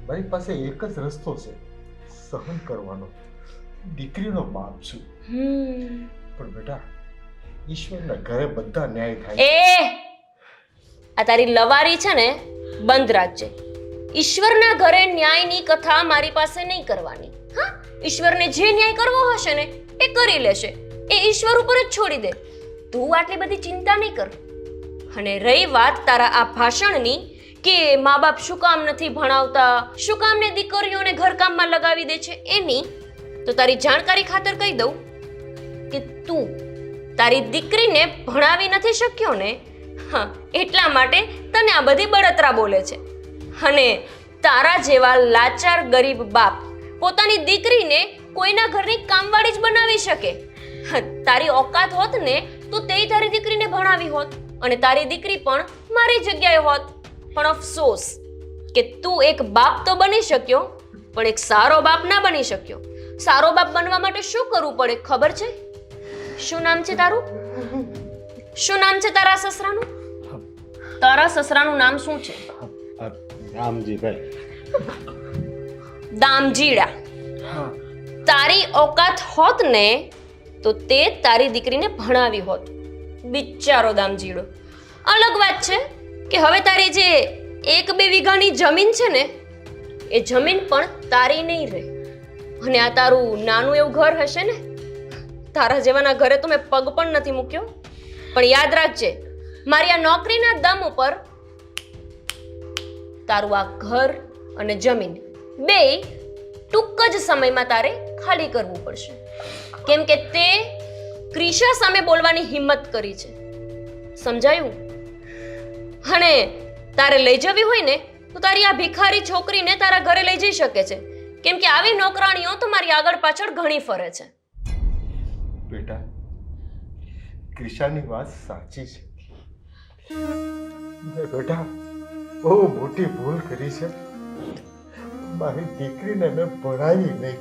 મારી પાસે એક જ રસ્તો છે, સહન કરવાનો. દીકરીનો બાપ છું. પણ બેટા, ઈશ્વરના ઘરે બધા ન્યાય થાય. આ તારી લવારી છે ને, બંધ રાખજે. ઈશ્વરના ઘરે ન્યાયની કથા મારી પાસે નહીં કરવાની. હા, ઈશ્વરને જે ન્યાય કરવો હશે ને એ કરી લેશે. એ ઈશ્વર ઉપર જ છોડી દે. તું આટલી બધી ચિંતા નહીં કર. અને રહી વાત તારા આ ભાષણની કે મા બાપ શું કામ નથી ભણાવતા, શું કામ ને દીકરીઓને ઘરકામમાં લગાવી દે છે એની, તો તારી જાણકારી ખાતર કહી દઉં કે તું તારી દીકરીને ભણાવી નથી શક્યો ને, હા, એટલા માટે તને આ બધી બળતરા બોલે છે. અને તારા જેવા લાચાર ગરીબ બાપ પોતાની દીકરીને કોઈના ઘરની કામવાળી જ બનાવી શકે. તારી ઓકાત હોત ને તો તે તારી દીકરીને ભણાવી હોત અને તારી દીકરી પણ મારી જગ્યાએ હોત. પણ અફસોસ કે તું એક બાપ તો બની શક્યો, પણ એક સારો બાપ ના બની શક્યો. સારો બાપ બનવા માટે શું કરવું પડે ખબર છે? શું નામ છે તારું? શું નામ છે તારા સસરાનું? તારા સસરાનું નામ શું છે? રામજીભાઈ. દામજીડા. તારી ઓકાત હોત ને તો તે તારી દીકરીને ભણાવી હોત. બિચારો દામજીડો. અલગ વાત છે કે હવે તારી જે 1-2 વીઘાની જમીન છે ને, એ જમીન પણ તારી નહીં રહે. અને આ તારું નાનું એવું ઘર હશે ને, તારા જેવાના ઘરે તો મેં પગ પણ નથી મૂક્યો. પણ યાદ રાખજે, મારી આ નોકરીના દમ ઉપર તારું આ ઘર અને જમીન બે ટૂંક જ સમયમાં તારે ખાલી કરવું પડશે. કેમ કે તે ક્રિશા સામે બોલવાની હિંમત કરી છે. સમજાયું? અને તારે લઈ જવી હોય ને તો તારી આ ભિખારી છોકરીને તારા ઘરે લઈ જઈ શકે છે, કેમ કે આવી નોકરાણીઓ તમારી આગળ પાછળ ઘણી ફરે છે. બેટા, ક્રિશાની વાત સાચી છે. મેં બેટા બહુ મોટી ભૂલ કરી છે. મારી દીકરીને મેં ભણાવી નહીં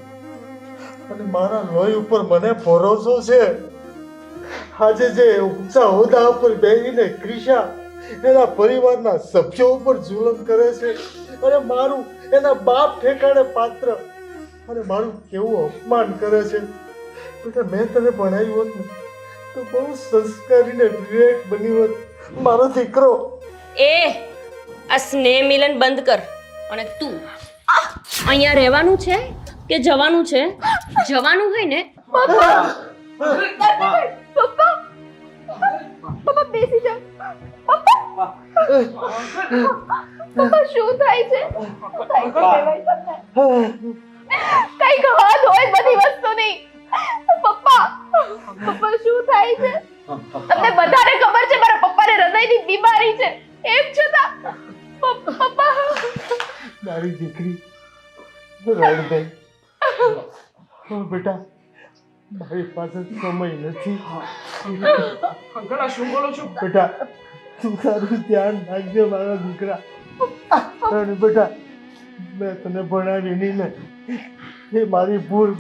અને મારા લોહી ઉપર મને ભરોસો છે. આજે જે ઊંચા હોદ્દા ઉપર બેસીને ક્રિશા એના પરિવારના સભ્યો ઉપર જુલમ કરે છે અને મારું એના બાપ ઠેકાણે પાત્ર અને મારું કેવું અપમાન કરે છે. બેટા, મેં તને ભણાવી હોત ને તો બહુ સંસ્કારી ને વિવેક બની હોત મારો દીકરો. આ સ્નેહ મિલન બંધ કર. અને તું અહીંયા રહેવાનું છે કે જવાનું છે? જવાનું હોય ને પપ્પા બેસી જાઓ. પપ્પા શું થાય છે? કઈ વાત હોય બધી વસ્તુ નહીં. પપ્પા શું થાય છે? તમને બધાને ખબર છે મારા પપ્પાને હૃદયની બીમારી છે, એમ છતાં પપ્પા મારી દીકરી રડ ગઈ. બેટા, મારી પાસે સમય નથી. અંકલ આ શું બોલો છો? બેટા, તું તારું ધ્યાન રાખજે મારા દીકરા. અને બેટા, મેં તને ભણાવી નહીં ને એ મારી ભૂલ,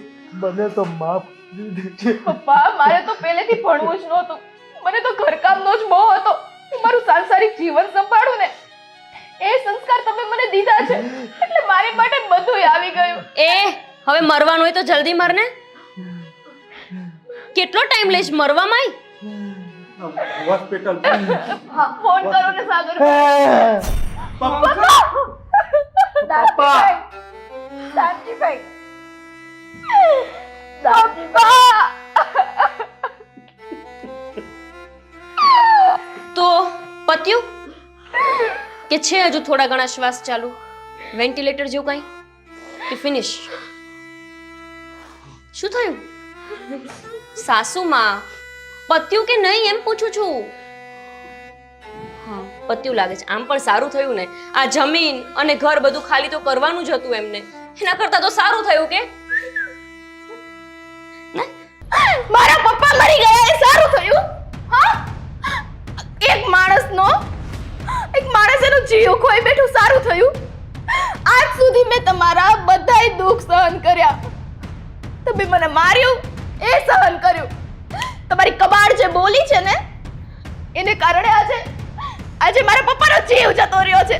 મને તો માફ કરી દેજે. પપ્પા મારે તો પહેલેથી ભણવું જ નહોતું. મને તો ઘરકામનો જ બહુ હતો. હું મારું સાંસારિક જીવન સંભાળું ને એ સંસ્કાર તમે મને દીધા છે એટલે મારી માટે બધુંય આવી ગયું. હવે મરવાનું હોય તો જલ્દી મર ને. કેટલો ટાઈમ લઈશ મરવામાં? હોસ્પિટલ હા, ફોન કરો ને સાગર. શાંતિભાઈ. તો પત્યું કે છે હજુ થોડા ઘણા શ્વાસ ચાલુ? વેન્ટિલેટર જેવું કંઈ કે ફિનિશ? શું થયું? સાસુમાં પત્યું કે નહીં એમ પૂછું છું. હા, પત્યું લાગે છે. આમ પણ સારું થયું ને, આ જમીન અને ઘર બધું ખાલી તો કરવાનું જ હતું એમને. એના કરતા તો સારું થયું કે મારા પપ્પા મરી ગયા એ સારું થયું. હા, એક માણસ એનો જીવ ખોઈ બેઠું સારું થયું. આજ સુધી મેં તમારા બધાય દુઃખ સહન કર્યા. તમે મને માર્યું એ સહન કર્યું. તમારી કબાડ જે બોલી છે ને એને કારણે આજે મારા પપ્પાનો જીવ જતો રહ્યો છે.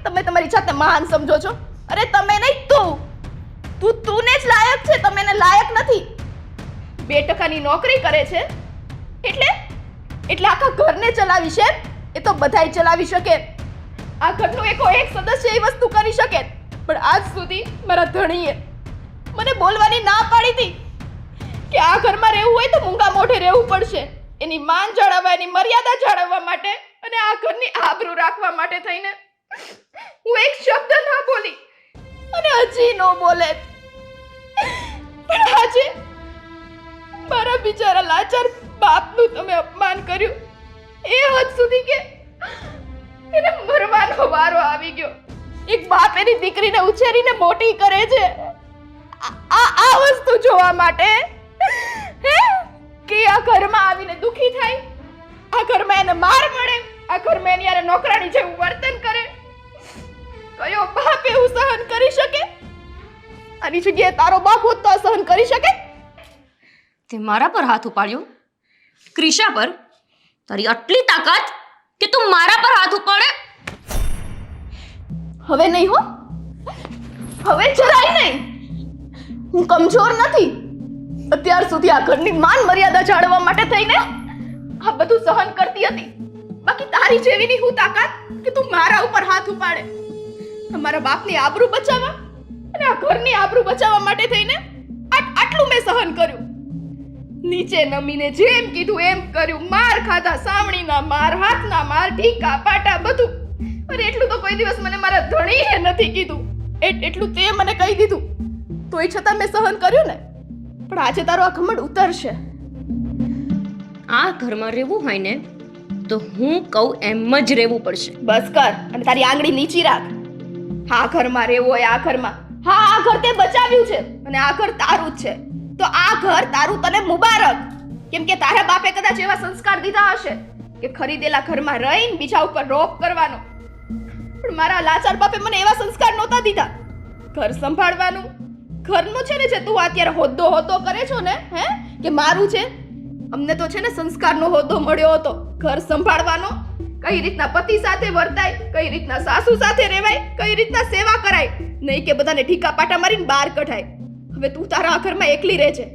તમે તમારી જાતને મહાન સમજો છો. અરે તમે નહીં, તું જ લાયક છે. તમે એને લાયક નથી. 2% નોકરી કરે છે એટલે આખા ઘરને ચલાવી છે. એ તો બધાય ચલાવી શકે. આ ઘરનું એક સદસ્ય એ વસ્તુ કરી શકે, પણ આજ સુધી મારા ધણીએ મને બોલવાની ના પાડી હતી કે આ ઘરમાં રહેવું હોય તો મૂંગા મોઢે રહેવું પડશે. એની માન જાળવવા, એની મર્યાદા જાળવવા માટે અને આ ઘરની આબરૂ રાખવા માટે થઈને હું એક શબ્દ ના બોલી અને હજી નો બોલે. પણ આજે મારા બિચારા લાચાર બાપનું તમે અપમાન કર્યું એ હદ સુધી કે એને મરવાનો વારો આવી ગયો. એક બાપ એની દીકરીને ઉછેરીને મોટી કરે છે આ વસ્તુ જોવા માટે કે આ ઘરમાં આવીને દુખી થાય, આ ઘરમાં એને માર મળે, આ ઘરમાં એની યાર નોકરાણી જેવું વર્તન કરે. કયો બાપ એવું સહન કરી શકે? આની જગ્યાએ તારો બાપ હોત તો સહન કરી શકે? તે મારા પર હાથ ઉપાડ્યો? ક્રિશા પર? તારી આટલી તાકાત કે તું મારા પર હાથ ઉપાડે? હવે નહીં હો, હવે જરાય નહીં. હું કમજોર નથી. અત્યાર સુધી આ ઘરની માન મર્યાદા જાળવવા માટે થઈને આ બધું સહન કરતી હતી. બાકી તારી જેવીની હું તાકાત કે તું મારા ઉપર હાથ ઉપાડે. તમારા બાપની આબરૂ બચાવવા અને આ ઘરની આબરૂ બચાવવા માટે થઈને આટલું મેં સહન કર્યું. નીચે નમીને જેમ કીધું એમ કર્યું. માર ખાધા, સાવણીના માર, હાથના માર, ઢીકા પાટા બધું. અરે એટલું તો કોઈ દિવસ મને મારા ધણીએ નથી કીધું. એટલું તે મને કહી દીધું. તોય છતાં મેં સહન કર્યું ને. પણ આજે તારો આ ઘમંડ ઉતરશે. આ ઘરમાં રહેવું હોય ને તો હું કહું એમ જ રહેવું પડશે. બસ કર અને તારી આંગળી નીચી રાખ. આ ઘરમાં રહેવું હોય આ ઘરમાં. હા, આ ઘર તે બચાવ્યું છે અને આ ઘર તારું જ છે. તો આ ઘર તારું તને મુબારક. કેમ કે તારા બાપે કદાચ એવા સંસ્કાર દીધા હશે કે ખરીદેલા ઘરમાં રહીને બીજા ઉપર રોપ કરવાનો. પણ મારા લાચાર બાપે મને એવા સંસ્કાર નહોતા દીધા. ઘર સંભાળવાનું, ઘરનું છે ને જે તું અત્યારે હોદ્દો કરે છો ને, હે કે મારું છે, અમને તો છે ને સંસ્કારનો હોદ્દો મળ્યો હતો. ઘર સંભાળવાનો, કઈ રીતના પતિ સાથે વર્તાય, કઈ રીતના સાસુ સાથે રહેવાય, કઈ રીતના સેવા કરાય, નહીં કે બધાને ઠીકા પાટા મારીને બહાર કઢાય. હવે તું તારા આ ઘરમાં એકલી રહે છે.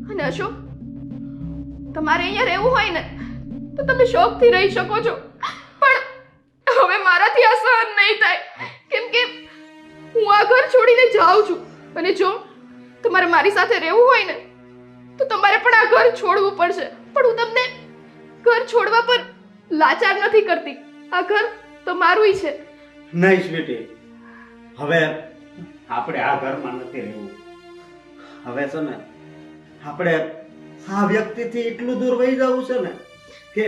અને અશોક, તમારે અહીંયા રહેવું હોય ને તો તમે શોખથી રહી શકો છો, પણ હવે મારાથી આ સહન નહીં થાય. કેમ કે હું આ ઘર છોડીને જાઉં છું અને જો તમારે મારી સાથે રહેવું હોય ને તો તમારે પણ આ ઘર છોડવું પડશે. પણ હું તમને ઘર છોડવા પર લાચાર નથી કરતી. આ ઘર તો મારું છે. નહીં સ્વીટી, હવે આપણે આ ઘરમાં નથી રહેવું. હવે છે ને આપણે આ વ્યક્તિથી એટલું દૂર વહી જવું છે ને કે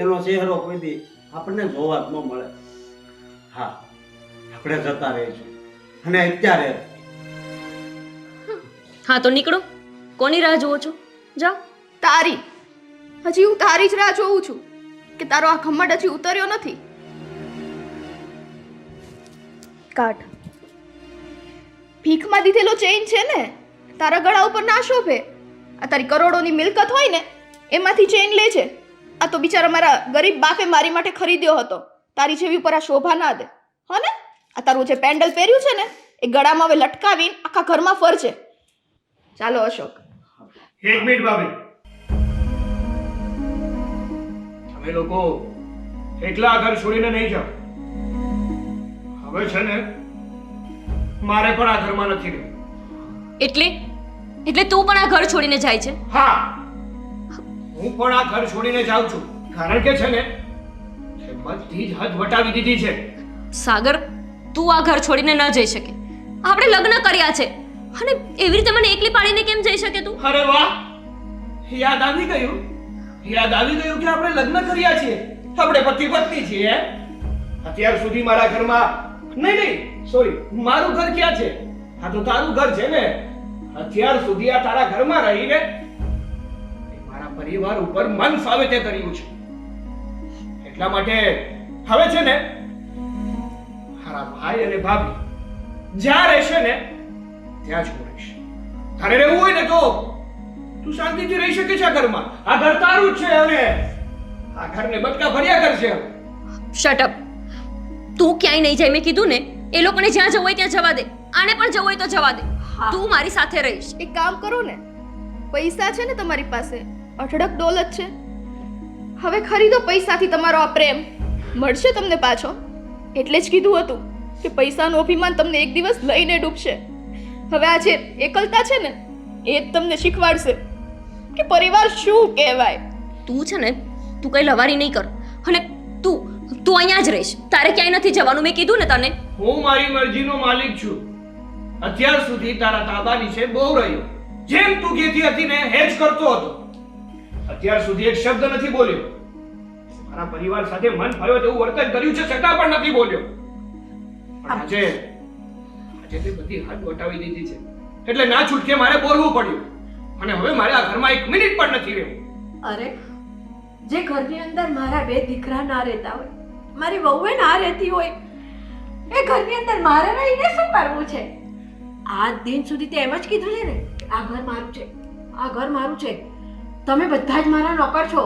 એનો ચહેરો કોઈ દી આપણને જોવા જ ન મળે. હા, આપણે જતા રહીશું અને અત્યારે હા તો નીકળો. કોની રાહ જુઓ છો? જાઓ. તારી. હજી હું તારી જ રાહ જોઉં છું કે તારો આ ઘમંડ હજી ઉતર્યો નથી. કાઢ. ભીખમાં દીધેલો ચેઇન છે ને, તારા ગળા ઉપર ના શોભે. આ તારી કરોડોની મિલકત હોય ને એમાંથી ચેઇન લે છે. આ તો બિચારા મારા ગરીબ બાપે મારી માટે ખરીદ્યો હતો. તારી જેવી ઉપર આ શોભા ના દે. હા ને, આ તારું જે પેન્ડલ પહેર્યું છે ને એ ગળામાં હવે લટકાવીને આખા ઘરમાં ફરજે. ચાલો અશોક. એક મિનિટ ભાભી, તમે લોકો એકલા આ ઘર છોડીને નહીં જાઓ. હવે છે ને મારે પણ આ ઘરમાં નથી રહેવું. એટલે તું પણ આ ઘર છોડીને જાય છે? હા, હું પણ આ ઘર છોડીને જાઉં છું. કારણ કે છે ને એ બધી જ હદ વટાવી દીધી છે. સાગર, તું આ ઘર છોડીને ન જઈ શકે. આપણે લગ્ન કર્યા છે અને એવી રીતે મને એકલી પાડીને કેમ જઈ શકે તું? અરે વાહ, યાદ આવી ગયું કે આપણે લગ્ન કર્યા છીએ. આપણે પતિ પત્ની છીએ. અત્યાર સુધી મારા ઘરમાં નહીં, સોરી, મારું ઘર ક્યાં છે? આ તો તારું ઘર છે ને. અત્યાર સુધી આ તારા ઘરમાં રહીને મારા પરિવાર ઉપર મન ફાવે તે કર્યું છે. એટલા માટે હવે છે ને મારા ભાઈ અને ભાભી જ્યાં રહેશે ને ત્યાં જ હું રહીશ. તારે રહેવું હોય ને તો તું શાંતિથી રહી શકે છે આ ઘરમાં. આ ઘર તારું જ છે અને આ ઘરને બટકા ભર્યા કરશે. Shut up. તું ક્યાંય નહીં જાય, મેં કીધું ને. એ લોકોને જ્યાં જવું હોય ત્યાં જવા દે. આને પણ જવું હોય તો જવા દે. તું મારી સાથે રહીશ. એક કામ કરો ને, પૈસા છે ને તમારી પાસે, અઢળક દોલત છે. હવે ખરીદો પૈસાથી તમારો આ પ્રેમ. મળશે તમને પાછો. એટલે જ કીધું હતું કે પૈસાનું અભિમાન તમને એક દિવસ લઈને ડૂબશે. હવે આ જે એકલતા છે ને એ જ તમને શીખવાડશે કે પરિવાર શું કહેવાય. તું છે ને, તું કઈ લવારી નહીં કર. અને તું અહીંયા જ રહીશ. તારે ક્યાંય નથી જવાનું, મેં કીધું ને તને. હું મારી મરજીનો માલિક છું. અત્યાર સુધી તારા તાબા નીચે બહુ રહ્યો. જેમ તું કહેતી હતી ને એ જ કરતો હતો. અત્યાર સુધી એક શબ્દ નથી બોલ્યો. મારા પરિવાર સાથે મન ફાવે તેવું વર્તન કર્યું છે છતાં પણ નથી બોલ્યો. પણ આજે તે બધી હદ વટાવી દીધી છે. એટલે ના છૂટકે મારે બોલવું પડ્યું. અને હવે મારે આ ઘરમાં એક મિનિટ પણ નથી રહેવું. અરે, જે ઘરની અંદર મારા બે દીકરા ના રહેતા હોય, મારી વહુએ ના રહેતી હોય, એ ઘરની અંદર મારે રહીને શું કરવું છે? આજ દિન સુધી તે એમ જ કીધું છે ને કે આ ઘર મારું છે, આ ઘર મારું છે. તમે બધા જ મારા નોકર છો.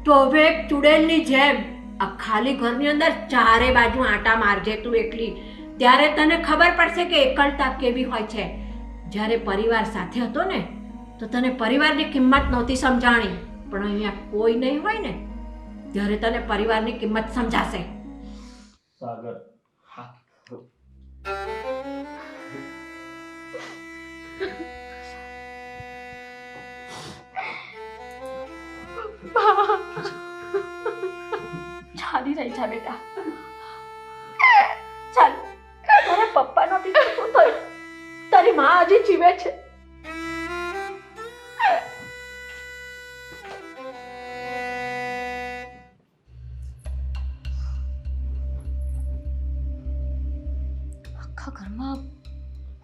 તો હવે એક ચુડેલની જેમ આ ખાલી ઘરની અંદર ચારે બાજુ આંટા મારજે તું એકલી. ત્યારે તને ખબર પડશે કે એકલતા કેવી હોય છે. જ્યારે પરિવાર સાથે હતો ને તો તને પરિવારની કિંમત નહોતી સમજાણી, પણ અહીંયા કોઈ નહીં હોય ને ત્યારે તને પરિવારની કિંમત સમજાશે. સાગર, ચાલી રહી છે બેટા. ચાલ, તારા પપ્પા નથી તો શું થયું? તારી માં હજી જીવે છે.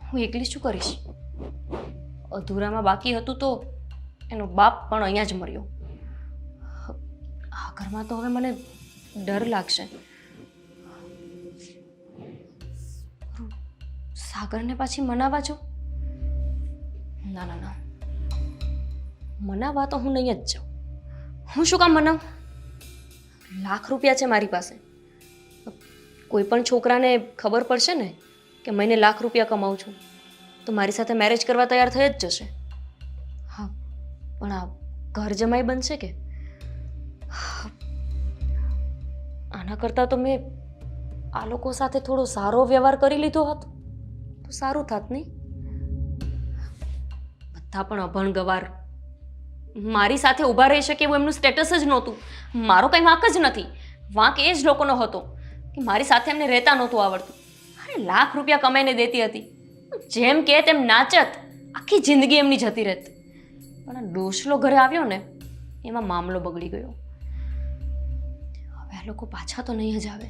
હું એકલી શું કરીશ? અધૂરામાં બાકી હતું તો એનો બાપ પણ અહીંયા જ મર્યો. આ ઘરમાં તો હવે મને ડર લાગશે. સાગરને પાછી મનાવા છો? ના ના ના, મનાવા તો હું નહીં જ જાઉં. હું શું કામ મનાવું? લાખ રૂપિયા છે મારી પાસે. કોઈ પણ છોકરાને ખબર પડશે ને કે મહિને લાખ રૂપિયા કમાઉં છું તો મારી સાથે મેરેજ કરવા તૈયાર થઈ જ જશે. હા, પણ આ ઘર જમાઈ બનશે કે? આના કરતાં તો મેં આ લોકો સાથે થોડો સારો વ્યવહાર કરી લીધો હોત તો સારું થાત નહીં? બધા પણ અભણ ગવાર, મારી સાથે ઊભા રહી શકે એવું એમનું સ્ટેટસ જ નહોતું. મારો કંઈ વાંક જ નથી. વાંક એ જ લોકોનો હતો કે મારી સાથે એમને રહેતા નહોતું આવડતું. અરે લાખ રૂપિયા કમાઈને દેતી હતી, જેમ કે તેમ નાચત, આખી જિંદગી એમની જતી રહેત. પણ આ ડોશલો ઘરે આવ્યો ને એમાં મામલો બગડી ગયો. હવે આ લોકો પાછા તો નહીં જ આવે.